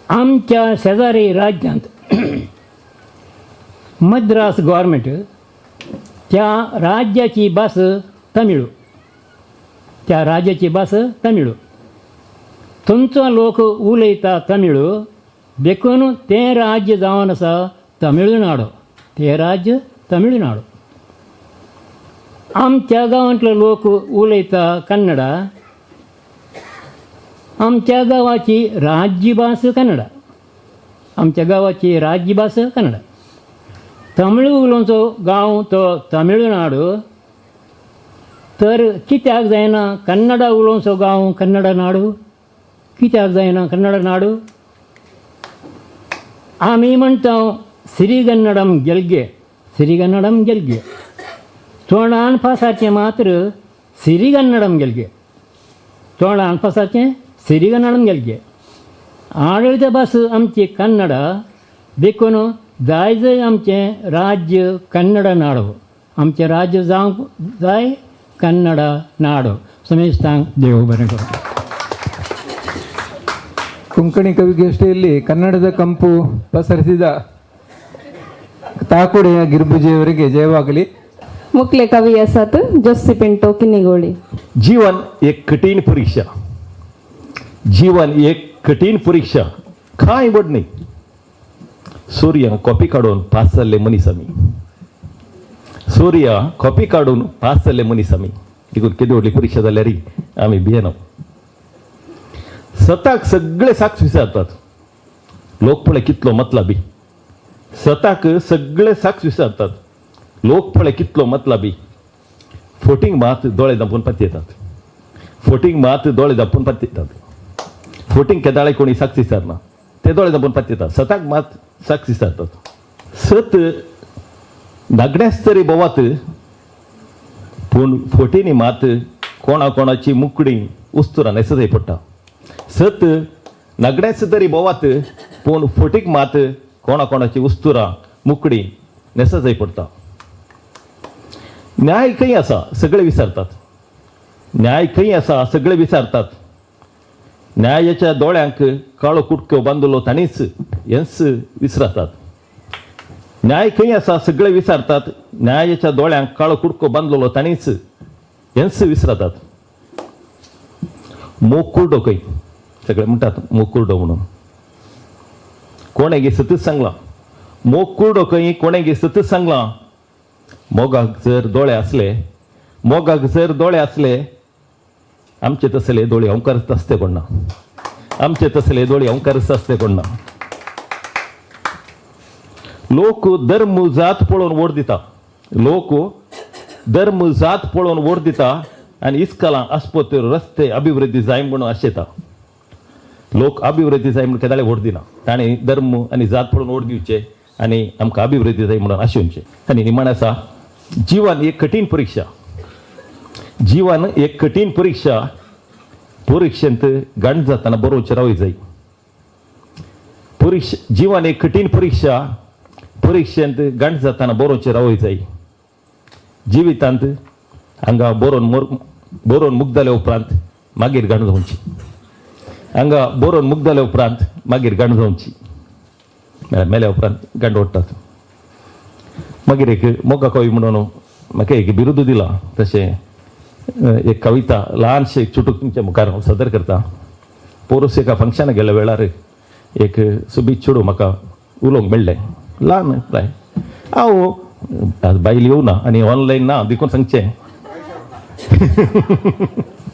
आमच्या शेजारी राज्यांत मद्रास गव्हर्मेंट त्या राज्याची भास तमिळू. थंयचो लोक उलयता तमिळू देखून तें राज्य जावन आसा तमिळनाडू. आमच्या गांवांतलो लोक उलयता कन्नड. आमच्या गांवाची राज्यभास कन्नड. तमिळ उलोवचो गांव तो तमिळनाडू. तर कित्याक जायना कन्नड उलोवचो गांव कन्नड नाडू? आमी म्हणटा सिरिगन्नडम गेल्गे. तोंडान फासाचें मात्र सिरिगन्नडम गेल्गे. आडळत्या भास आमची कन्नड देखून जाय आमचें राज्य कन्नड नाडू. आमचें राज्य जावंक जाय कन्नड नाडू. समेस्तांक देव बरें करूं. ಕೊಂಕಣಿ ಕವಿಗೋಷ್ಠಿಯಲ್ಲಿ ಕನ್ನಡದ ಕಂಪು ಪಸರಿಸಿದ ತಾಕುಡೆಯ ಗಿರ್ಬುಜಿಯವರಿಗೆ ಜಯವಾಗಲಿ. मुखले कवी आसात जोसी पिंटो किनिगोळी. जीवन एक कठीण परीक्षा. कांय बड न्ही. सूर्य कॉपी काडून पास जाल्ले मनीस आमी. देखून कितें व्हडली परीक्षा जाल्यार आमी भियेना. स्वताक सगळे साक्ष विचारतात. लोक पळय कितलो मतलबी. फोटींग मात दोळे धांपून पात येतात. फोटींग केदाळे कोणी साक्ष विचारना. ते दोळे धांपून पात येतात. स्वताक मात साक्ष विचारतात. सत नागड्यास तरी बोवात पूण फोटींनी मात कोणाची मुकडी उस्तुरान नेसत पडटा. सत नागड्यास तरी बोवात पूण फोटीक मात कोणाची उस्तुरां मुकडी नेसत पडटा. न्याय खंय आसा सगळे विचारतात. न्यायाच्या दोळ्यांक काळो कुटक्यो बांदलो ताणीच हेंच विसरतात. न्याय खंय आसा सगळे विचारतात. न्यायाच्या दोळ्यांक काळो कुटको बांदलो ताणीच हेंच विसरतात. मोग कुर्डो खंय सगळे म्हणटात मोग कुर्डो म्हणून. कोणे गे सतत सांगलां मोग कुर्डो खंय. कोणे गे सतत सांगलां मोगाक जर दोळे असले आमचे तसले दोळे ओंकारच असते कोणा आमचे तसले दोळे ओंकारच असते कोणा लोक धर्म जात पळोवन वोट दिता आनी इस्कलां आस्पत्र्यो रस्ते अभिवृद्धी जाय म्हणून आशेता लोक अभिवृद्धी जाय म्हणून केदाळे वोट दिना ताणें धर्म आनी जात पळोवन वोट दिवचे आनी आमकां अभिवृद्धी जाय म्हणून आशेवचे आनी निमाण आसा जीवन एक कठीण परीक्षा परीक्षेंत गांठ जाताना बरोवचें रावय जाय जीवन एक कठीण परीक्षेंत गांठ जाताना बरोवचें रावय जाय जिवितांत हांगा बरोवन मुक्त जाले उपरांत मागीर गांठ जावची मागीर गांठ जावची मेल्या उपरांत गांठ ओडटात मागीर एक मोगा कवी म्हणून म्हाका एक बिरुद दिला तशें एक कविता ल्हानशें एक चुटूक तुमच्या मुखार हांव सादर करता पोरस एका फंक्शनाक गेल्या वेळार एक सुबीत चेडूं म्हाका उलोवंक मेळ्ळें ल्हान प्राय हांव बायल येवना आनी ऑनलायन ना देखून सांगचें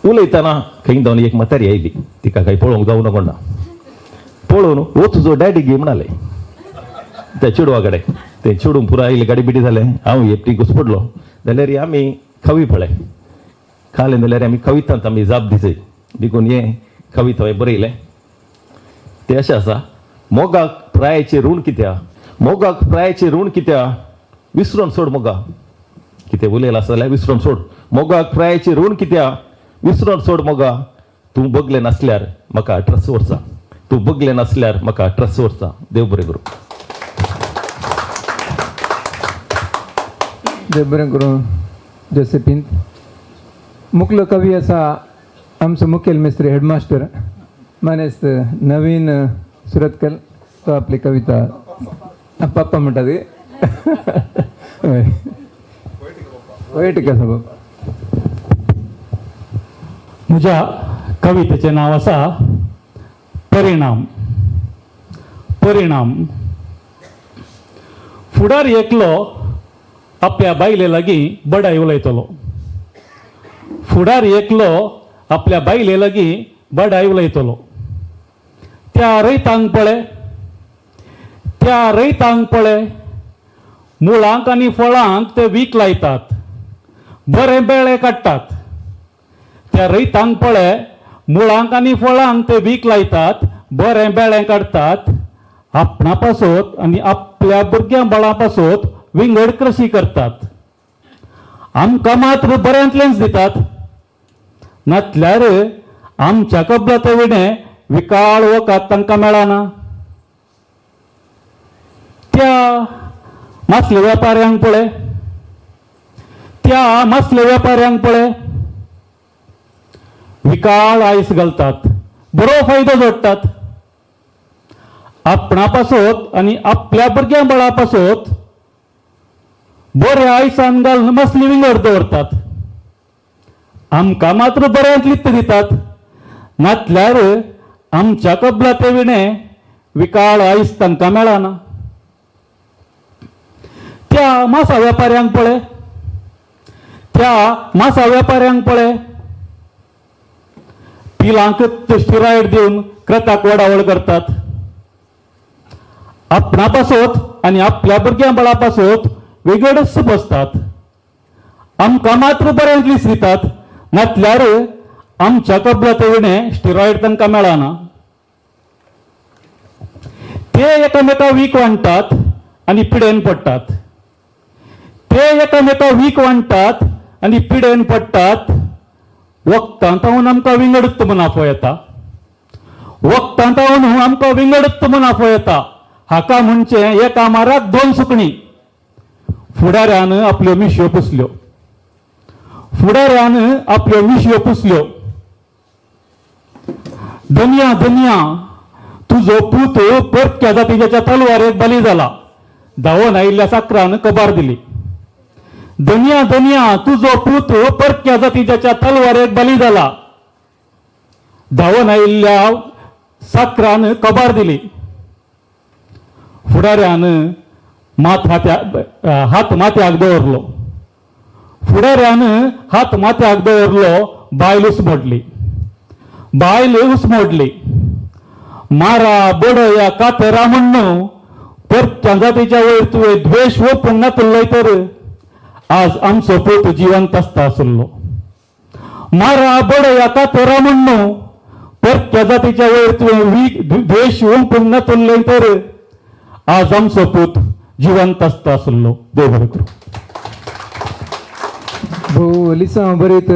उलयतना खंय जावन एक म्हातारी आयली तिका काही पळोवंक जावं नकोना पळोवन वो तुजो डॅडी गे म्हणाले त्या चेडवा कडेन तें चेडूं पुरो आयलें गाडी बिडी जालें हांव एकटी घुसपडलो जाल्यार आमी कवी पळय खालें जाल्यार आमी कवितांत आमी जाप दिसय देखून हें कविता हांवें बरयलें तें अशें आसा मोगाक प्रायाचें ऋण कित्या विसरून सोड मोगा कितें उलयलां आसा जाल्यार विसरून सोड मोगाक प्रायाचें ऋण कित्या विसरून सोड मोगा तूं बगलें नासल्यार म्हाका 18 वर्सां देव बरें करूं देव बरें करूं जोसेफीन मुखेल कवी आसा आमचो मुखेल मेस्त्री हेडमास्टर मानेस्त नवीन सुरतकर तो आपली कविता पप्पा म्हणटा ती वैयक्तीक आसा बाबा म्हज्या कवितेचें नांव आसा परिणाम फुडार एकलो आपल्या बायले लागीं बडाय उलयतलो त्या रैतांक पळय मुळांक आनी फळांक ते वीक लायतात बरें बेळे काडटात त्या रैतांक पळय मुळांक आनी फळांक ते वीक लायतात बरें बेळें काडटात आपणा पासत आनी आपल्या भुरग्यां बाळां पासत विंगड कृशी करतात आमकां मात्र बऱ्यांतलेंच दितात नातल्यार आमच्या कबलाते विणें विकाळ वकात तांकां मेळना त्या मासले व्यापाऱ्यांक पळय विकाळ आयस घालतात बरो फायदो जोडटात आपणा पासत आनी आपल्या भुरग्यां बाळा पासत बरे आयसान घालून मसली विंगड दवरतात आमकां मात्र बऱ्यांतलीच दितात नातल्यार आमच्या कबलाते विणें विकाळ आयस तांकां मेळना त्या मासा व्यापाऱ्यांक पळय पिलांक स्टिरायड दिवन क्रताक वडावळ करतात आपणा पासत आनी आपल्या भुरग्यां बाळा पासत वेगळच बसतात आमकां मात्र बऱ्यांतलीच दितात नातल्यार आमच्या कबलाते विणें स्टिरॉयड तांकां मेळना ते एकामेका वीक वांडटात आनी पिडेन पडटात वखदांत हांव आमकां विंगडत मुनाफो येता हाका म्हणचे एका माराक 2 सुकणी फुडाऱ्यान आपल्यो मिशयो पुसल्यो धन्या तुजो पूत परक्या जातीच्या तलवारेक बली जाला धांवन आयिल्ल्या साकरान कबार दिली धन्या तुजो पूत परक्या जातीच्या तलवारेक बली जाला धांवन आयिल्ल्या साकरान कबार दिली फुडाऱ्यान हात माथ्याक दवरलो फुडाऱ्यान हात माथ्याक दवरलो, बायल उसमोडली. मारा बडया कातरा म्हणून परत्या जातीच्या वयर तुवें द्वेष ओपूंक नातल्लोय तर आज आमचो पूत जिवंत आसता आसलो. मारा बडया कातरा म्हणून परत्या जातीच्या वयर तुवें द्वेष ओपूंक नातल्लोय तर आज आमचो पूत जिवंत आसता आसलो. देव बरें करूं. भोव लिसा बरीत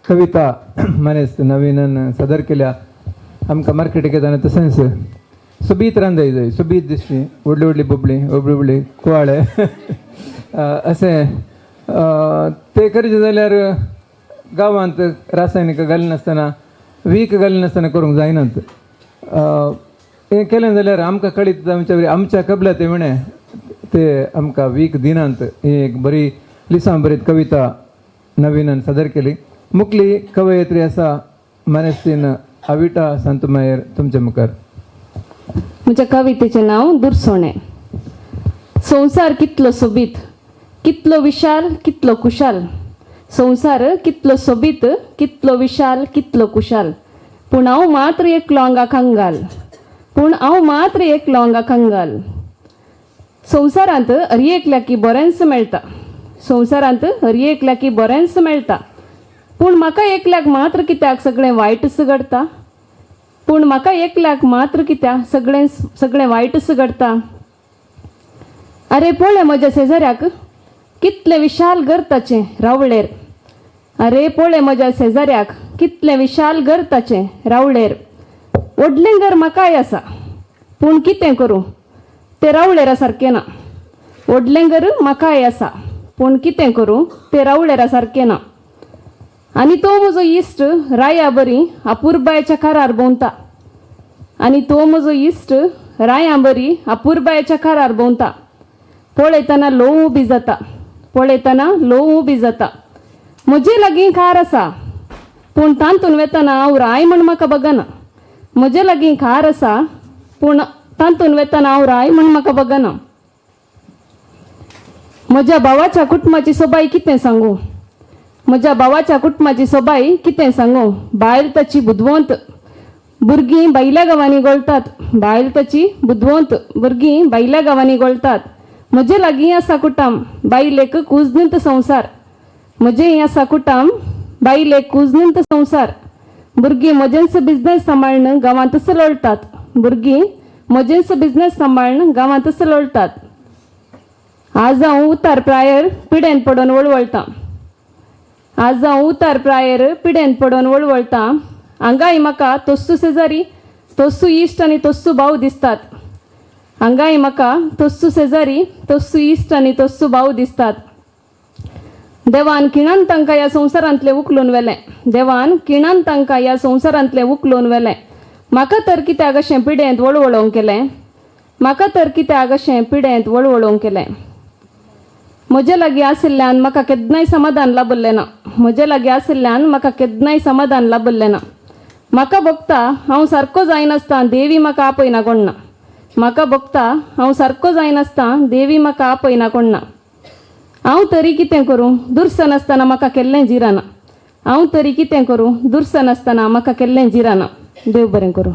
कविता मानेस्त नवीन सादर केल्या. आमकां मार्केटाक येताना तशेंच सोबीत रांदय जाय, सोबीत दिसली, व्हडली व्हडली बुबळी कुवाळे अशें ते करचें जाल्यार गांवांत रासायनिक घालिनासतना वीख घालिनासतना करूंक जायनात. हें केलें जाल्यार आमकां कळीत आमच्या कबलात ते म्हणे ते आमकां वीख दिनांत. ही एक बरी लिसां बरीत कविता नवीनान सादर केली. मुखली कवयित्री आसा मानेस्तीन अविटा सांतमायर तुमच्या मुखार. म्हज्या कवितेचें नांव दुरसोणे. संवसार कितलो सोबीत, कितलो विशाल, कितलो कुशाल. संवसार कितलो सोबीत, कितलो विशाल, कितलो कुशाल. पूण हांव मात्र एकलो हांगा कंगाल. संवसारांत हर एकल्याकी बरेंच मेळटा. पूण म्हाका एकल्याक मात्र कित्याक सगळें वायटच घडटा. अरे पळय म्हज्या शेजाऱ्याक कितलें विशाल घर ताचें रावळेर. व्हडलें घर म्हाकाय आसा पूण कितें करूं तें रावळेरा सारकें ना. आनी तो म्हजो इश्ट राया बरी अपुरबायच्या कारार भोंवता. पळयतना लोव बी जाता. म्हजे लागीं कार आसा पूण तांतून वेतना हांव राय म्हण म्हाका बगना. म्हज्या भावाच्या कुटुंबाची सोबाई कितें सांगू. बायल ताची बुदवंत, भुरगीं बायल्या गांवांनी गळटात. म्हजे लागीं आसा कुटाम बायलेक कुजनीत संवसार. भुरगीं म्हजेंच बिझनेस सांबाळन गांवांतच लोळटात. आज हांव उतार प्रायर पिड्यान पडोन वळवळटां. हांगाय म्हाका तोस्सू शेजारी, तोस्सू इश्ट आनी तोस्सू भाव दिसतात. देवान खिणान तांकां ह्या संवसारांतले उखलून व्हेलें. म्हाका तर कित्याक अशें पिड्यांत वळवळोवंक केलें. म्हजे लागीं आशिल्ल्यान म्हाका केन्नाय समाधान लाभल्लें ना. म्हाका भोगता हांव सारको जायनासता देवी म्हाका आपयना कोणना. हांव तरी कितें करूं दुर्सन आसतना म्हाका केल्लें जिराना. देव बरें करूं.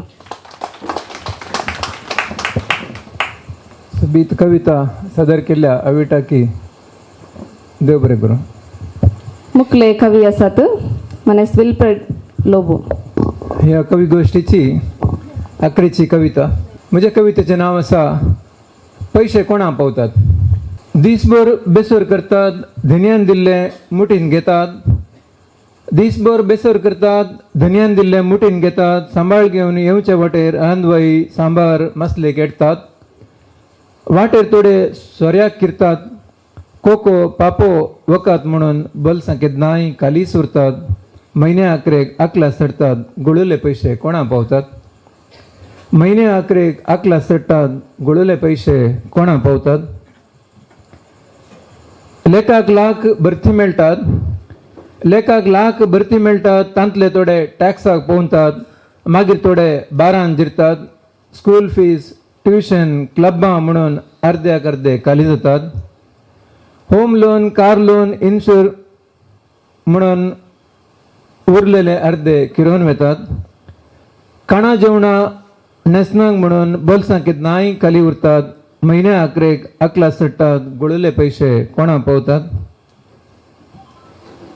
सोबीत कविता सादर केल्या अविटा की देव बरें करूं. मुखले कवी आसात मनेस विल्फ्रेड लोबो. ह्या कवी गोष्टीची आखरीची कविता. म्हज्या कवितेचें नांव आसा पयशे कोणा पावतात. दिसभर बेसोर करतात, धन्यान दिल्ले मुठीन घेतात. सांबाळ घेवन येवचे वाटेर आंदवाई सांबार मसले केडतात. वाटेर थोडे सोऱ्याक किरतात. कोको पापो वकात म्हणून बलसां केदनाय खाली सुरतात. म्हयन्या आकरेक आकला सडटात, गुळुले पयशे कोणा पावतात. गुळुले पयशे कोणा पावतात. लेकाक लाख भरती मेळटात. तांतले थोडे टॅक्साक पोवतात. मागीर थोडे बारान जिरतात. स्कूल फीज, ट्युशन, क्लब्बां म्हणून अर्दे खाली जातात. होम लोन, कार लोन, म्हणून उरलेले अर्धे किरोवन वेतात. खाणा जेवणा नेसनांक म्हणून बोल्सांकीत नाय खाली उरतात. म्हयन्या अकरेक अकला सट्टात गुळले पैसे कोणा पावतात.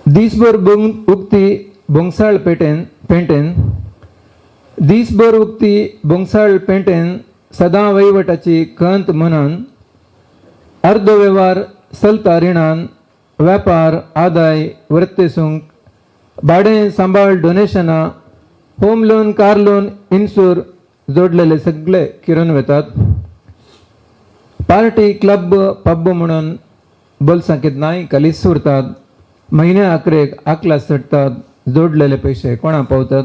दिसभर उक्ती बोंगसाळ पेंटेन दिसभर उक्ती बोंगसाळ पेंटेन सदां वहिवटाची खंत म्हणून अर्ध वेव्हार चलता रिणान वेपार आदाय वर्तेसूंक भाडें सांबाळ डोनेशनां होम लोन कार लोन इन्शूर जोडलेले सगळे किरण वेतात. पार्टी क्लब पब म्हणून बोल्सांकीत नाय खालीच उरतात. म्हयन्या अकरेक अकला सट्टात जोडलेले पैसे कोणा पावतात.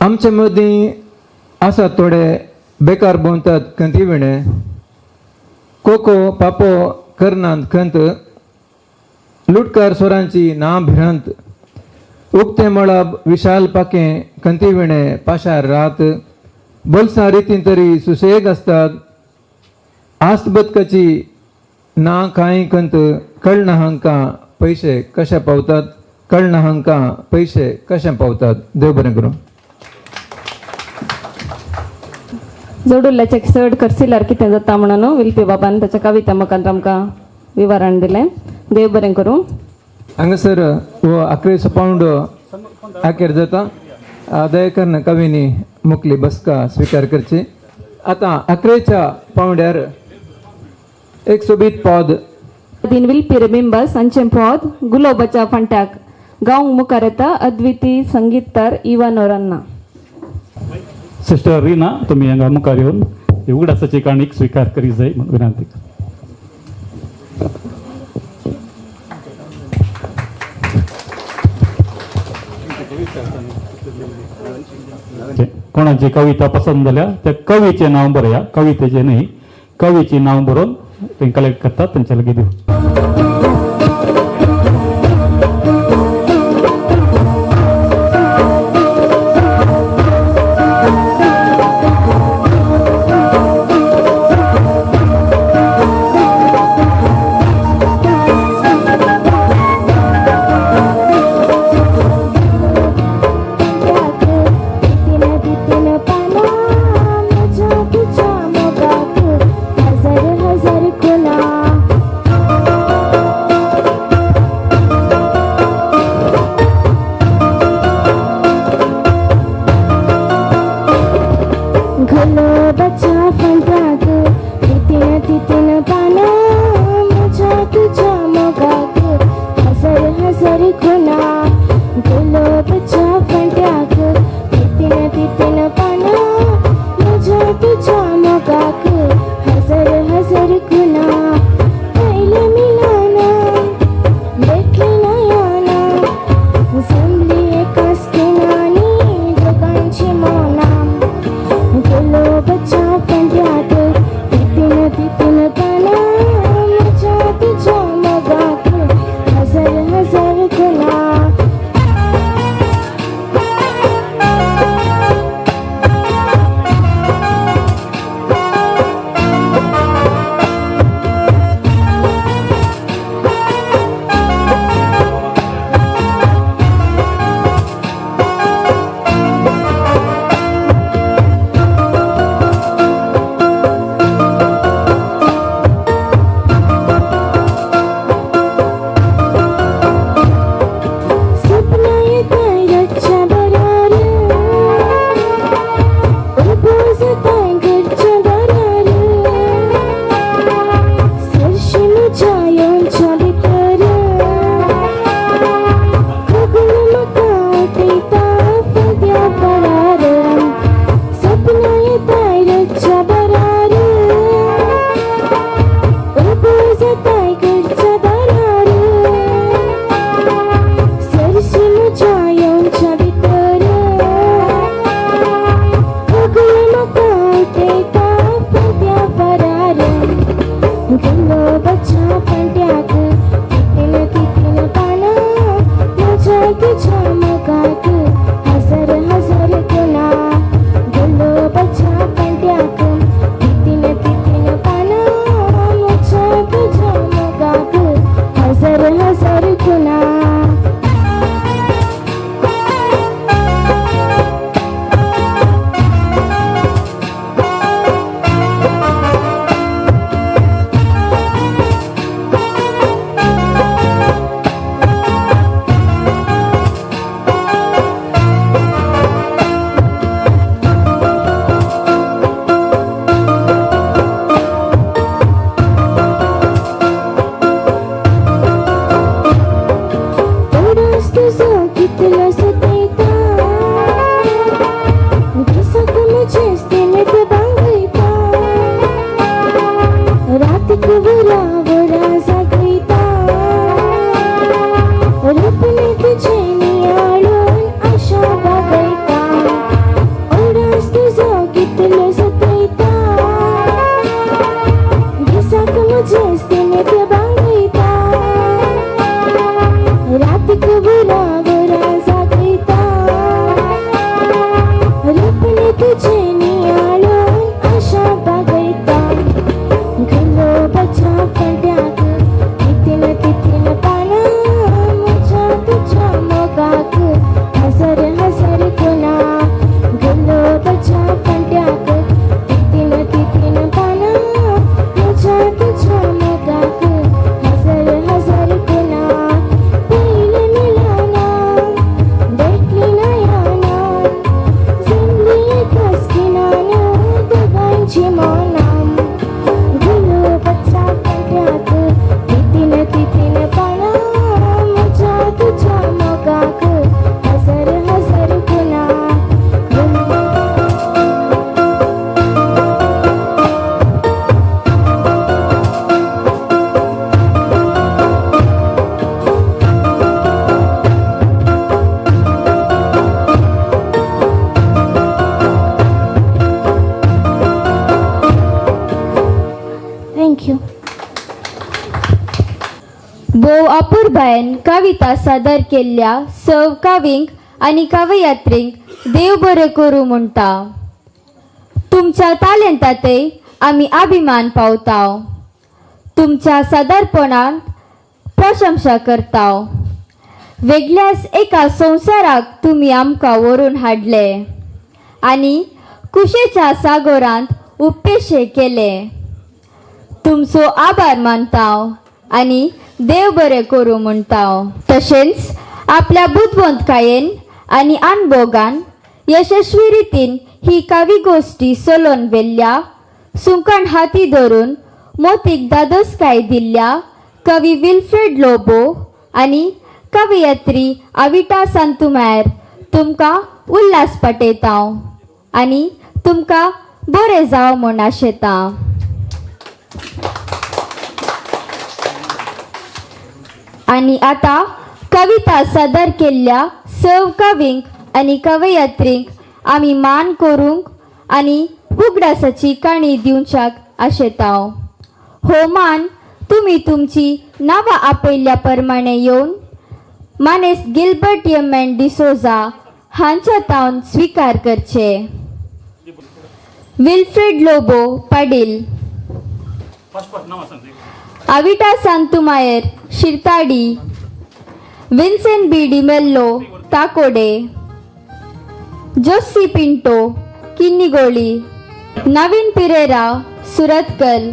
आमचे मदीं आसा थोडे बेकार भोंवतात खंती विणे कोको पापो करनांत खंत लुटकार सोरांची ना भिरांत उक्ते मळब विशाल पाकें खंती विणे पाशार रात बोल्सां रितीन तरी सुसेग आसतात. आस्त बदकाची ना कांय खंत कळना हांकां पैसे कशे पावतात. कळना हांकां पैसे कशे पावतात. देव बरें करूं. जोडुल्ल्याचे चड करसिल्यार कितें जाता म्हणून विलपी बाबान त्याच्या कविता मुखांत आमकां विवरण दिलें. देव बरें करूं. हांगासर हो 11 पावंड आखेर जाता. दयेकरन कविनी मुखली बसका स्विकार करची. आतां 11च्या पावंड्यार एक सोबीत पद दिन विलपी रिमेंबर्स हांचें पद गुलाबाच्या फांट्याक गावंक मुखार येता. अद्विती संगीतकार इवान ओरान्ना. सिस्टर रीना तुम्ही हांगा मुखार येवन उगडासाची काणीक स्विकार करी जाय म्हणून विनंती. कोणाची कविता पसंत जाल्या त्या कवीचे नाव बरया. कवितेचे न्ही कवीचे नाव बरोवन ते कलेक्ट करतात तांच्या लागीं दिवं. हजार हजार खुला भोव अपूर्बायन कविता सादर केल्ल्या सव कवींक आनी कवयत्रींक देव बरें करूं म्हणटा. तुमच्या तालेंतातय आमी अभिमान पावताव. तुमच्या सादरपणांत प्रशंसा करताव. वेगळ्याच एका संवसाराक तुमी आमकां व्हरून हाडले आनी कुशेच्या सागोरांत उपेशे केले. तुमचो आभार मानताव आनी देव बरें करूं म्हणटाव. तशेंच आपल्या बुदवंतकायेन आनी अणभोगान यशस्वी रितीन ही कविगोष्टी चलोवन व्हेल्ल्या सुंकान हाती धरून मोतीक दादोसकाय दिल्ल्या कवी विल्फ्रेड लोबो आनी कवयत्री अविटा सांतुमायर तुमकां उल्हास पाटयतां आनी तुमकां बरें जावं म्हूण आशेतां. आनी आतां कविता सादर केल्ल्या सव कवींक आनी कवयत्रींक आमी मान करूंक आनी उगडासाची काणी दिवच्याक आशेताव. हो मान तुमी तुमची नांवां आपयल्ल्या प्रमाणे येवन मानेस गिल्बर्ट यमेन डिसोजा हांच्या तावन स्विकार करचे. Wilfred Lobo Padil, Avita Santumayor Shirthady, Vincent B D'Mello Takode, Josy Pinto Kinnigoli, Naveen Pereira Surathkal,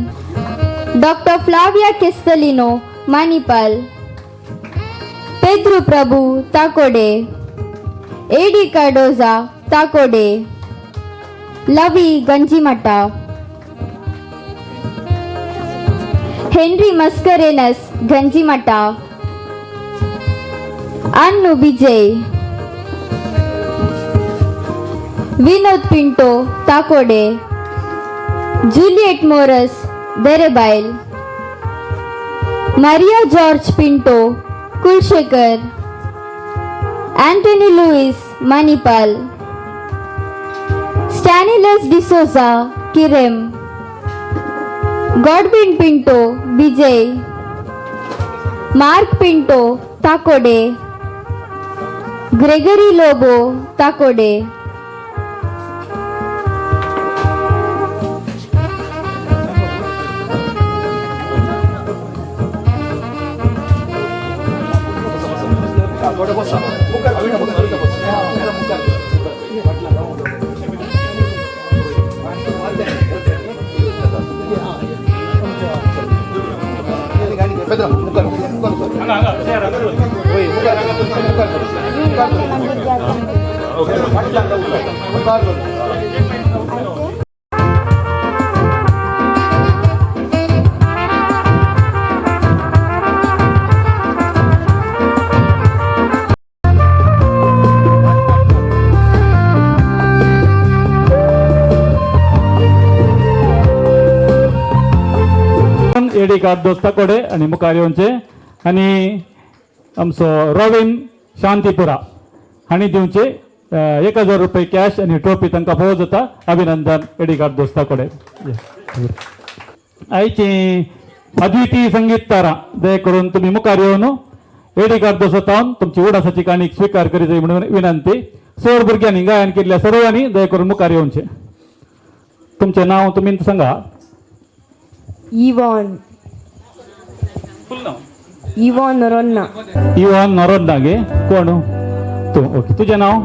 doctor Flavia Castelino Manipal, Pedru Prabhu Takode, Eddie Cardoza Takode, Lavi Ganjimutt, Henry Mascarenhas Ganjimutt, Annu Vijay, Vinod Pinto Takode, Juliet Moras Derebail, Maria George Pinto Kulshekar, Antony Louis Manipal, Stanislaus D'Souza Kirem, Godwin Pinto Vijay, Mark Pinto Takode, Gregory Lobo Takode, Eddie Cardoz Takode आणि मुखार येवचे आणि आमचो रॉबिन शांतीपुरा हांणी दिवचे 1000 रुपये कॅश आणि ट्रॉफी तांकां फावो जाता. अभिनंदन एडी कार्डोस ताकोडे. आयची अद्वितीय संगीत तारा दय करून तुम्ही मुखार येवन एडी कार्डोस तावन तुमची उडासाची काणी स्वीकार करी जाय म्हणून विनंती. सर भुरग्यांनी गायन केल्ल्या सर्वांनी दय करून मुखार येवचे. तुमचे नाव तुम्ही सांगा. इवॉन नरोन्ना. इव्हॉन नरोन्ना गे कोण तू? ओके. तुझे नाव?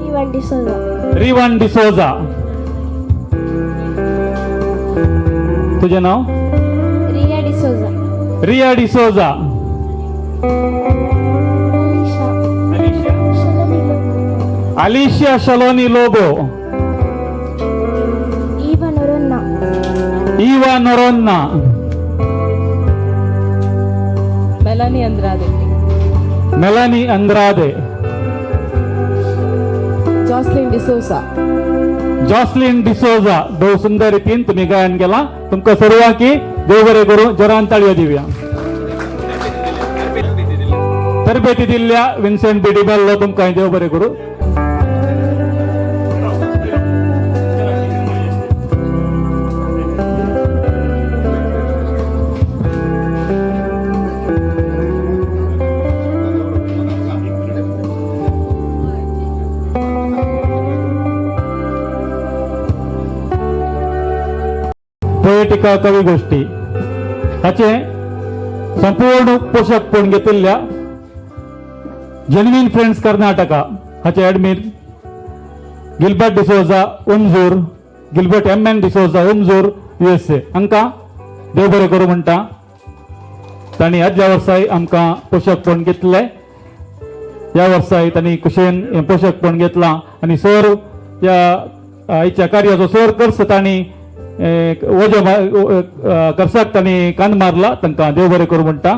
रिवान डिसोजा. रिवान डिसोजा. तुझे नाव? Riya D'Souza. Riya D'Souza. Alicia Shaloni Lobo. Eva Noronha. Eva Noronha. Melanie Andrade. Melanie Andrade. Jocelyn D'Souza. Jocelyn D'Souza. दो सुंदर रितीन तुम्ही गायन केला. तुमका सर्वांकी देव बरें करूं. जोरान ताळयो दिवया. तरबेती दिल्ल्या विन्सेंट बी डिमेल्लो तुमकां देव बरें करूं. पोएटिका कवी गोष्टी हाचे संपूर्ण पोषकपण घेतिल्ल्या जेन्युइन फ्रेंड्स कर्नाटका हाचे admin Gilbert D'Souza Umjoor, Gilbert M D'Souza Umjoor USA हांकां देव बरें करूं म्हणटा. तांणी आदल्या वर्साय आमकां पोषकपण घेतले, ह्या वर्साय तांणी कुशेन हें पोषकपण घेतलां आनी सर ह्या आयच्या कार्याचो सर खर्च तांणी वजो खर्चाक तांणी कांद मारला. तांकां देव बरें करूं म्हणटा.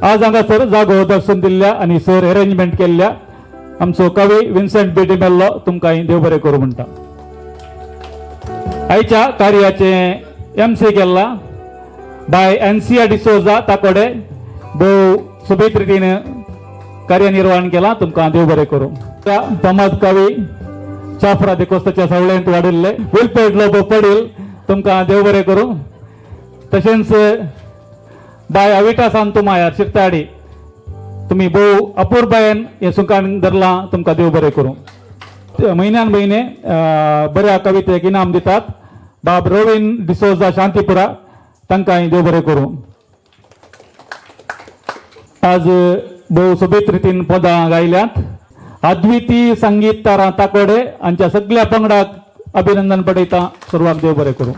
आज हांगासर जागो दर्शन दिल्ल्या आनी सर अरेंजमेंट केल्ल्या आमचो कवी विन्सेंट बी डिमेल्लो तुमकां देव बरें करूं म्हणटा. आयच्या कार्याचे MC केल्ला बाय एनसिया डिसोजा ताकोडे भोव सुबेज रितीन कार्यनिर्वहण केला. तुमकां देव बरें करूं. फामाद कवी चाफरा देकोस्ताच्या सवळ्यांत वाडिल्ले विलपेड लोबो पडील तुमकां देव बरें करूं. तशेंच बाय अविटा सांतुमायार शिरताडी तुम्ही भोव अपूर्बायेन हे सुखान धरलां. तुमकां देव बरें करूं. म्हयन्यान म्हयने बऱ्या कवितेक इनाम दितात. बाब रोविन डिसोजा शांतीपुरा तांकांय देव बरें करूं. आज भोव सोबीत रितीन पदां गायल्यात. अद्विती संगीत तारा ताकोडे हांच्या सगळ्या पंगडाक अभिनंदन पटयता. सर्वांक देव बरें करूं.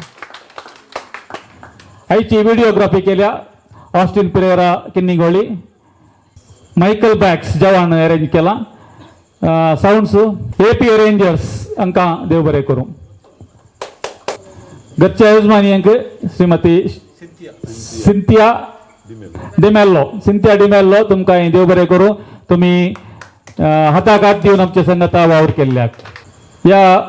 आयची व्हिडिओग्राफी केल्या Austin Pereira Kinnigoli. Michael bags जवान अरेंज केला. साऊंड्स AP अरेंजर्स हांकां देव बरें करूं. घरच्या यजमानियांक श्रीमती सिंथिया डिमेल्लो तुमकां देव बरें करूं. तुमी हाताक हात दिवन आमच्या संगता वावर केल्ल्याक. ह्या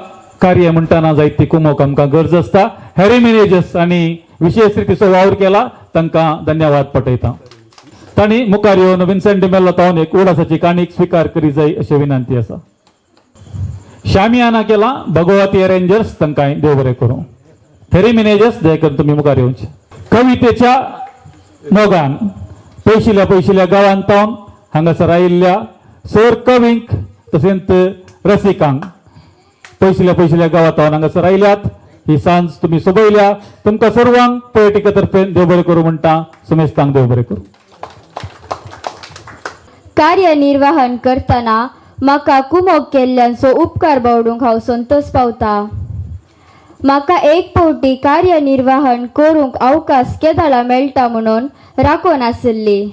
कार्य म्हणटाना जायती कुमोक आमकां गरज आसता. हॅरी मॅनेजर्स आनी विशेष रितीचो वावर केला तांकां धन्यवाद पटयता. तांणी मुखार येवन विन्सेंट डिमेल्लो तावन एक उडासाची काणीक स्विकार करी जाय अशी विनंती आसा. शामियाना केला भगवती अरेंजर्स तांकां देव बरें करूं. हॅरी मॅनेजर्स दया करून तुमी मुखार येवचे. कवितेच्या मोगान पयशिल्ल्या गांवांत तावन हांगासर आयिल्ल्या सर कवींक तशेंच रसिकांक पयशिल्ल्या गांवांत तावन हांगासर आयल्यात. ही सांज तुम्ही सोबयल्या. तुमकां सर्वांक पोएटिका तर्फेन देव बरें करूं म्हणटा. सुमेस्तांक देव बरें करूं. कार्यनिर्वहन करतना म्हाका कुमोक केल्ल्यांचो उपकार बावडूंक हांव संतोष पावता. म्हाका एक फावटी कार्यनिर्वहन करूंक अवकाश केदाळा मेळटा म्हणून राखोन आसली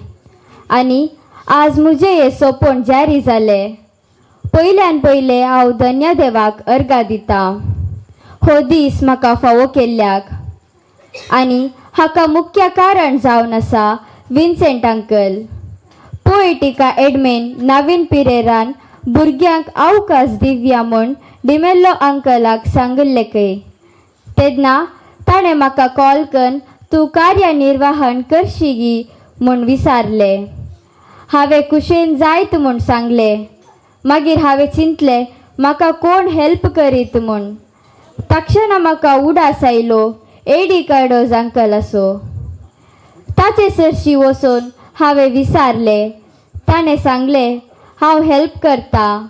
आनी आज म्हजें हें सोपोन जारी जालें. पयल्यान पयलें हांव धन्यदेवाक अर्घा दिता हो दीस म्हाका फावो केल्ल्याक. आनी हाका मुख्य कारण जावन आसा विन्सेंट अंकल. पोएटिका एडमिन नवीन पिरेरान भुरग्यांक अवकाश दिवया म्हूण डिमेल्लो अंकलाक सांगलें. तेन्ना ताणें म्हाका कॉल करून तूं कार्यनिर्वहन करशी म्हूण विचारलें. हांवें कुशेन जायत म्हूण सांगलें. मागीर हांवें चिंतलें म्हाका कोण हेल्प करीत म्हूण. तक्षणा म्हाका उडास आयलो एडी कार्डोज अंकल असो. ताचे सरशी वचून हांवें विचारलें. ताणें सांगलें हांव हेल्प करता.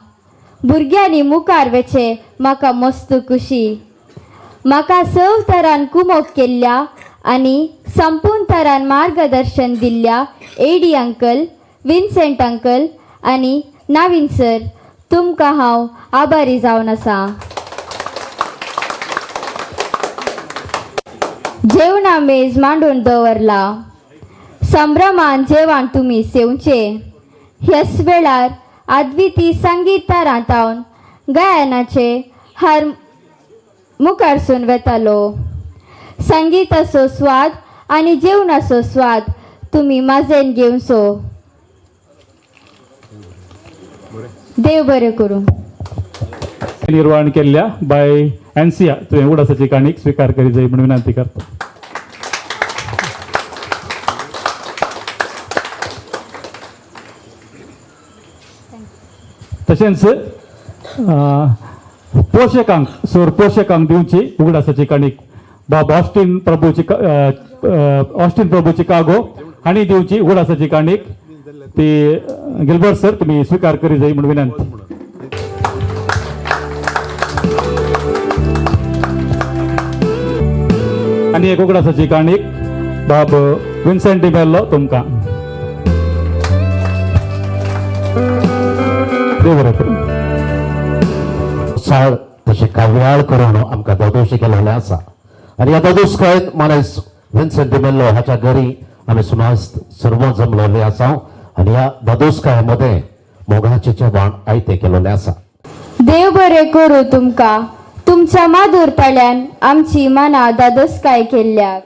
भुरग्यांनी मुखार वेचे म्हाका मस्त खुशी. म्हाका सव तरान कुमोक केल्ल्या आनी संपूर्ण तरान मार्गदर्शन दिल्ल्या एडी अंकल, विन्सेंट अंकल आनी नवीन सर तुमकां हांव आभारी जावन आसा. जेवणा मेज मांडून दवरला. संभ्रमान जेवण तुमी सेवचे. ह्याच वेळार अद्विती संगीतारां तावन गायनाचे हार मुखारसून वेतालो. संगीताचो स्वाद आनी जेवणाचो स्वाद तुमी माजेन घेवचो. देव बरें करूं. निर्वहण केल्ल्या बाय एनसिया तुवें उडासाची काणीक स्विकार करी जाय म्हणून विनंती करता. तशेंच पोषकांक सर पोषकांक दिवची उगडासाची काणीक बाब ऑस्टिन प्रभू चिकागो हांणी दिवची उगडासाची काणीक ती गिल्बर्ट सर तुम्ही स्वीकार करी जाय म्हणून विनंती. आनी एक उगडासाची काणीक बाब विन्सेंट डिमेल्लो तुमकां. देव बरें करूं. साळ तशें काव्याळ करून आमकां दोदोशी केलेले आसा आनी ह्या दोदोसकायेंत मानेस विन्सेंट डिमेल्लो हाच्या घरी आमी सुनास्त सर्व जमलेले आसा आनी ह्या दोदोसकाये मध्ये मोगाचें जेवण आयतें केलेलें आसा. देव बरें करूं तुमकां. तुमच्या माधुरपणान आमची मनां दादोसकाय केल्ल्याक.